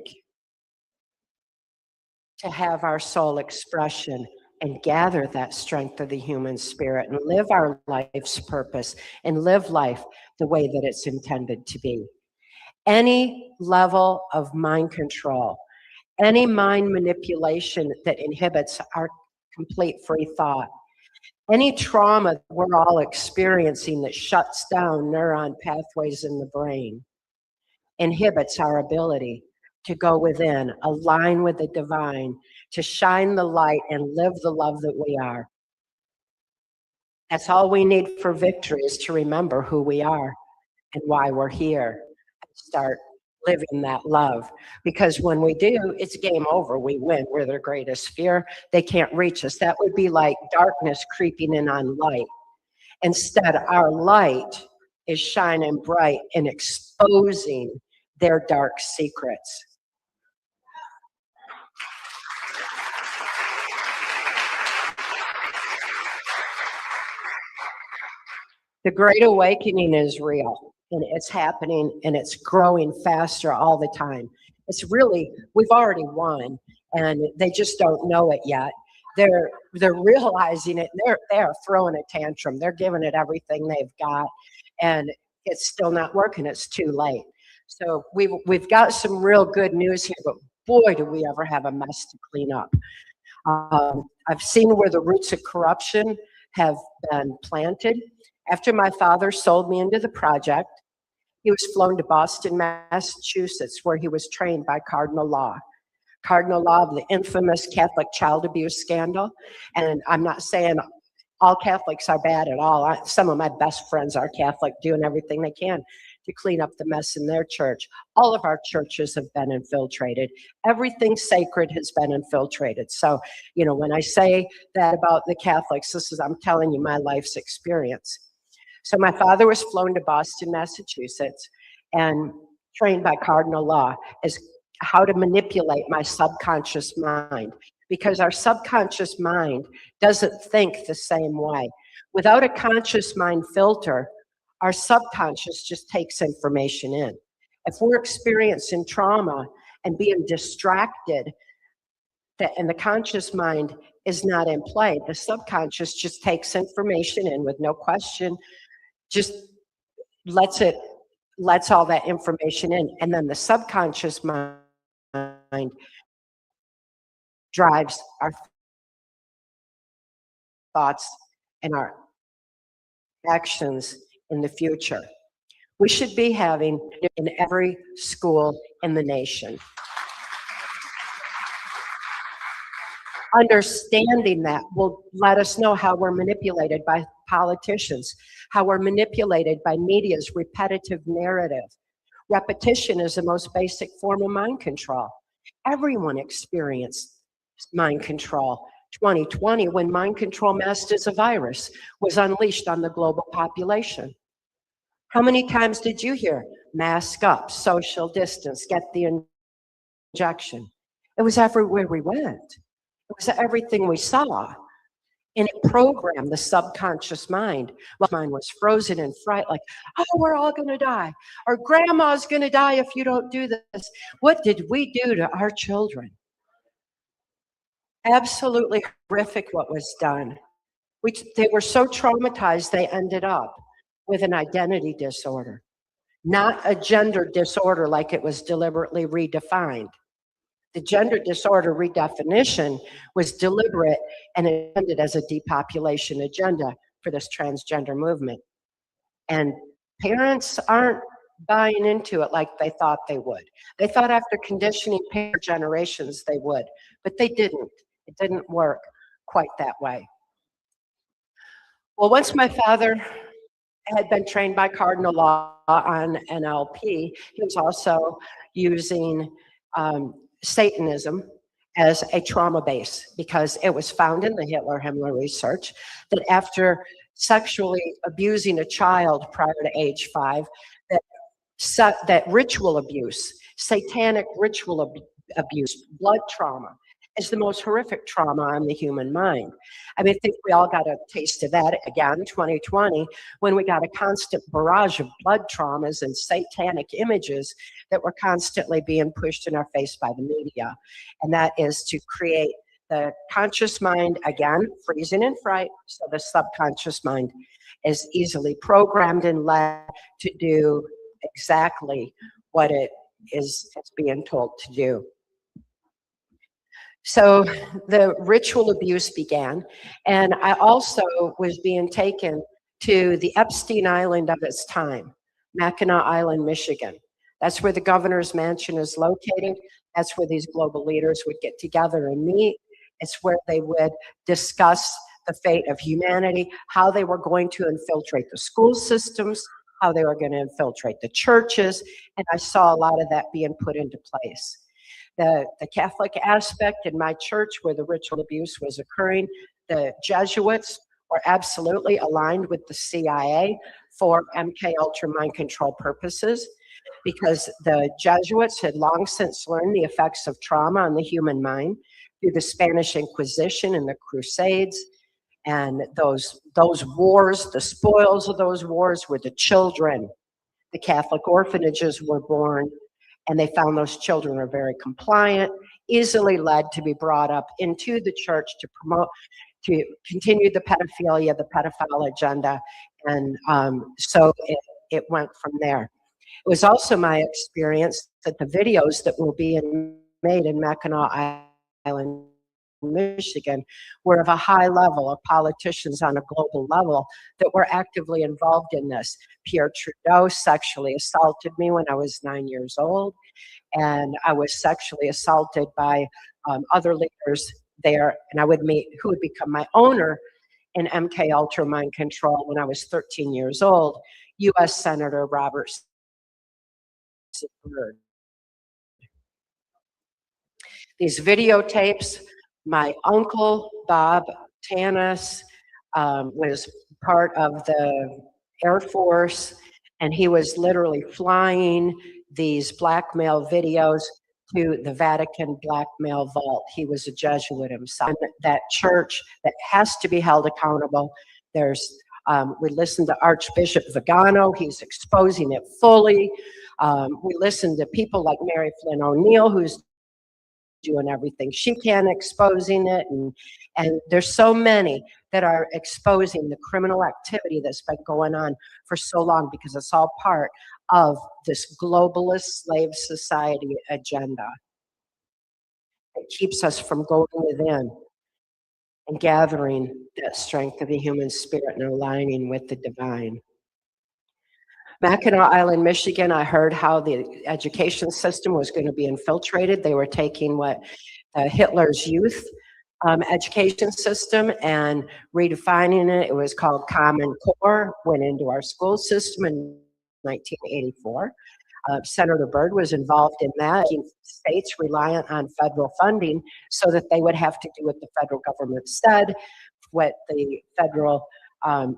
to have our soul expression and gather that strength of the human spirit and live our life's purpose and live life the way that it's intended to be. Any level of mind control, any mind manipulation that inhibits our complete free thought, any trauma that we're all experiencing that shuts down neuron pathways in the brain, inhibits our ability to go within, align with the divine, to shine the light and live the love that we are. That's all we need for victory, is to remember who we are and why we're here. Start living that love, because when we do, it's game over. We win. We're their greatest fear. They can't reach us. That would be like darkness creeping in on light. Instead, our light is shining bright and exposing their dark secrets. The Great Awakening is real, and it's happening, and it's growing faster all the time. It's really, we've already won, and they just don't know it yet. They're realizing it. They're throwing a tantrum. They're giving it everything they've got, and it's still not working. It's too late. So we've got some real good news here, but boy, do we ever have a mess to clean up. I've seen where the roots of corruption have been planted. After my father sold me into the project, he was flown to Boston, Massachusetts, where he was trained by Cardinal Law. Cardinal Law of the infamous Catholic child abuse scandal. And I'm not saying all Catholics are bad at all. Some of my best friends are Catholic, doing everything they can to clean up the mess in their church. All of our churches have been infiltrated. Everything sacred has been infiltrated. So, you know, when I say that about the Catholics, I'm telling you my life's experience. So my father was flown to Boston, Massachusetts, and trained by Cardinal Law as how to manipulate my subconscious mind, because our subconscious mind doesn't think the same way. Without a conscious mind filter, our subconscious just takes information in. If we're experiencing trauma and being distracted, and the conscious mind is not in play, the subconscious just takes information in with no question, just lets all that information in, and then the subconscious mind drives our thoughts and our actions in the future. We should be having in every school in the nation. Understanding that will let us know how we're manipulated by politicians, how we're manipulated by media's repetitive narrative. Repetition is the most basic form of mind control. Everyone experienced mind control. 2020, when mind control masked as a virus, was unleashed on the global population. How many times did you hear, mask up, social distance, get the injection? It was everywhere we went. It was everything we saw. And it programmed the subconscious mind. Well, mine was frozen in fright, like, oh, we're all gonna die. Or grandma's gonna die if you don't do this. What did we do to our children? Absolutely horrific what was done. They were so traumatized, they ended up with an identity disorder, not a gender disorder like it was deliberately redefined. The gender disorder redefinition was deliberate and intended as a depopulation agenda for this transgender movement. And parents aren't buying into it like they thought they would. They thought after conditioning parent generations they would, but they didn't. It didn't work quite that way. Well, once my father had been trained by Cardinal Law on NLP, he was also using Satanism as a trauma base, because it was found in the Hitler-Himmler research that after sexually abusing a child prior to age 5, that ritual abuse, satanic ritual abuse, blood trauma, is the most horrific trauma on the human mind. I mean, I think we all got a taste of that again, 2020, when we got a constant barrage of blood traumas and satanic images that were constantly being pushed in our face by the media. And that is to create the conscious mind, again, freezing in fright, so the subconscious mind is easily programmed and led to do exactly what it is being told to do. So the ritual abuse began, and I also was being taken to the Epstein Island of its time, Mackinac Island, Michigan. That's where the governor's mansion is located. That's where these global leaders would get together and meet. It's where they would discuss the fate of humanity, how they were going to infiltrate the school systems, how they were going to infiltrate the churches, and I saw a lot of that being put into place. The Catholic aspect in my church where the ritual abuse was occurring, the Jesuits were absolutely aligned with the CIA for MK Ultra mind control purposes, because the Jesuits had long since learned the effects of trauma on the human mind through the Spanish Inquisition and the Crusades. And those wars, the spoils of those wars were the children. The Catholic orphanages were born, and they found those children were very compliant, easily led to be brought up into the church to promote, to continue the pedophilia, the pedophile agenda, and so it went from there. It was also my experience that the videos that were being made in Mackinac Island, Michigan, were of a high level of politicians on a global level that were actively involved in this. Pierre Trudeau sexually assaulted me when I was 9 years old, and I was sexually assaulted by other leaders there, and I would meet who would become my owner in MK Ultra Mind Control when I was 13 years old, U.S. Senator Robert. These videotapes, my uncle, Bob Tanis, was part of the Air Force, and he was literally flying these blackmail videos to the Vatican blackmail vault. He was a Jesuit himself. That church that has to be held accountable. There's, we listened to Archbishop Vigano, he's exposing it fully. We listened to people like Mary Flynn O'Neill, who's doing everything she can, exposing it, and there's so many that are exposing the criminal activity that's been going on for so long, because it's all part of this globalist slave society agenda. It keeps us from going within and gathering that strength of the human spirit and aligning with the divine. Mackinac Island, Michigan, I heard how the education system was going to be infiltrated. They were taking what Hitler's youth education system and redefining it. It was called Common Core, went into our school system in 1984. Senator Byrd was involved in that, making states reliant on federal funding so that they would have to do what the federal government said, what the federal,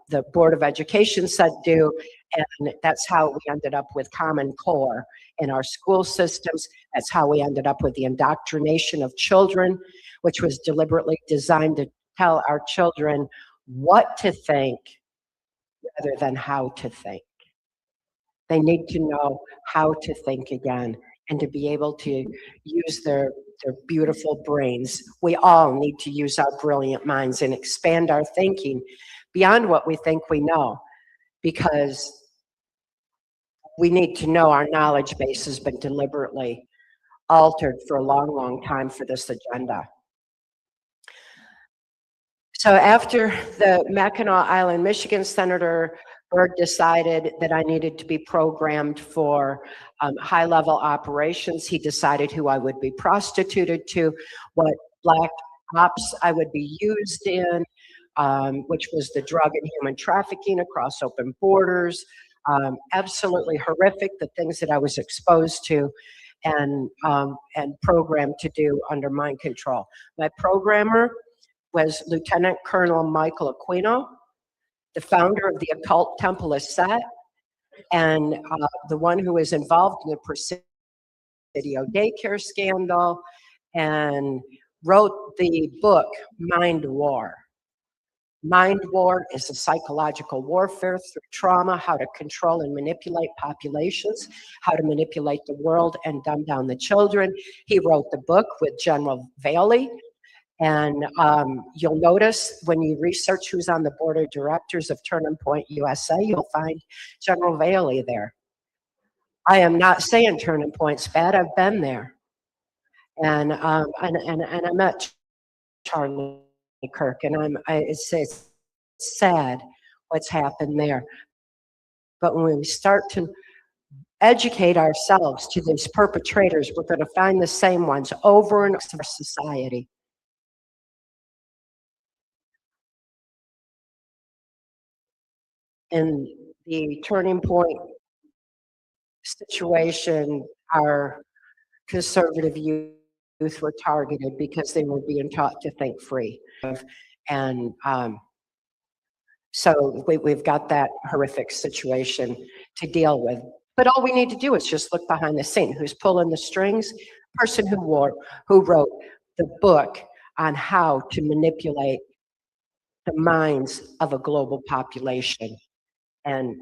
the Board of Education said do, and that's how we ended up with Common Core in our school systems. That's how we ended up with the indoctrination of children, which was deliberately designed to tell our children what to think rather than how to think. They need to know how to think again and to be able to use their beautiful brains. We all need to use our brilliant minds and expand our thinking beyond what we think we know, because we need to know our knowledge base has been deliberately altered for a long, long time for this agenda. So after the Mackinac Island, Michigan, Senator Byrd decided that I needed to be programmed for high-level operations. He decided who I would be prostituted to, what black ops I would be used in, which was the drug and human trafficking across open borders. Absolutely horrific, the things that I was exposed to and programmed to do under mind control. My programmer was Lieutenant Colonel Michael Aquino, the founder of the occult Temple of Set, and the one who was involved in the Presidio daycare scandal, and wrote the book Mind War. Mind War is a psychological warfare through trauma, how to control and manipulate populations, how to manipulate the world and dumb down the children. He wrote the book with General Valey. And you'll notice when you research who's on the board of directors of Turning Point USA, you'll find General Valey there. I am not saying Turning Point's bad. I've been there, and I met Charlie Kirk, and it's sad what's happened there. But when we start to educate ourselves to these perpetrators, we're going to find the same ones over and over in our society. In the Turning Point situation, our conservative youth were targeted because they were being taught to think free. And so we've got that horrific situation to deal with. But all we need to do is just look behind the scene. Who's pulling the strings? The person who wrote the book on how to manipulate the minds of a global population. And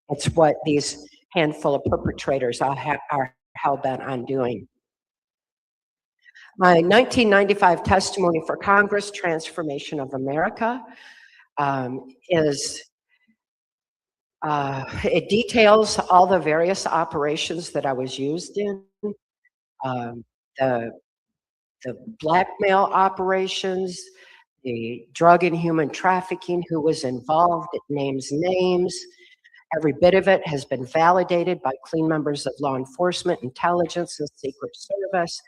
it's what these handful of perpetrators are hell-bent on doing. My 1995 testimony for Congress, Transformation of America, it details all the various operations that I was used in, the blackmail operations, the drug and human trafficking, who was involved. It names names. Every bit of it has been validated by clean members of law enforcement, intelligence, and Secret Service,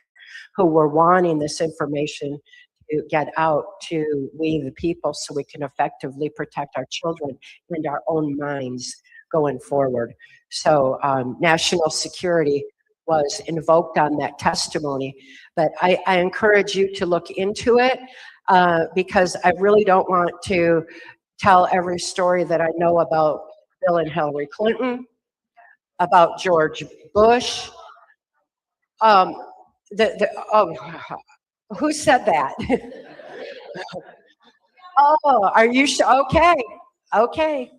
who were wanting this information to get out to we the people so we can effectively protect our children and our own minds going forward. So national security was invoked on that testimony, but I encourage you to look into it. Because I really don't want to tell every story that I know about Bill and Hillary Clinton, about George Bush. Who said that? Oh, are you sure? Okay, okay.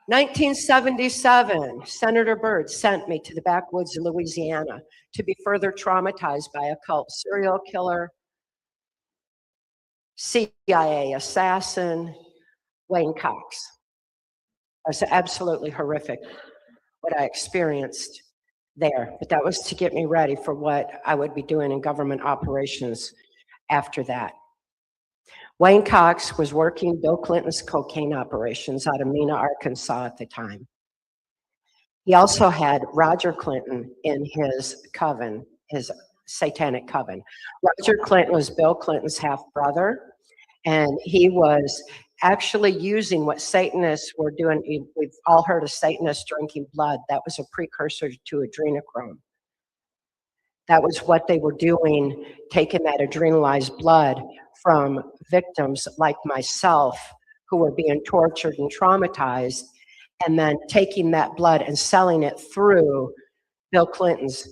1977, Senator Byrd sent me to the backwoods of Louisiana to be further traumatized by a cult serial killer, CIA assassin, Wayne Cox. It was absolutely horrific what I experienced there, but that was to get me ready for what I would be doing in government operations after that. Wayne Cox was working Bill Clinton's cocaine operations out of Mena, Arkansas at the time. He also had Roger Clinton in his coven, his satanic coven. Roger Clinton was Bill Clinton's half brother, and he was actually using what Satanists were doing. We've all heard of Satanists drinking blood. That was a precursor to adrenochrome. That was what they were doing, taking that adrenalized blood from victims like myself who were being tortured and traumatized, and then taking that blood and selling it through Bill Clinton's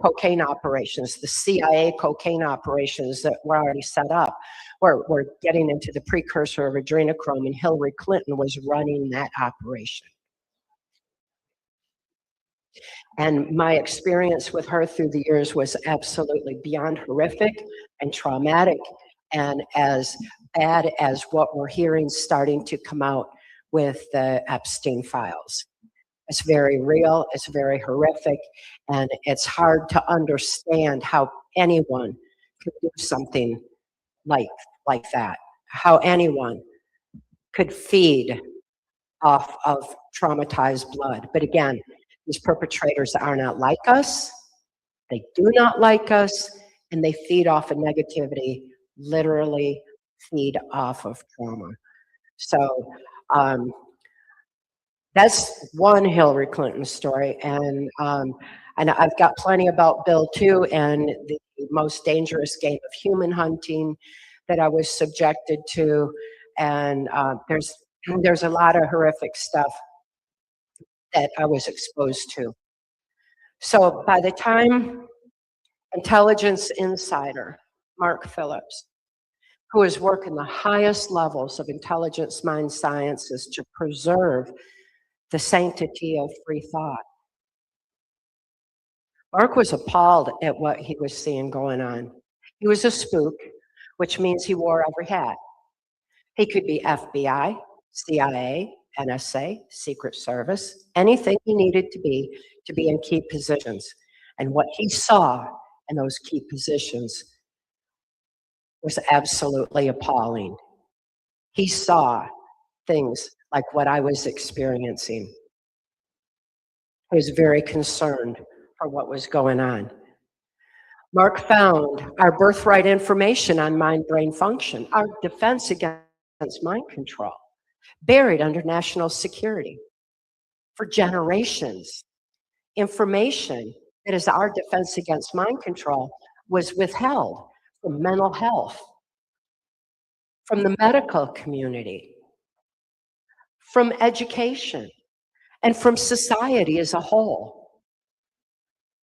cocaine operations, the CIA cocaine operations that were already set up. We're getting into the precursor of adrenochrome, and Hillary Clinton was running that operation. And my experience with her through the years was absolutely beyond horrific and traumatic, and as bad as what we're hearing starting to come out with the Epstein files. It's very real, it's very horrific, and it's hard to understand how anyone could do something like that, how anyone could feed off of traumatized blood. But again, these perpetrators are not like us, they do not like us, and they feed off of negativity, literally feed off of trauma. So that's one Hillary Clinton story, and I've got plenty about Bill too, and the most dangerous game of human hunting that I was subjected to, and there's a lot of horrific stuff that I was exposed to. So by the time intelligence insider Mark Phillips, who is working the highest levels of intelligence mind sciences to preserve the sanctity of free thought, Mark was appalled at what he was seeing going on. He was a spook, which means he wore every hat. He could be FBI, CIA, NSA, Secret Service, anything he needed to be in key positions. And what he saw in those key positions was absolutely appalling. He saw things like what I was experiencing. He was very concerned for what was going on. Mark found our birthright information on mind-brain function, our defense against mind control, buried under national security for generations. Information that is our defense against mind control was withheld from mental health, from the medical community, from education, and from society as a whole.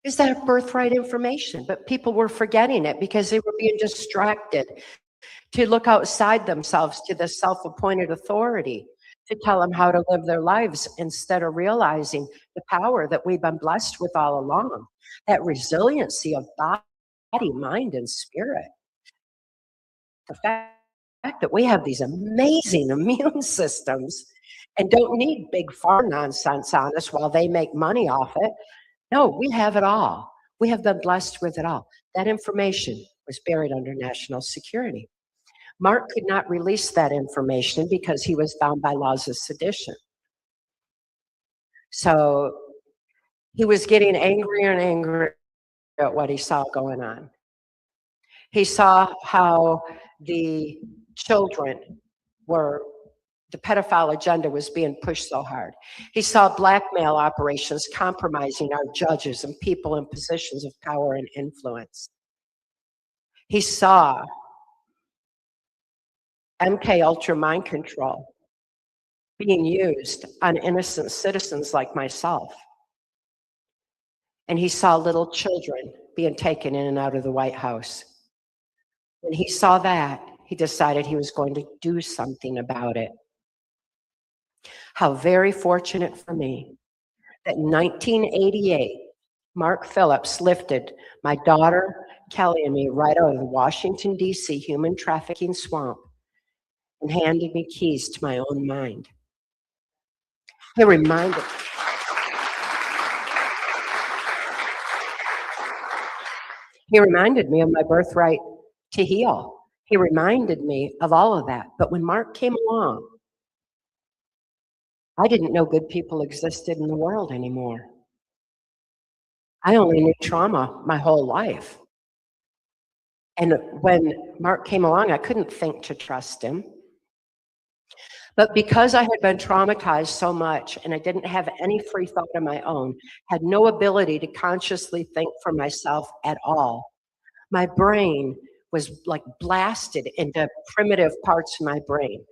Is that birthright information? But people were forgetting it because they were being distracted to look outside themselves to the self-appointed authority to tell them how to live their lives, instead of realizing the power that we've been blessed with all along, that resiliency of body, mind, and spirit. The fact that we have these amazing immune systems and don't need big pharma nonsense on us while they make money off it. No, we have it all. We have been blessed with it all. That information was buried under national security. Mark could not release that information because he was bound by laws of sedition. So he was getting angrier and angrier at what he saw going on. He saw how the children were, the pedophile agenda was being pushed so hard. He saw blackmail operations compromising our judges and people in positions of power and influence. He saw MK Ultra mind control being used on innocent citizens like myself. And he saw little children being taken in and out of the White House. When he saw that, he decided he was going to do something about it. How very fortunate for me that in 1988, Mark Phillips lifted my daughter, Kelly, and me right out of the Washington, D.C. human trafficking swamp and handed me keys to my own mind. He reminded me of my birthright to heal. He reminded me of all of that. But when Mark came along, I didn't know good people existed in the world anymore. I only knew trauma my whole life. And when Mark came along, I couldn't think to trust him. But because I had been traumatized so much and I didn't have any free thought of my own, had no ability to consciously think for myself at all, my brain was like blasted into primitive parts of my brain,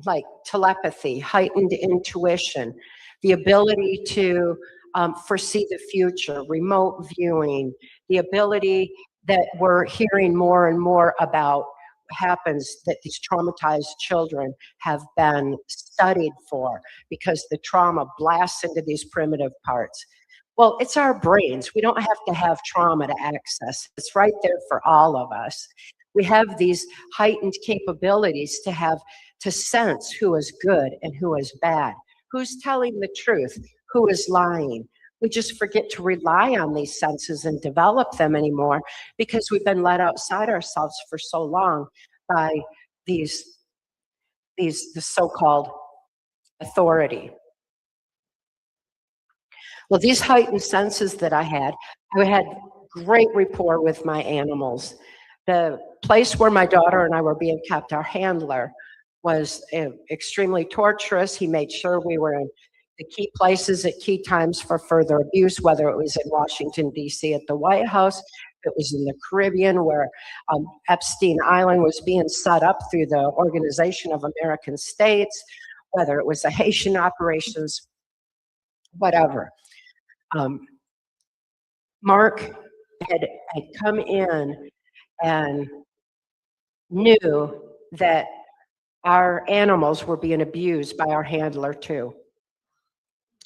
like telepathy, heightened intuition, the ability to foresee the future, remote viewing, the ability that we're hearing more and more about happens that these traumatized children have been studied for because the trauma blasts into these primitive parts. Well, it's our brains. We don't have to have trauma to access. It's right there for all of us. We have these heightened capabilities to sense who is good and who is bad, who's telling the truth, who is lying. We just forget to rely on these senses and develop them anymore because we've been let outside ourselves for so long by the so-called authority. Well, these heightened senses that I had great rapport with my animals. The place where my daughter and I were being kept, our handler, was extremely torturous. He made sure we were in the key places at key times for further abuse, whether it was in Washington, D.C. at the White House, it was in the Caribbean where Epstein Island was being set up through the Organization of American States, whether it was the Haitian operations, whatever. Mark had come in and knew that our animals were being abused by our handler too.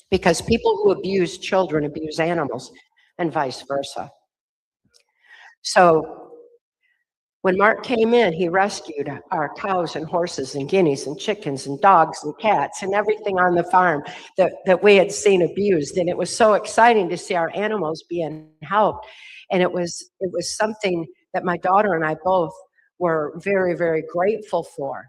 Because people who abuse children abuse animals and vice versa. So when Mark came in, he rescued our cows and horses and guineas and chickens and dogs and cats and everything on the farm that we had seen abused. And it was so exciting to see our animals being helped. And it was something that my daughter and I both were very, very grateful for.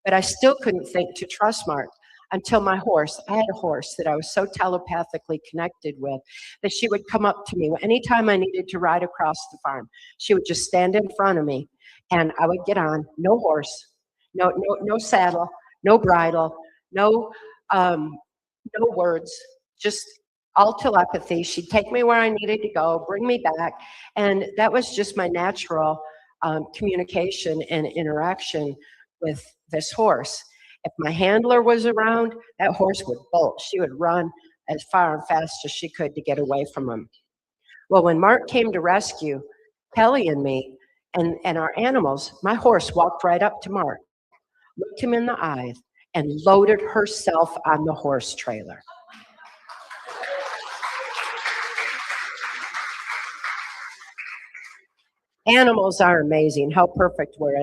But I still couldn't think to trust Mark until my horse, I had a horse that I was so telepathically connected with that she would come up to me anytime I needed to ride across the farm. She would just stand in front of me and I would get on, no horse, no saddle, no bridle, no words, just all telepathy. She'd take me where I needed to go, bring me back. And that was just my natural communication and interaction with this horse. If my handler was around, that horse would bolt. She would run as far and fast as she could to get away from him. Well, when Mark came to rescue Kelly and me and our animals, my horse walked right up to Mark, looked him in the eyes, and loaded herself on the horse trailer. Animals are amazing. How perfect we're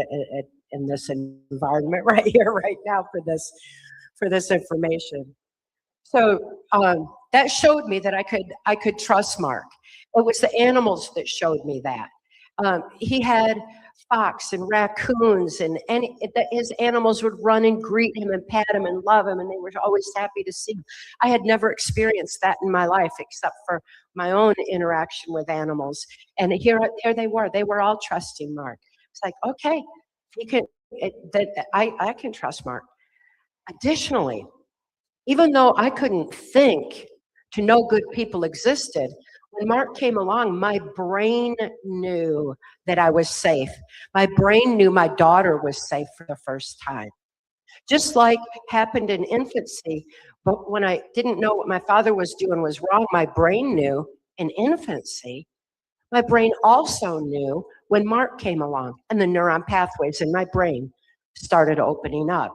in this environment right here, right now for this information. So that showed me that I could trust Mark. It was the animals that showed me that. He had fox and raccoons, and his animals would run and greet him and pat him and love him, and they were always happy to see him. I had never experienced that in my life except for my own interaction with animals. And here they were all trusting Mark. It's like, okay, I can trust Mark. Additionally, even though I couldn't think to know good people existed, when Mark came along, my brain knew that I was safe. My brain knew my daughter was safe for the first time. Just like happened in infancy, but when I didn't know what my father was doing was wrong, my brain knew in infancy. My brain also knew when Mark came along and the neuron pathways in my brain started opening up.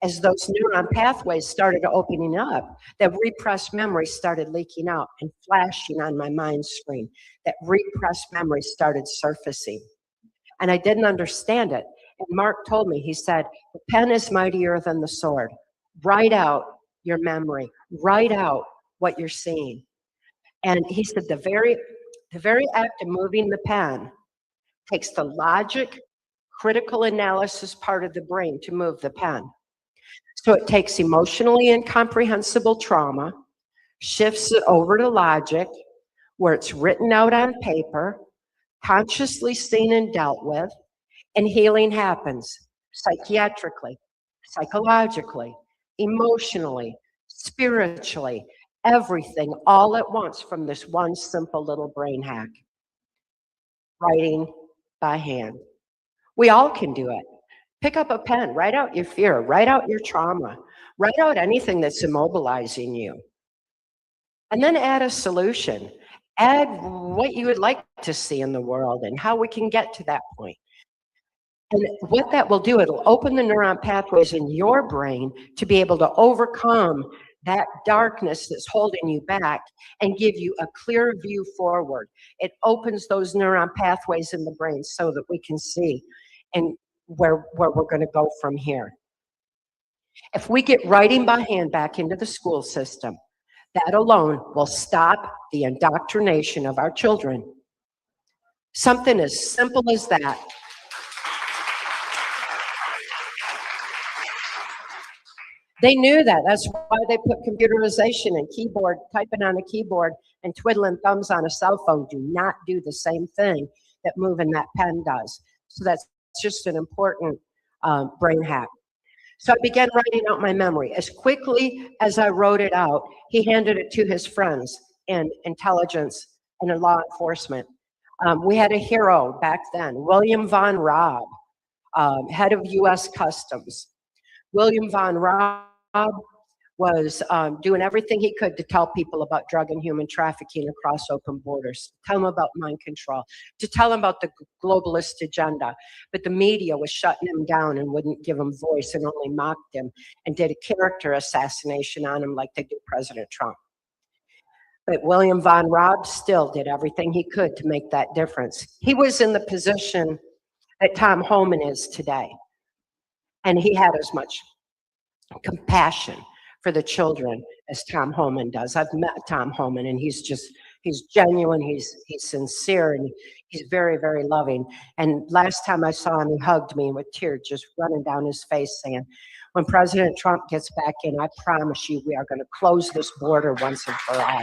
As those neuron pathways started opening up, that repressed memory started leaking out and flashing on my mind screen. That repressed memory started surfacing. And I didn't understand it. And Mark told me, he said, the pen is mightier than the sword. Write out your memory. Write out what you're seeing. And he said the very act of moving the pen takes the logic, critical analysis part of the brain to move the pen. So it takes emotionally incomprehensible trauma, shifts it over to logic, where it's written out on paper, consciously seen and dealt with, and healing happens psychiatrically, psychologically, emotionally, spiritually, everything all at once from this one simple little brain hack. Writing by hand. We all can do it. Pick up a pen, write out your fear, write out your trauma, write out anything that's immobilizing you. And then add a solution. Add what you would like to see in the world and how we can get to that point. And what that will do, it'll open the neuron pathways in your brain to be able to overcome that darkness that's holding you back and give you a clear view forward. It opens those neuron pathways in the brain so that we can see and where we're going to go from here. If we get writing by hand back into the school system, that alone will stop the indoctrination of our children. Something as simple as that. They knew that. That's why they put computerization and keyboard, typing on a keyboard and twiddling thumbs on a cell phone do not do the same thing that moving that pen does. So that's just an important brain hack. So I began writing out my memory. As quickly as I wrote it out, he handed it to his friends in intelligence and in law enforcement. We had a hero back then, William Von Raab, head of U.S. Customs. William Von Raab was doing everything he could to tell people about drug and human trafficking across open borders, tell them about mind control, to tell them about the globalist agenda. But the media was shutting him down and wouldn't give him voice and only mocked him and did a character assassination on him like they do President Trump. But William Von Raab still did everything he could to make that difference. He was in the position that Tom Homan is today. And he had as much compassion for the children as Tom Homan does. I've met Tom Homan and he's genuine, he's sincere, and he's very, very loving. And last time I saw him, he hugged me with tears just running down his face saying, when President Trump gets back in, I promise you we are going to close this border once and for all.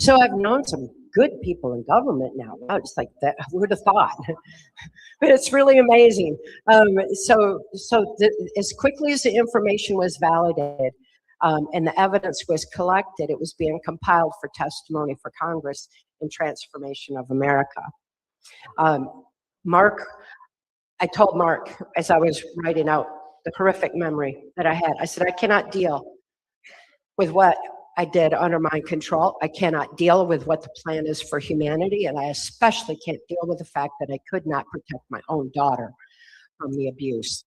So I've known some good people in government now. It's like that, who would have thought? But it's really amazing. As quickly as the information was validated and the evidence was collected, it was being compiled for testimony for Congress in Transformation of America. Mark, I told Mark as I was writing out the horrific memory that I had, I said, I cannot deal with what I did under mind control. I cannot deal with what the plan is for humanity, and I especially can't deal with the fact that I could not protect my own daughter from the abuse.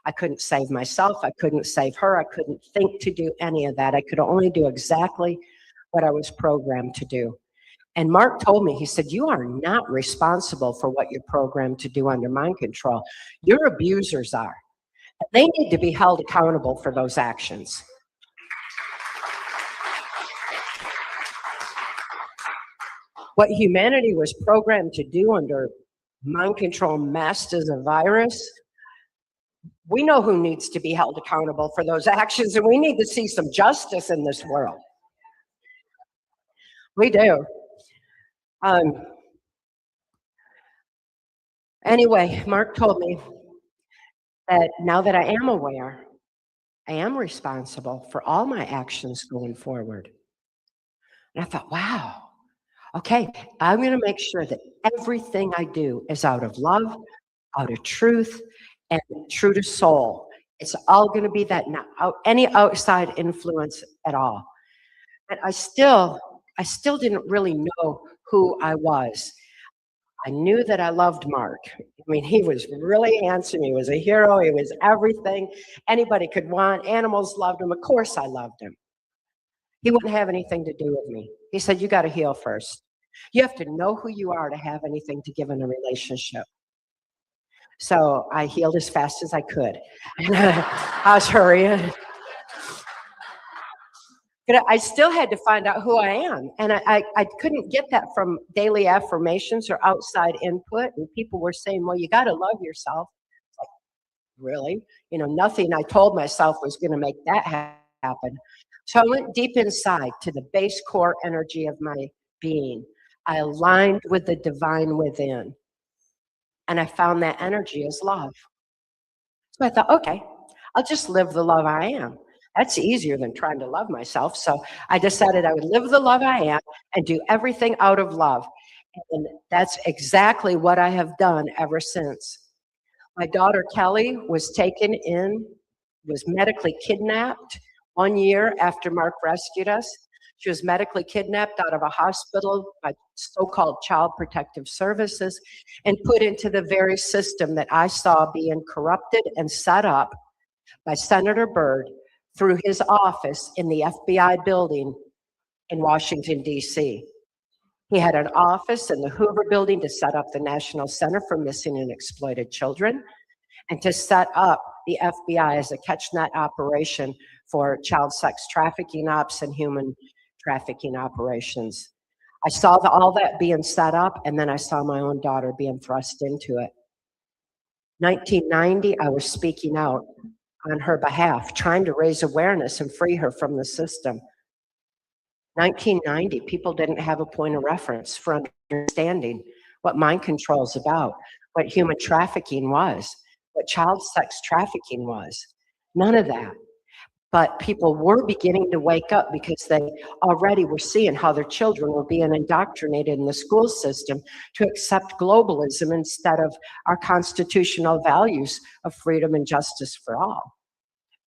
I couldn't save myself. I couldn't save her. I couldn't think to do any of that. I could only do exactly what I was programmed to do. And Mark told me, he said, you are not responsible for what you're programmed to do under mind control. Your abusers are. They need to be held accountable for those actions. What humanity was programmed to do under mind control masked as a virus, we know who needs to be held accountable for those actions, and we need to see some justice in this world. We do. Anyway, Mark told me that now that I am aware, I am responsible for all my actions going forward. And I thought, wow. Okay, I'm going to make sure that everything I do is out of love, out of truth, and true to soul. It's all going to be that, not any outside influence at all. But I still didn't really know who I was. I knew that I loved Mark. I mean, he was really handsome. He was a hero. He was everything anybody could want. Animals loved him. Of course I loved him. He wouldn't have anything to do with me. He said, you got to heal first. You have to know who you are to have anything to give in a relationship. So I healed as fast as I could. I was hurrying. But I still had to find out who I am. And I couldn't get that from daily affirmations or outside input. And people were saying, well, you got to love yourself. Like, really? You know, nothing I told myself was going to make that happen. So I went deep inside to the base core energy of my being. I aligned with the divine within. And I found that energy is love. So I thought, okay, I'll just live the love I am. That's easier than trying to love myself. So I decided I would live the love I am and do everything out of love. And that's exactly what I have done ever since. My daughter Kelly was medically kidnapped 1 year after Mark rescued us. She was medically kidnapped out of a hospital by so-called Child Protective Services and put into the very system that I saw being corrupted and set up by Senator Byrd through his office in the FBI building in Washington, D.C. He had an office in the Hoover building to set up the National Center for Missing and Exploited Children and to set up the FBI as a catch-net operation for child sex trafficking ops and human trafficking operations. I saw all that being set up, and then I saw my own daughter being thrust into it. 1990, I was speaking out on her behalf, trying to raise awareness and free her from the system. 1990, people didn't have a point of reference for understanding what mind control is about, what human trafficking was, what child sex trafficking was. None of that. But people were beginning to wake up because they already were seeing how their children were being indoctrinated in the school system to accept globalism instead of our constitutional values of freedom and justice for all.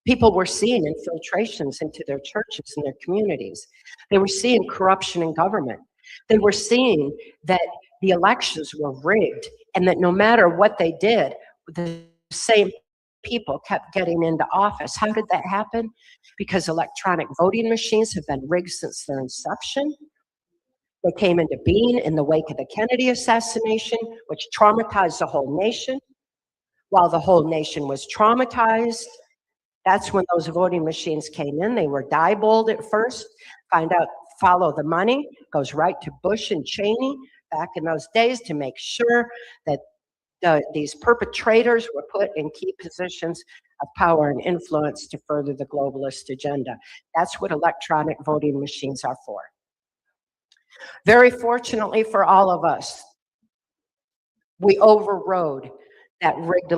People were seeing infiltrations into their churches and their communities. They were seeing corruption in government. They were seeing that the elections were rigged and that no matter what they did, the same people kept getting into office. How did that happen? Because electronic voting machines have been rigged since their inception. They came into being in the wake of the Kennedy assassination, which traumatized the whole nation. While the whole nation was traumatized, that's when those voting machines came in. They were Diebold at first. Find out, follow the money, goes right to Bush and Cheney back in those days to make sure that these perpetrators were put in key positions of power and influence to further the globalist agenda. That's what electronic voting machines are for. Very fortunately for all of us, we overrode that rigged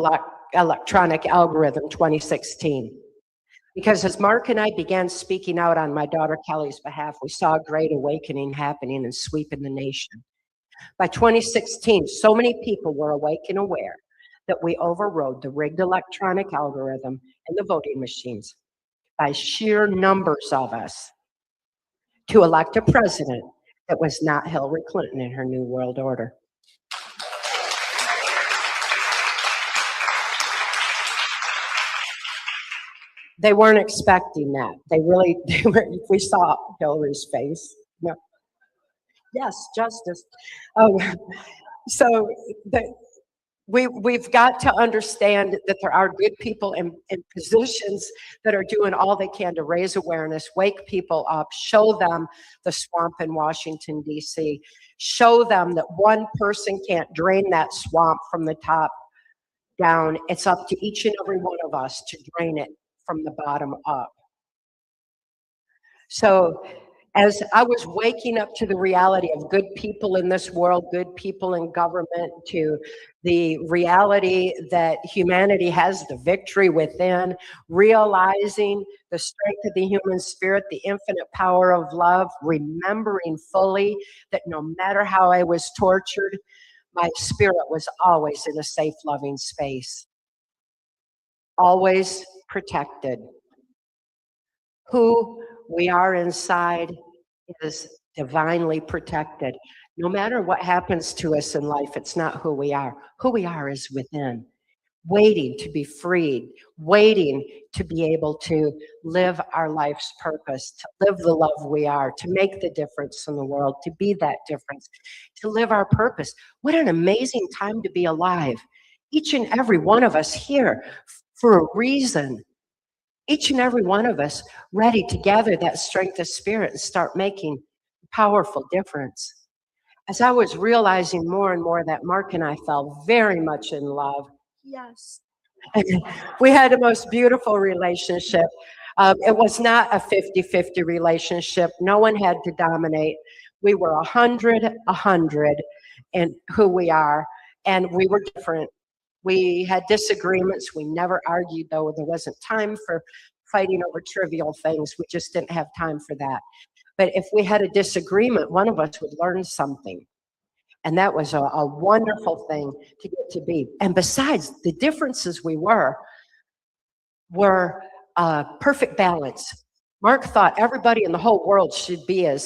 electronic algorithm 2016. Because as Mark and I began speaking out on my daughter Kelly's behalf, we saw a great awakening happening and sweeping the nation. By 2016, so many people were awake and aware that we overrode the rigged electronic algorithm and the voting machines by sheer numbers of us to elect a president that was not Hillary Clinton in her New World Order. They weren't expecting that. They were, if we saw Hillary's face, no. Yes, justice. So we've got to understand that there are good people in positions that are doing all they can to raise awareness, wake people up, show them the swamp in Washington, D.C., show them that one person can't drain that swamp from the top down. It's up to each and every one of us to drain it from the bottom up. So as I was waking up to the reality of good people in this world, good people in government, to the reality that humanity has the victory within, realizing the strength of the human spirit, the infinite power of love, remembering fully that no matter how I was tortured, my spirit was always in a safe, loving space, always protected. Who we are inside is divinely protected. No matter what happens to us in life, it's not who we are. Who we are is within, waiting to be freed, waiting to be able to live our life's purpose, to live the love we are, to make the difference in the world, to be that difference, to live our purpose. What an amazing time to be alive. Each and every one of us here for a reason. Each and every one of us ready to gather that strength of spirit and start making a powerful difference. As I was realizing more and more that Mark and I fell very much in love. Yes. We had the most beautiful relationship. It was not a 50-50 relationship. No one had to dominate. We were 100 in who we are. And we were different. We had disagreements. We never argued, though there wasn't time for fighting over trivial things. We just didn't have time for that. But if we had a disagreement, one of us would learn something. And that was a wonderful thing to get to be. And besides, the differences we were perfect balance. Mark thought everybody in the whole world should be have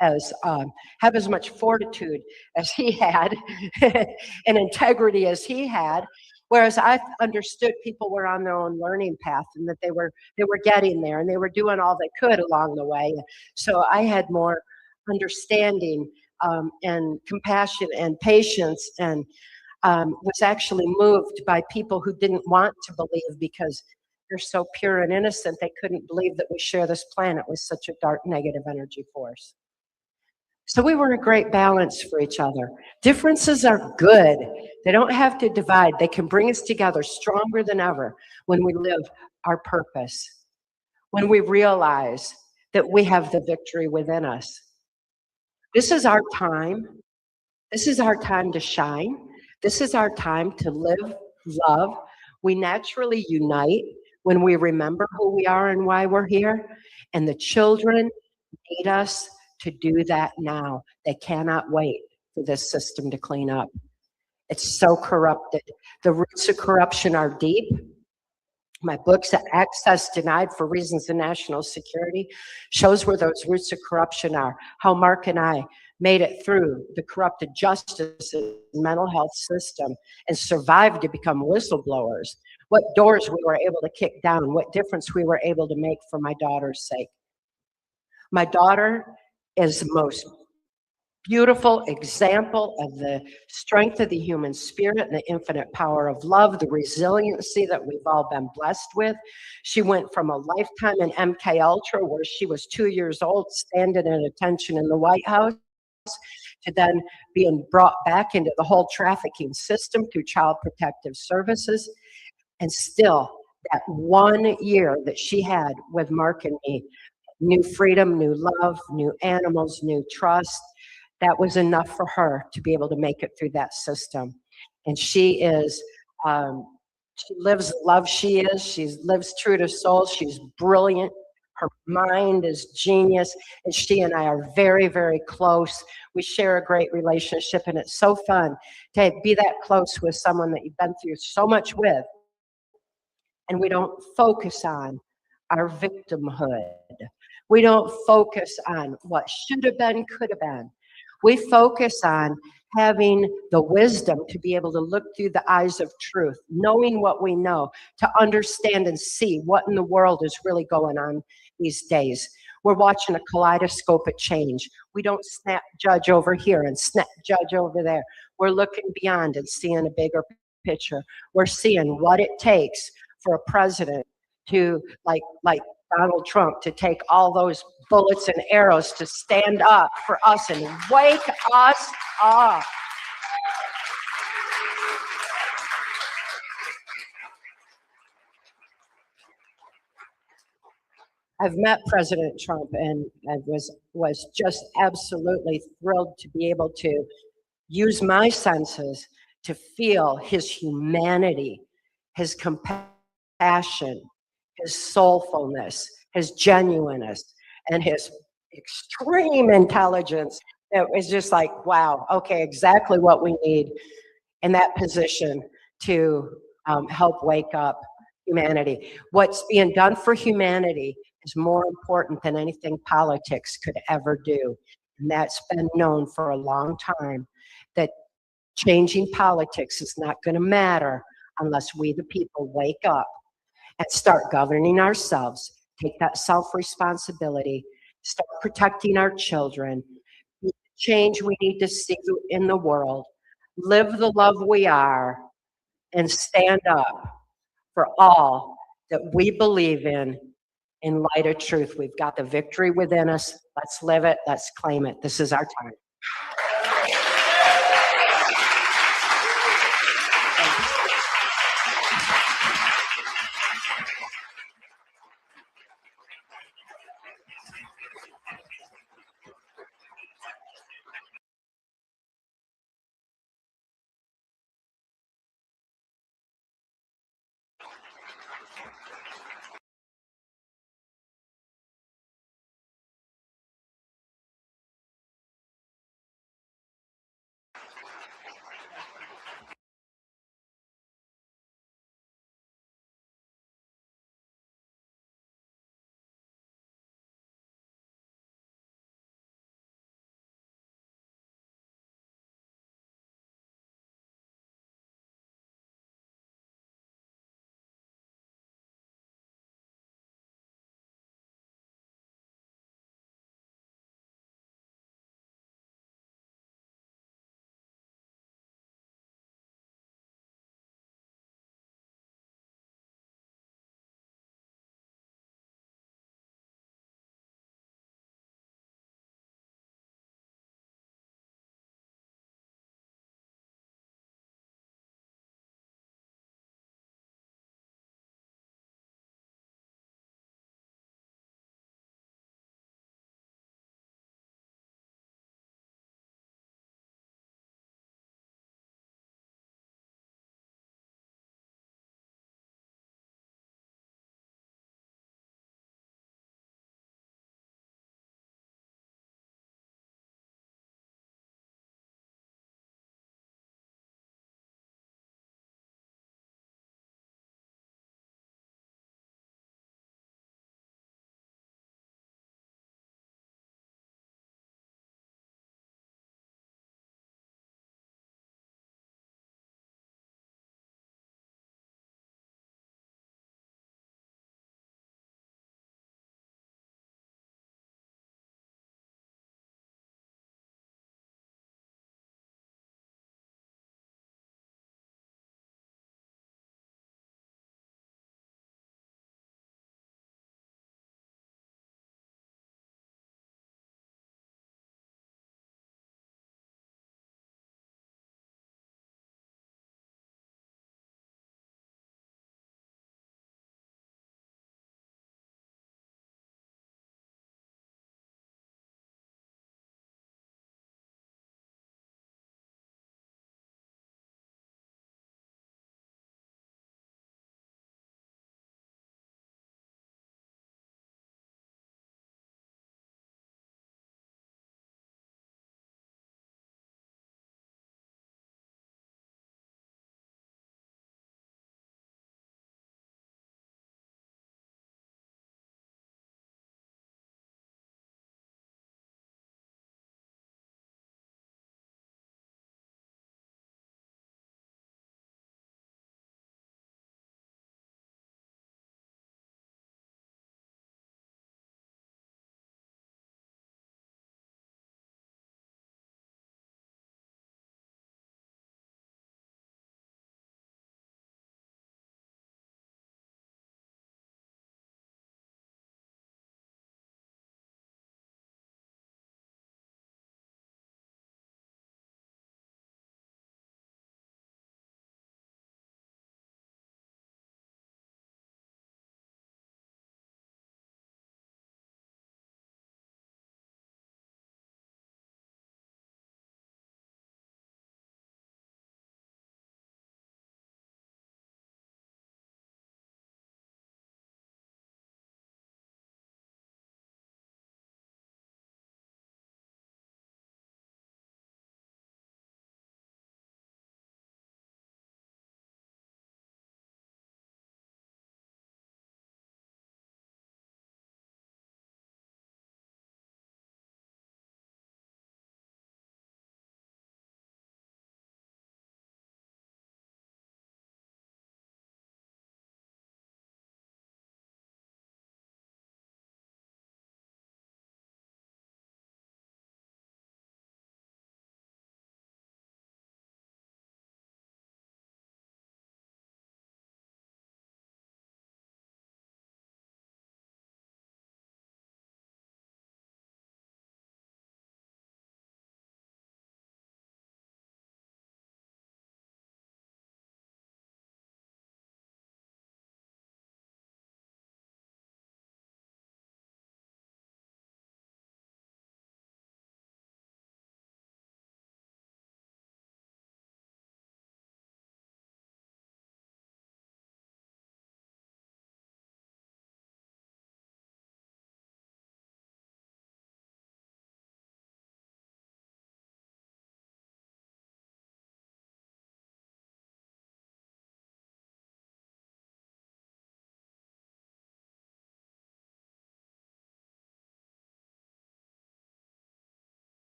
as much fortitude as he had and integrity as he had. Whereas I understood people were on their own learning path and that they were getting there and they were doing all they could along the way. So I had more understanding and compassion and patience, and was actually moved by people who didn't want to believe because they're so pure and innocent. They couldn't believe that we share this planet with such a dark negative energy force. So we were a great balance for each other. Differences are good. They don't have to divide. They can bring us together stronger than ever when we live our purpose, when we realize that we have the victory within us. This is our time. This is our time to shine. This is our time to live, love. We naturally unite when we remember who we are and why we're here. And the children need us to do that now. They cannot wait for this system to clean up. It's so corrupted. The roots of corruption are deep. My book's Access Denied for Reasons of National Security shows where those roots of corruption are, how Mark and I made it through the corrupted justice and mental health system and survived to become whistleblowers, what doors we were able to kick down, what difference we were able to make for my daughter's sake. My daughter is the most beautiful example of the strength of the human spirit and the infinite power of love, the resiliency that we've all been blessed with. She went from a lifetime in MK Ultra, where she was 2 years old, standing at attention in the White House, to then being brought back into the whole trafficking system through Child Protective Services. And still, that 1 year that she had with Mark and me, new freedom, new love, new animals, new trust, that was enough for her to be able to make it through that system. And she is, she lives the love she is. She lives true to soul. She's brilliant. Her mind is genius. And she and I are very, very close. We share a great relationship, and it's so fun to be that close with someone that you've been through so much with. And we don't focus on our victimhood. We don't focus on what should have been, could have been. We focus on having the wisdom to be able to look through the eyes of truth, knowing what we know, to understand and see what in the world is really going on these days. We're watching a kaleidoscope of change. We don't snap judge over here and snap judge over there. We're looking beyond and seeing a bigger picture. We're seeing what it takes for a president to, like Donald Trump, to take all those bullets and arrows to stand up for us and wake us up. I've met President Trump, and I was just absolutely thrilled to be able to use my senses to feel his humanity, his compassion, his soulfulness, his genuineness, and his extreme intelligence. It was just like, wow, okay, exactly what we need in that position to help wake up humanity. What's being done for humanity is more important than anything politics could ever do. And that's been known for a long time, that changing politics is not going to matter unless we, the people, wake up and start governing ourselves, take that self-responsibility, start protecting our children, change we need to see in the world, live the love we are, and stand up for all that we believe in light of truth. We've got the victory within us. Let's live it. Let's claim it. This is our time.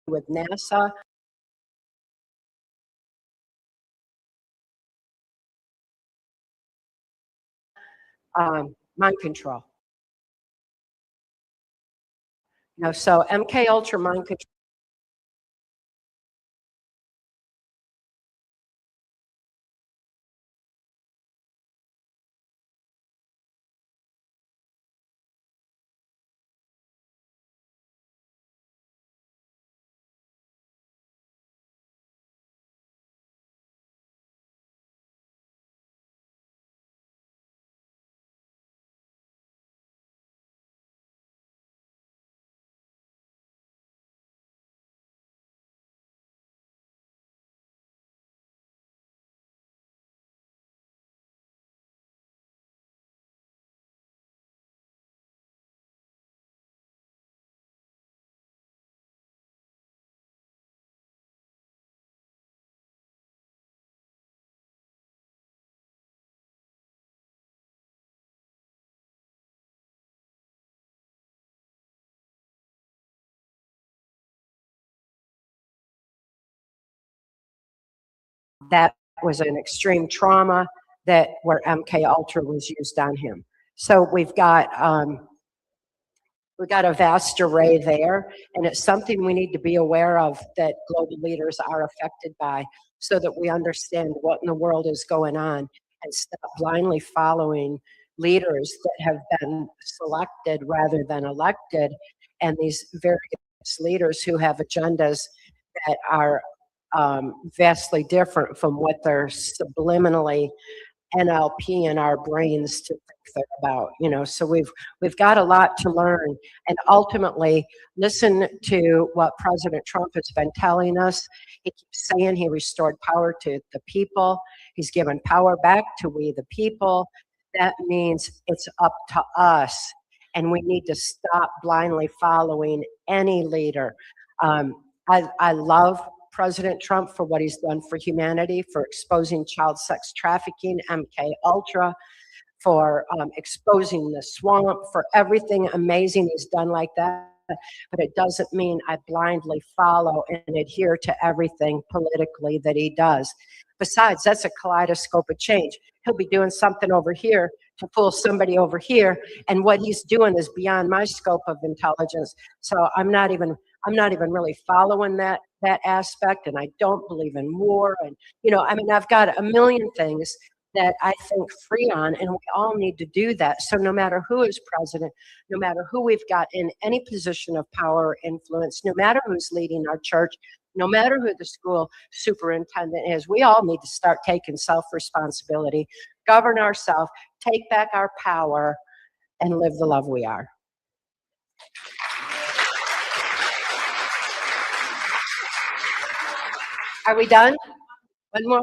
with NASA. Mind control. So MK Ultra mind control. That was an extreme trauma that where MK Ultra was used on him. So we've got a vast array there, and it's something we need to be aware of that global leaders are affected by, so that we understand what in the world is going on and stop blindly following leaders that have been selected rather than elected, and these various leaders who have agendas that are vastly different from what they're subliminally NLP in our brains to think they're about, so we've got a lot to learn, and ultimately listen to what President Trump has been telling us. He keeps saying he restored power to the people. He's given power back to we the people. That means it's up to us, and we need to stop blindly following any leader. I love President Trump for what he's done for humanity, for exposing child sex trafficking, MK Ultra, for exposing the swamp, for everything amazing he's done like that. But it doesn't mean I blindly follow and adhere to everything politically that he does. Besides, that's a kaleidoscope of change. He'll be doing something over here to fool somebody over here, and what he's doing is beyond my scope of intelligence. So I'm not even really following that aspect, and I don't believe in war. And I've got a million things that I think free on, and we all need to do that. So no matter who is president, no matter who we've got in any position of power or influence, no matter who's leading our church, no matter who the school superintendent is, we all need to start taking self-responsibility, govern ourselves, take back our power, and live the love we are. Are we done? One more?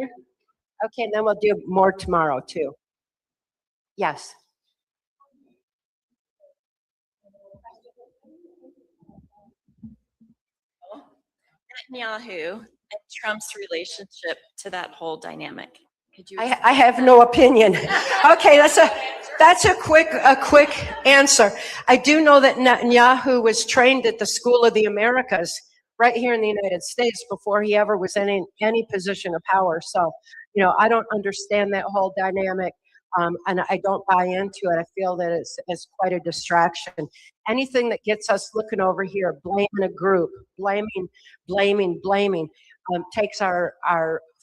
Okay, and then we'll do more tomorrow too. Yes. Netanyahu and Trump's relationship to that whole dynamic. Could you? I have no opinion. Okay, that's a quick answer. I do know that Netanyahu was trained at the School of the Americas right here in the United States before he ever was in any position of power. So, I don't understand that whole dynamic, and I don't buy into it. I feel that it's quite a distraction. Anything that gets us looking over here, blaming a group, blaming, takes our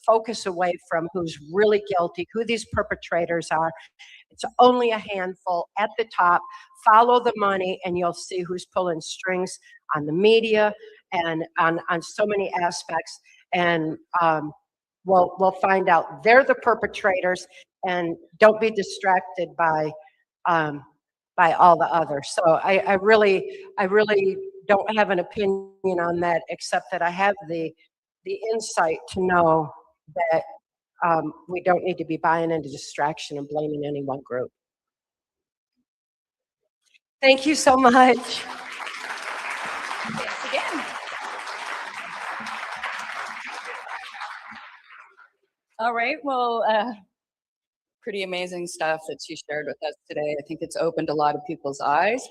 focus away from who's really guilty, who these perpetrators are. It's only a handful at the top. Follow the money, and you'll see who's pulling strings on the media and on so many aspects. And we'll find out they're the perpetrators, and don't be distracted by all the others. So I really don't have an opinion on that, except that I have the insight to know that we don't need to be buying into distraction and blaming any one group. Thank you so much. Thanks again. All right, well, pretty amazing stuff that she shared with us today. I think it's opened a lot of people's eyes.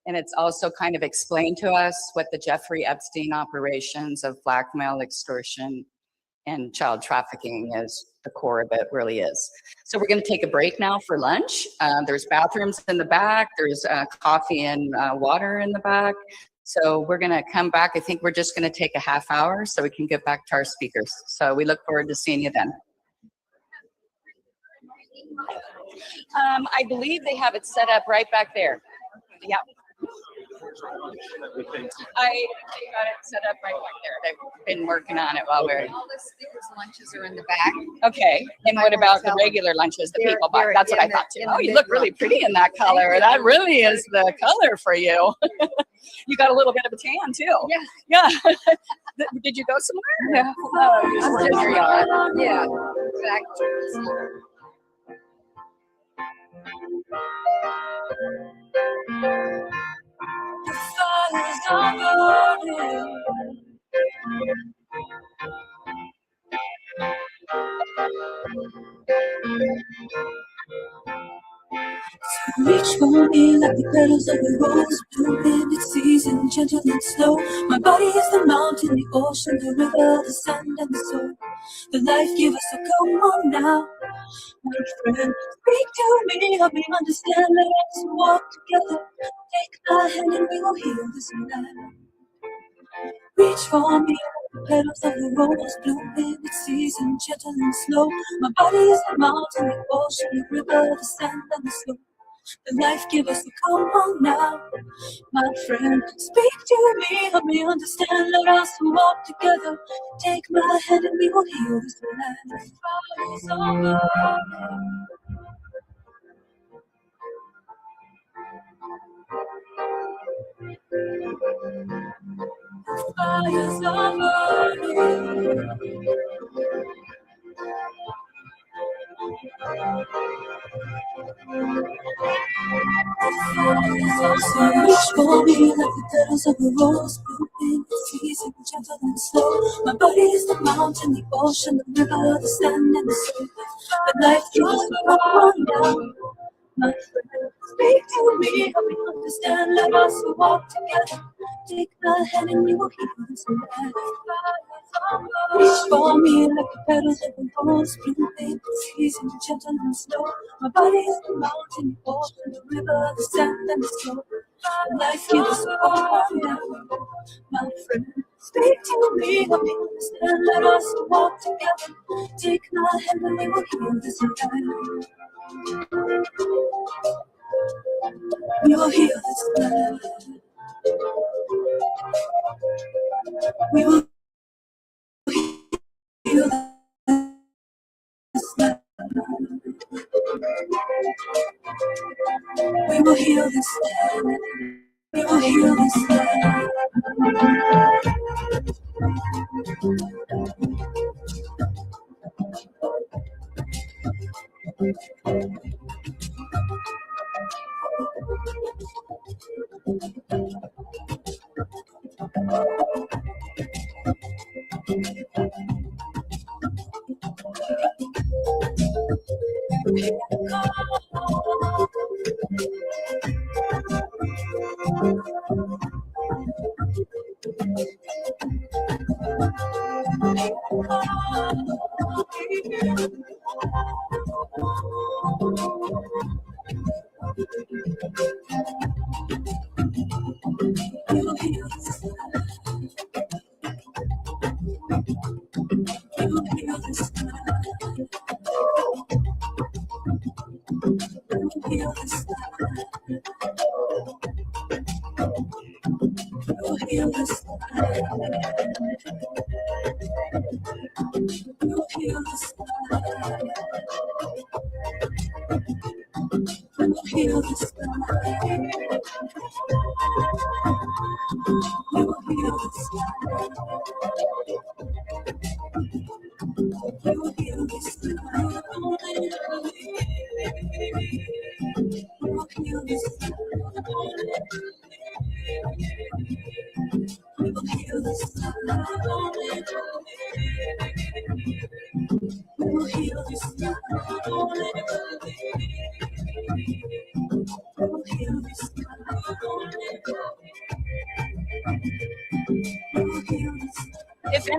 And it's also kind of explained to us what the Jeffrey Epstein operations of blackmail, extortion, and child trafficking is, the core of it really is. So we're going to take a break now for lunch. There's bathrooms in the back. There's coffee and water in the back. So we're going to come back. I think we're just going to take a half hour so we can get back to our speakers. So we look forward to seeing you then. I believe they have it set up right back there. Yeah. They got it set up right back there. They've been working on it while we're. All the speakers' lunches are in the back. Okay. And what about the regular lunches that people buy? That's what I thought too. Oh, you look really pretty in that color. That really is the color for you. You got a little bit of a tan too. Yeah. Yeah. Did you go somewhere? Yeah. Oh, you just were in your yard. Yeah, exactly. The fires are burning. So reach for me like the petals of the rose, blooming its season, gentle and slow. My body is the mountain, the ocean, the river, the sand and the soul. The life giver, so come on now, my friend. Speak to me, help me understand. Let us walk together. Take my hand and we will heal this land. Reach for me, the petals of the rose, blooming its season, gentle and slow. My body is the mountain, the ocean, the river, the sand and the soul. The life giver, so come on now, my friend. Speak to me, help me understand. Let us walk together. Take my hand and we will heal this land. Fires are burning. Fires are burning. So reach for me like the petals of a rose, blooming its season, gentle and slow. My body is the mountain, the ocean, the river, the sand and the sea. The life gives me on down, my friend. Speak to me, help me understand. Let us walk together. Take my hand and we will heal this land. Reach for me like the petals of a rose, blooming its season, gentle and slow. My body is the mountain, the ocean, the river, the sand and the snow. Life gives us all down, my friend. Speak to me, help me understand. Let us walk together. Take my hand and we will heal this land. We will heal this land. We will heal this land. We will heal this land. We will heal this land.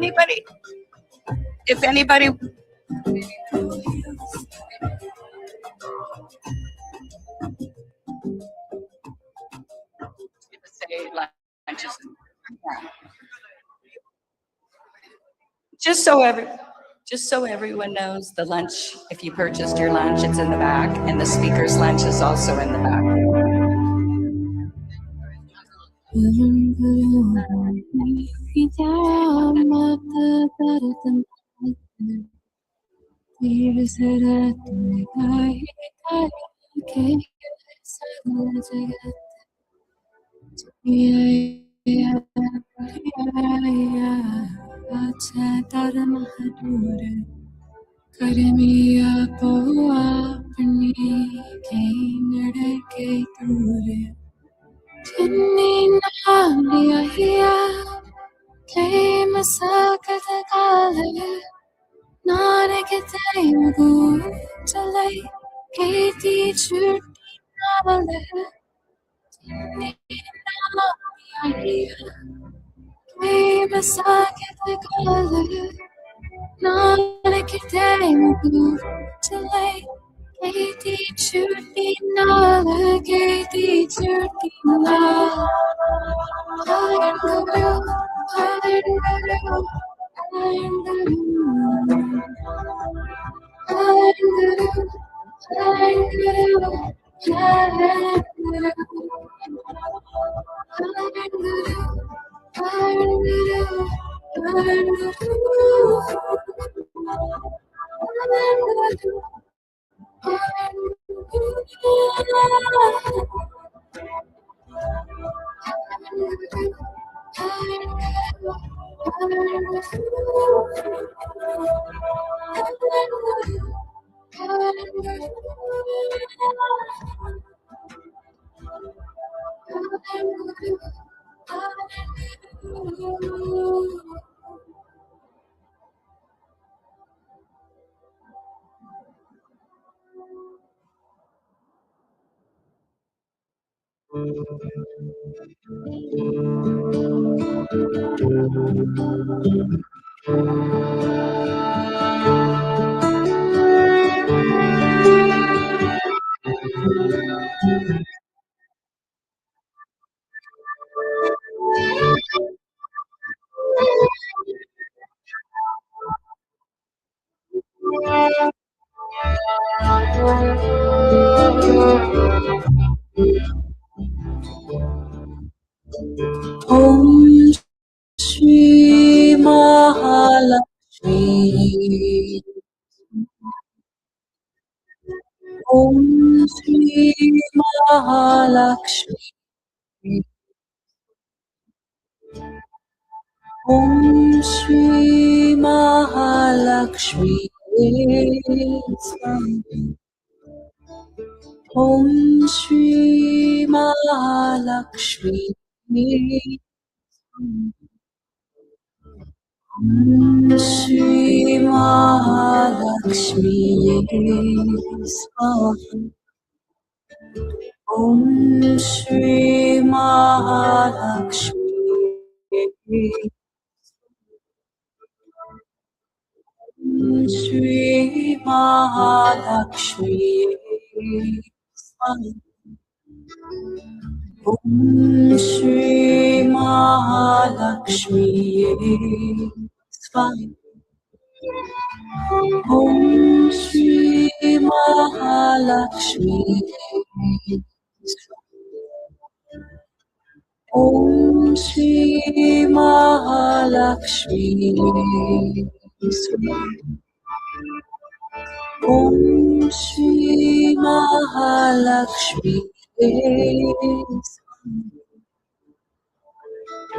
anybody, if anybody. Say lunches. Just so everyone knows, the lunch, if you purchased your lunch, it's in the back, and the speaker's lunch is also in the back. Om Shri Mahalakshmi. Om Shri Mahalakshmi. Om Shri Mahalakshmi. Om Shri Mahalakshmi. Om Shri Mahalakshmi. Om Shri Mahalakshmi. Om Shri Mahalakshmi. Om Shri Mahalakshmi. Om Shri Mahalakshmi. Om Shri Mahalakshmi.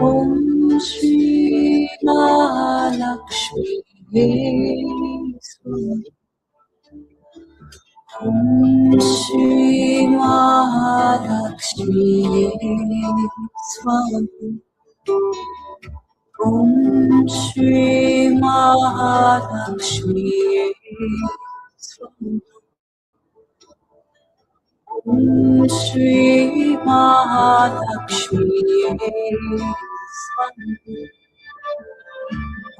Om Shri Mahalakshmi. Om Shri Mahalakshmi. Om Shri Mahalakshmi. Om Shri Mahalakshmi. Om Shri Mahalakshmi.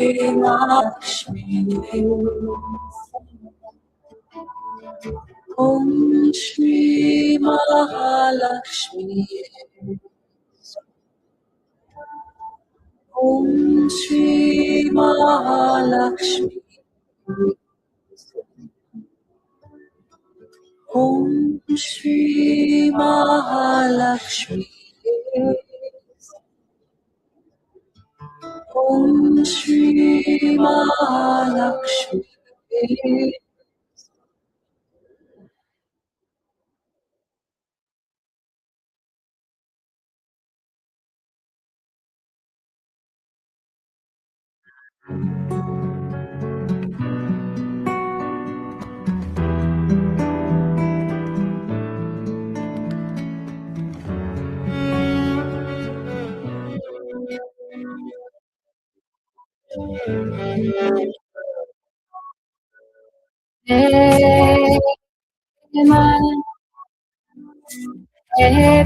Om Shri Mahalakshmi. Om Shri Mahalakshmi. Om Shri Mahalakshmi. Om Shri Mahalakshmi.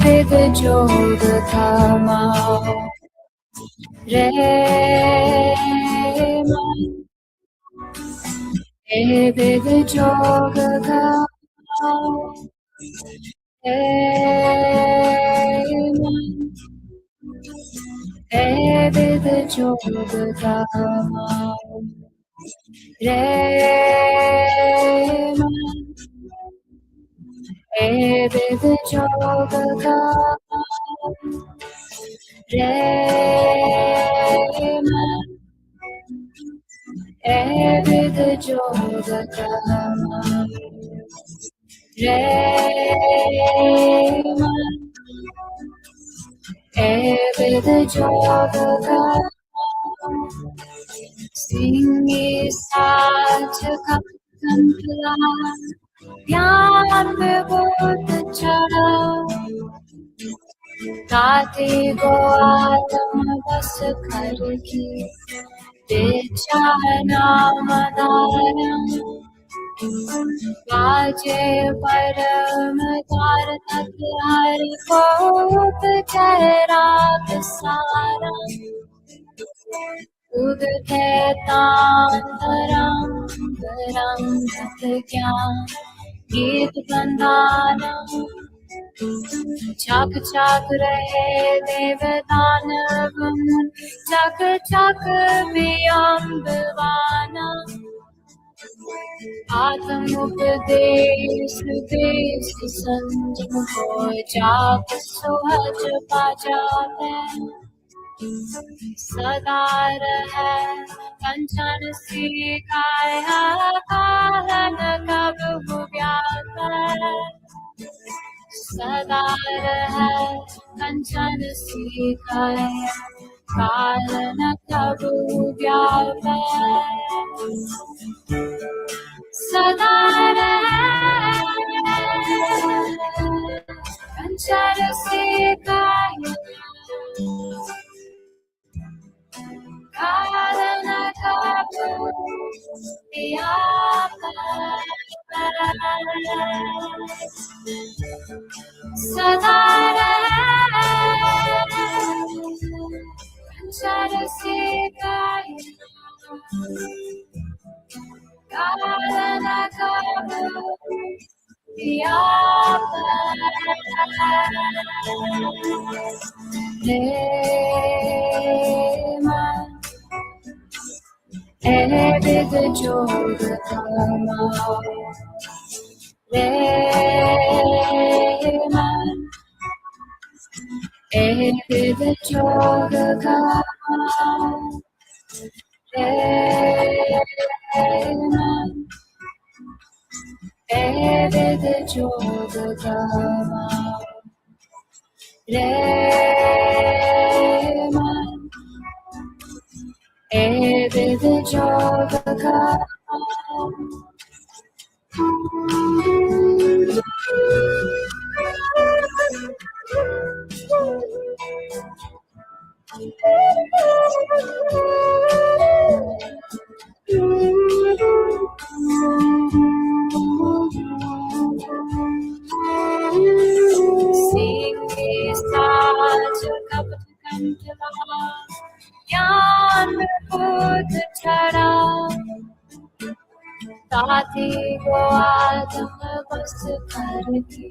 Vid jog kama re vid jog kama vid jog kama vid jog kama vid jog kama vid jog kama Singi sach kaptantla Dhyan vibhut chara Kati go atam vas karki Vichana madaram Vaje param dar tat hari kot chehra saram Udte tantaram taram tat gyan Geet bandhanam Chak chak rahe devdanav Chak chak biyambvana Atam updesh desh sanjam ho Jap sohaj pajate Sada rahe kanchan si kaya Kahan kabhu vyata Sada rahe kanchan si kaya Kahan kabhu vyata Sada rahe kanchan si kaya Kahan kabhu vyata Sada rahe kanchan si kaya Kahan kabhu vyata Vid jog kama vid jog kama vid jog kama vid jog kama Singi sach kaptantla Dhyan खुद चढ़ा दादी को आदम बस करके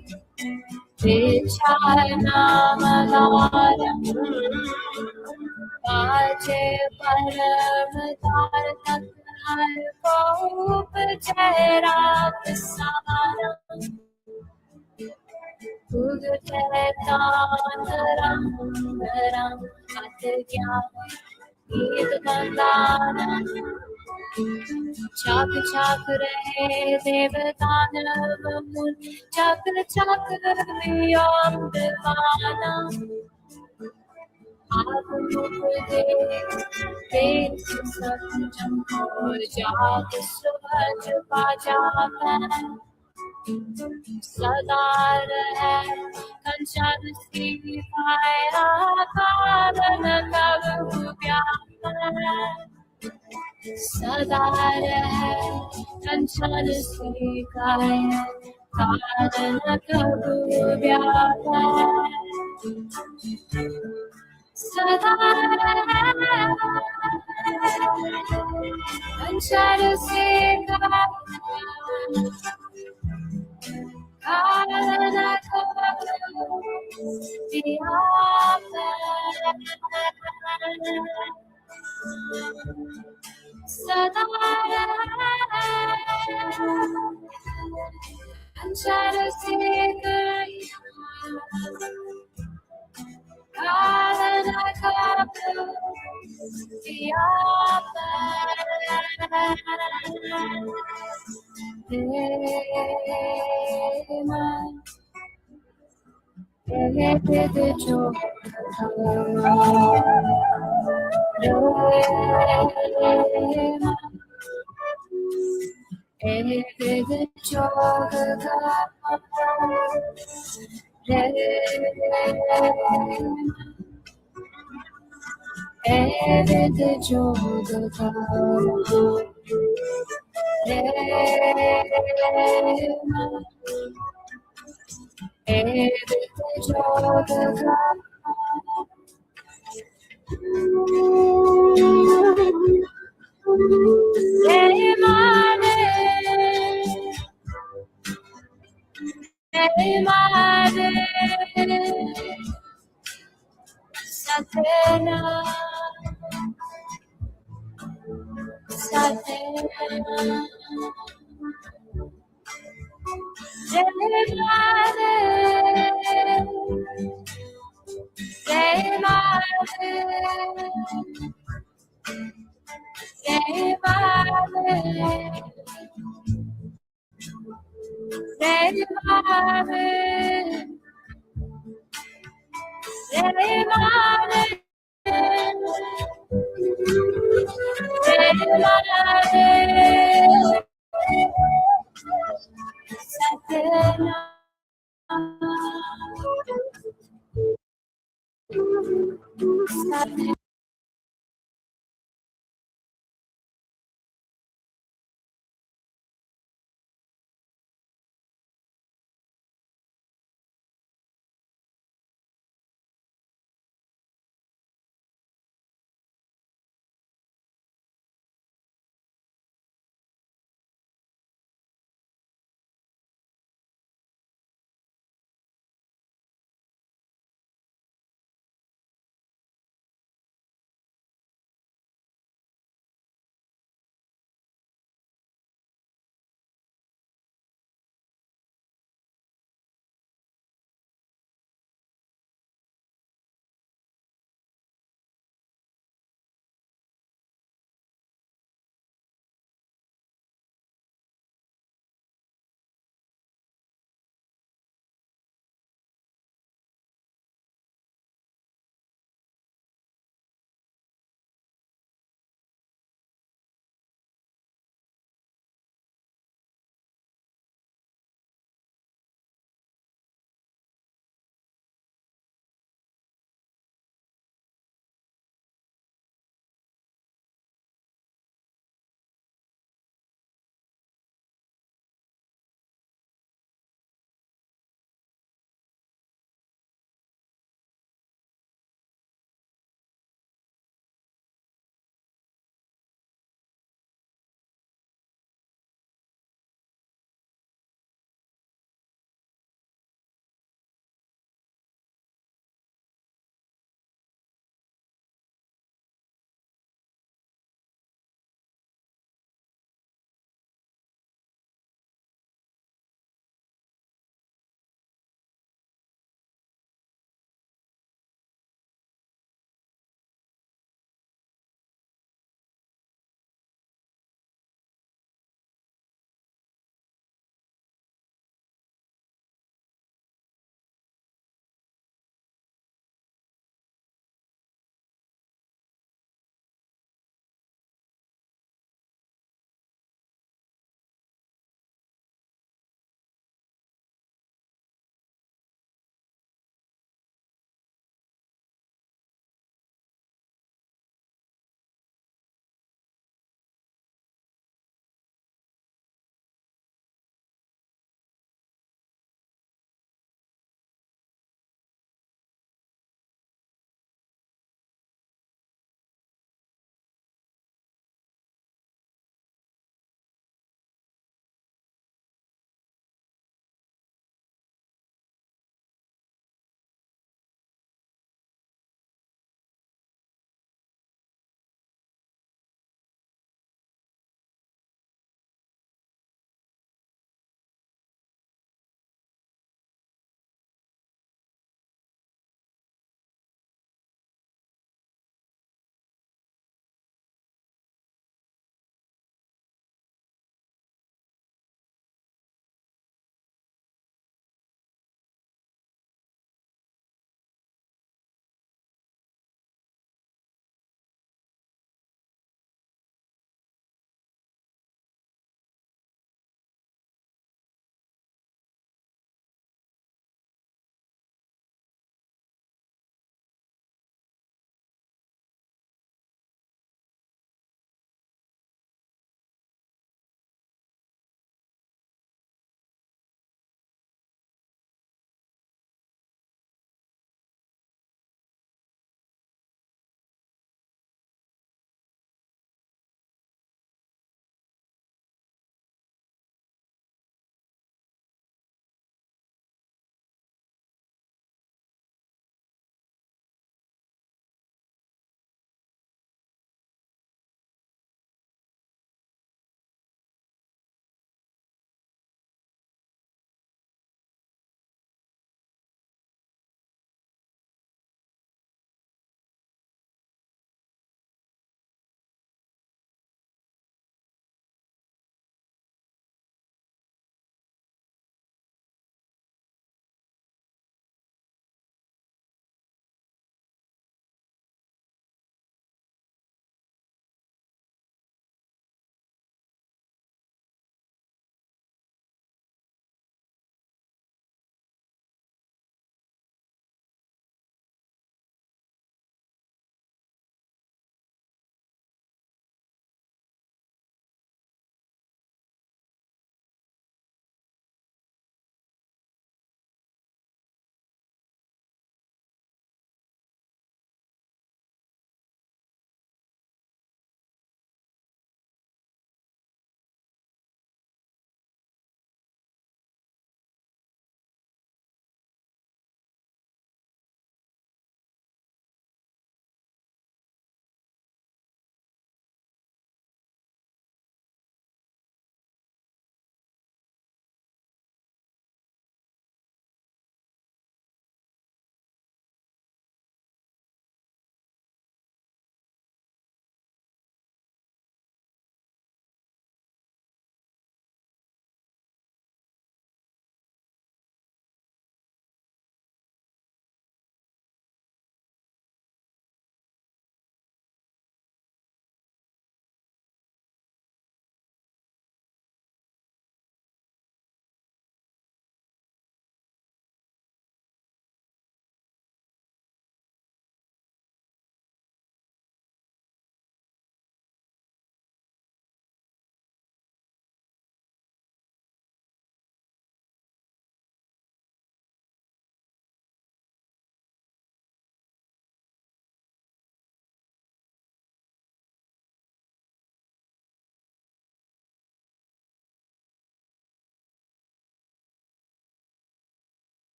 बिछाना मदारम बाजे परम तार तक हर कोप चेहरा सारा खुद चैतान रंग रंग अत ज्ञान गीत बंदाना चाक चाक रहे देवतानव मुन चाक चाक व्योम दीवाना आप मुख देख सचम और जात सुभज बाजा सदा रहे कंचन सिखाया कारण कब व्यापन सदा रहे कंचन सिखाया कारण कब व्यापन सदा रहे कंचन सिखाया कारण कब सदा कंचन कारण कब Satena, Satena, Jai Mare, Jai Mare, Jai Mare, Jai Mare, Jai Mare. Satena.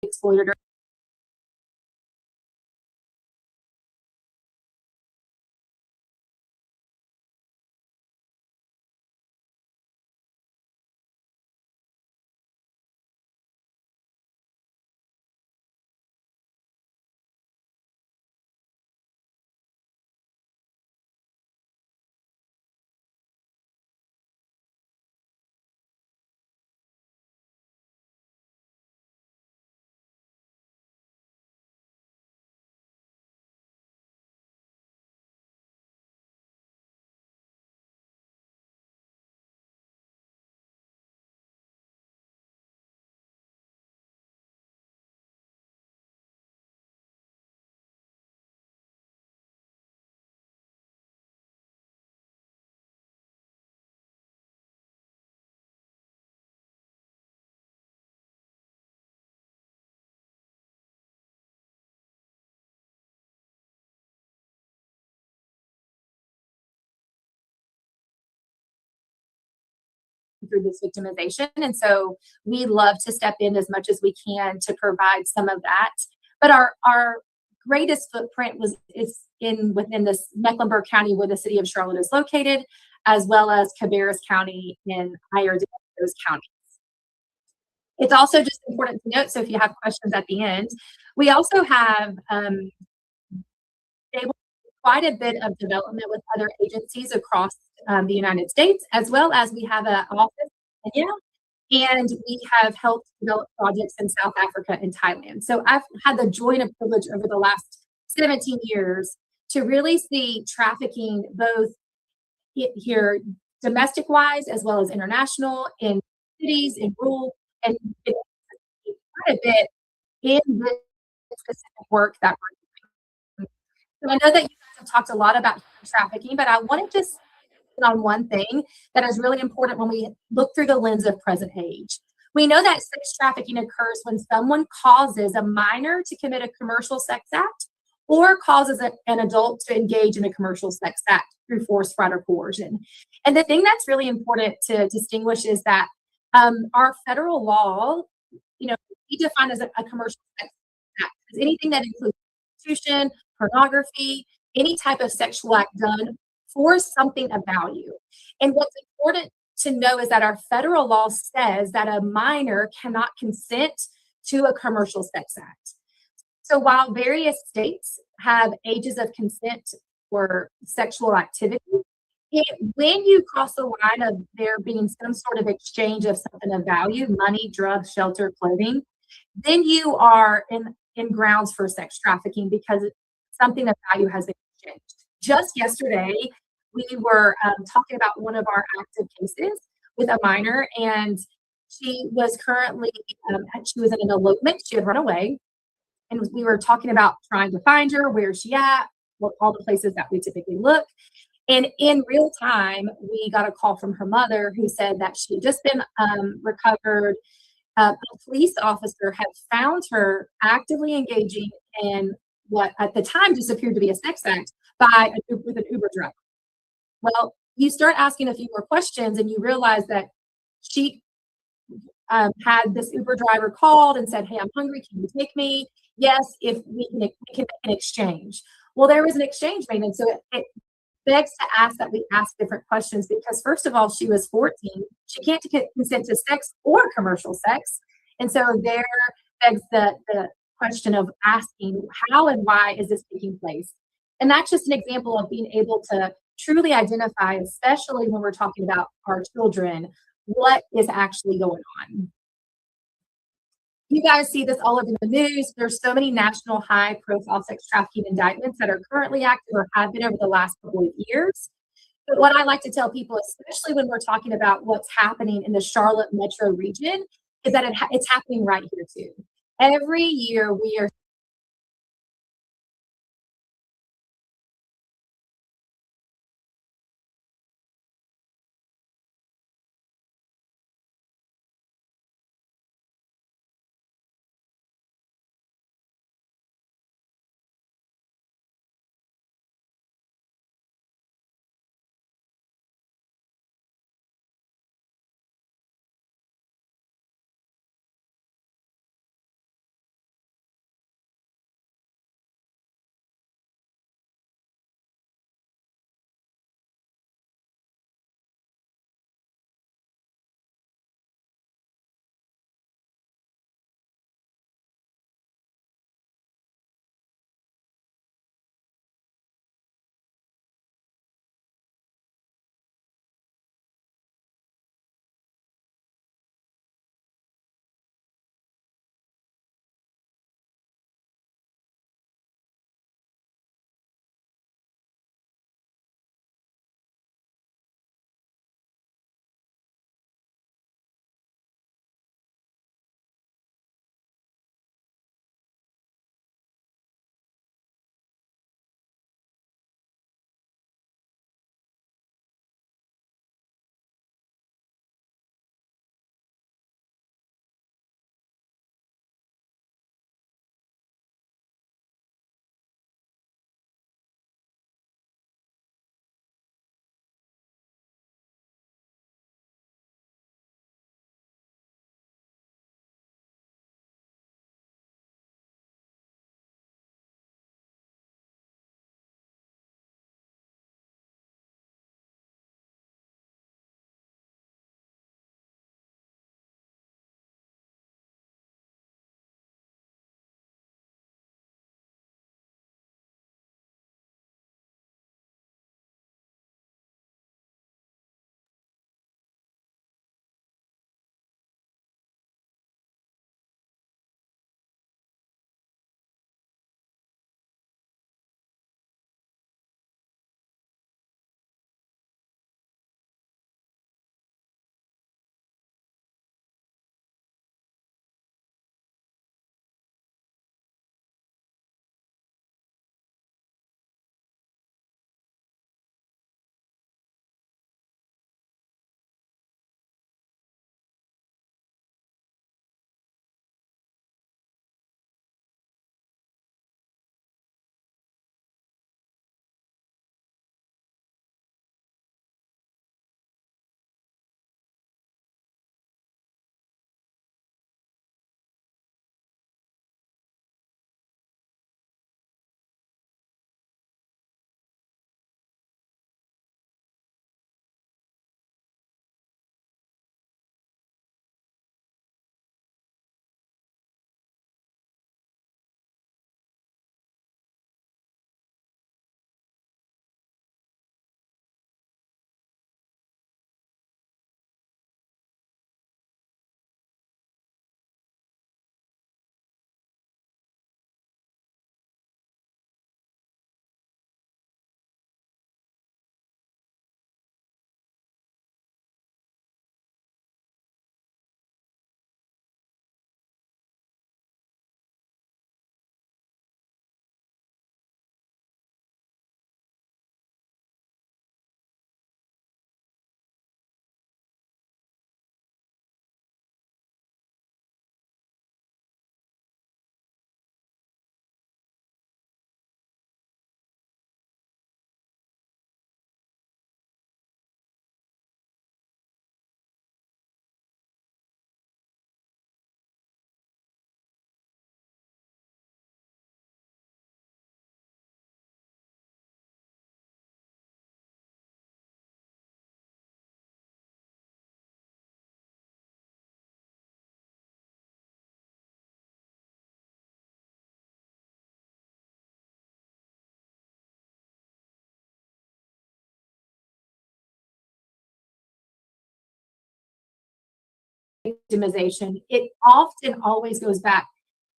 exploited or through this victimization. And so we love to step in as much as we can to provide some of that. But our greatest footprint is within this Mecklenburg County where the city of Charlotte is located, as well as Cabarrus County and Iredell, those counties. It's also just important to note, so if you have questions at the end, we also have quite a bit of development with other agencies across the United States, as well as we have an office in Kenya, and we have helped develop projects in South Africa and Thailand. So I've had the joy and privilege over the last 17 years to really see trafficking both here domestic wise as well as international in cities, in rural, and quite a bit in this specific work that we're doing. So I know that you guys have talked a lot about trafficking, but I want to just hit on one thing that is really important when we look through the lens of present age. We know that sex trafficking occurs when someone causes a minor to commit a commercial sex act or causes an adult to engage in a commercial sex act through force, fraud, or coercion. And the thing that's really important to distinguish is that our federal law, we define as a commercial sex act as anything that includes prostitution, pornography, any type of sexual act done for something of value. And what's important to know is that our federal law says that a minor cannot consent to a commercial sex act. So while various states have ages of consent for sexual activity, when you cross the line of there being some sort of exchange of something of value, money, drugs, shelter, clothing, then you are in grounds for sex trafficking because something of value has been exchanged. Just yesterday, we were talking about one of our active cases with a minor, and she was currently, she was in an elopement. She had run away, and we were talking about trying to find her, where is she at, all the places that we typically look. And in real time, we got a call from her mother who said that she had just been recovered. A police officer had found her actively engaging in what at the time just appeared to be a sex act with an Uber driver. Well, you start asking a few more questions and you realize that she had this Uber driver called and said, "Hey, I'm hungry. Can you take me?" Yes, if we can make an exchange. Well, there was an exchange made. And so it begs to ask that we ask different questions because first of all, she was 14. She can't consent to sex or commercial sex. And so there begs the question of asking how and why is this taking place? And that's just an example of being able to truly identify, especially when we're talking about our children, what is actually going on. You guys see this all over the news. There's so many national high-profile sex trafficking indictments that are currently active or have been over the last couple of years. But what I like to tell people, especially when we're talking about what's happening in the Charlotte metro region, is that it's happening right here too. Every year we are victimization, it often always goes back.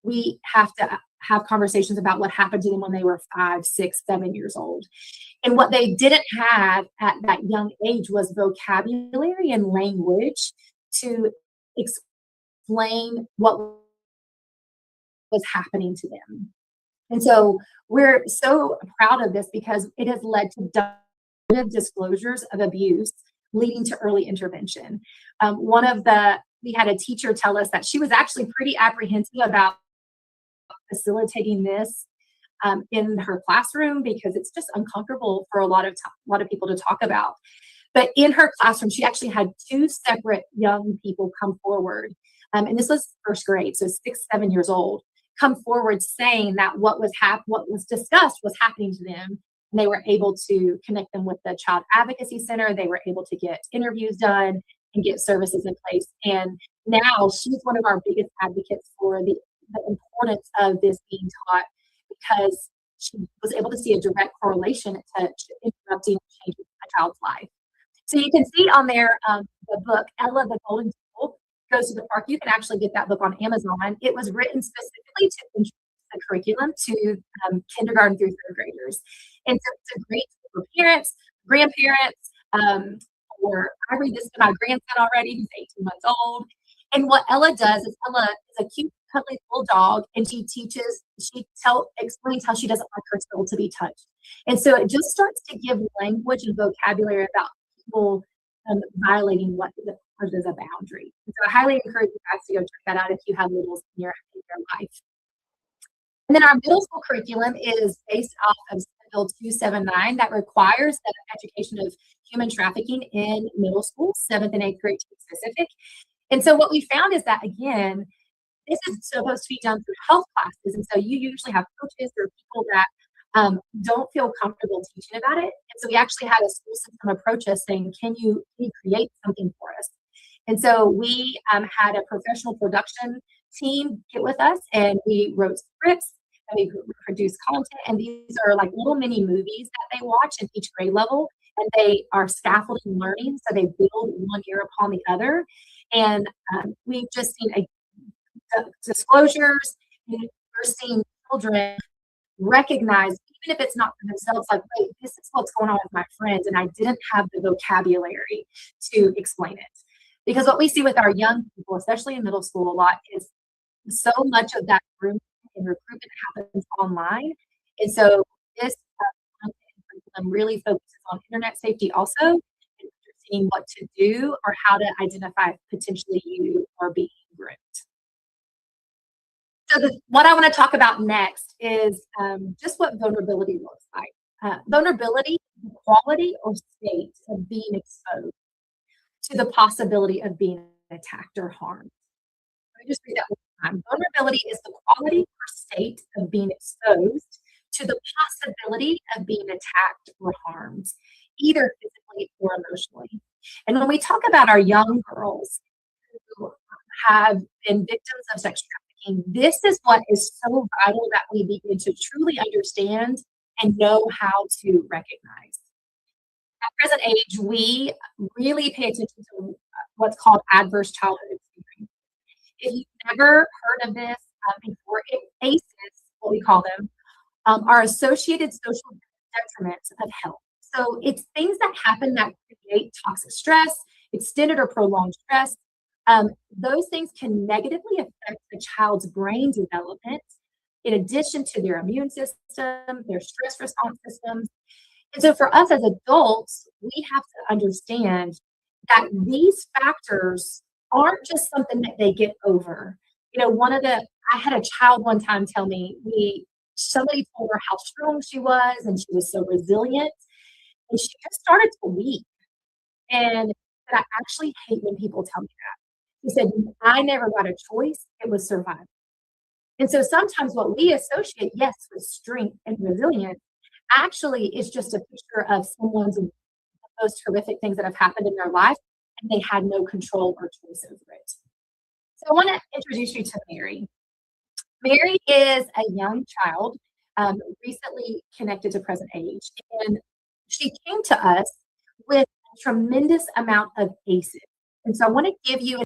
We have to have conversations about what happened to them when they were 5, 6, 7 years old. And what they didn't have at that young age was vocabulary and language to explain what was happening to them. And so we're so proud of this because it has led to disclosures of abuse leading to early intervention. We had a teacher tell us that she was actually pretty apprehensive about facilitating this in her classroom because it's just uncomfortable for a lot of people to talk about. But in her classroom, she actually had 2 separate young people come forward, and this was first grade, so 6, 7 years old, come forward saying that what was discussed was happening to them. And they were able to connect them with the Child Advocacy Center. They were able to get interviews done and get services in place. And now she's one of our biggest advocates for the importance of this being taught because she was able to see a direct correlation to interrupting and changing a child's life. So you can see on there the book, Ella the Golden Tool Goes to the Park. You can actually get that book on Amazon. It was written specifically to introduce the curriculum to kindergarten through 3rd graders. And so it's a great tool for parents, grandparents, or I read this to my grandson already, who's 18 months old. And what Ella does is Ella is a cute, cuddly little dog, and she explains how she doesn't like her soul to be touched. And so it just starts to give language and vocabulary about people violating what is a boundary. And so I highly encourage you guys to go check that out if you have littles in your life. And then our middle school curriculum is based off of Bill 279 that requires the education of human trafficking in middle school, 7th and 8th grade to be specific. And so what we found is that, again, this is supposed to be done through health classes. And so you usually have coaches or people that don't feel comfortable teaching about it. And so we actually had a school system approach us saying, can you create something for us? And so we had a professional production team get with us, and we wrote scripts and we produced content. And these are like little mini movies that they watch in each grade level, and they are scaffolding learning. So they build one year upon the other. And we've just seen disclosures. We're seeing children recognize, even if it's not for themselves, like, wait, this is what's going on with my friends, and I didn't have the vocabulary to explain it. Because what we see with our young people, especially in middle school a lot, is so much of that grooming and recruitment happens online. And so this curriculum really focuses on internet safety also, and understanding what to do or how to identify if potentially you are being groomed. So what I want to talk about next is just what vulnerability looks like. Vulnerability is the quality or state of being exposed to the possibility of being attacked or harmed. Let me just read that one more time. Vulnerability is the quality or state of being exposed to the possibility of being attacked or harmed, either physically or emotionally. And when we talk about our young girls who have been victims of sex trafficking, this is what is so vital that we begin to truly understand and know how to recognize. At present age, we really pay attention to what's called adverse childhood experience. If you've never heard of this before, ACEs, what we call them, are associated social detriments of health. So it's things that happen that create toxic stress, extended or prolonged stress. Those things can negatively affect the child's brain development, in addition to their immune system, their stress response systems. And so for us as adults, we have to understand that these factors aren't just something that they get over. You know, I had a child one time tell me, somebody told her how strong she was and she was so resilient, and she just started to weep. And I actually hate when people tell me that. She said, I never got a choice, it was survival. And so sometimes what we associate, yes, with strength and resilience, actually is just a picture of someone's most horrific things that have happened in their life, and they had no control or choice over it. So I want to introduce you to Mary. Mary is a young child, recently connected to present age, and she came to us with a tremendous amount of ACEs. And so I want to give you an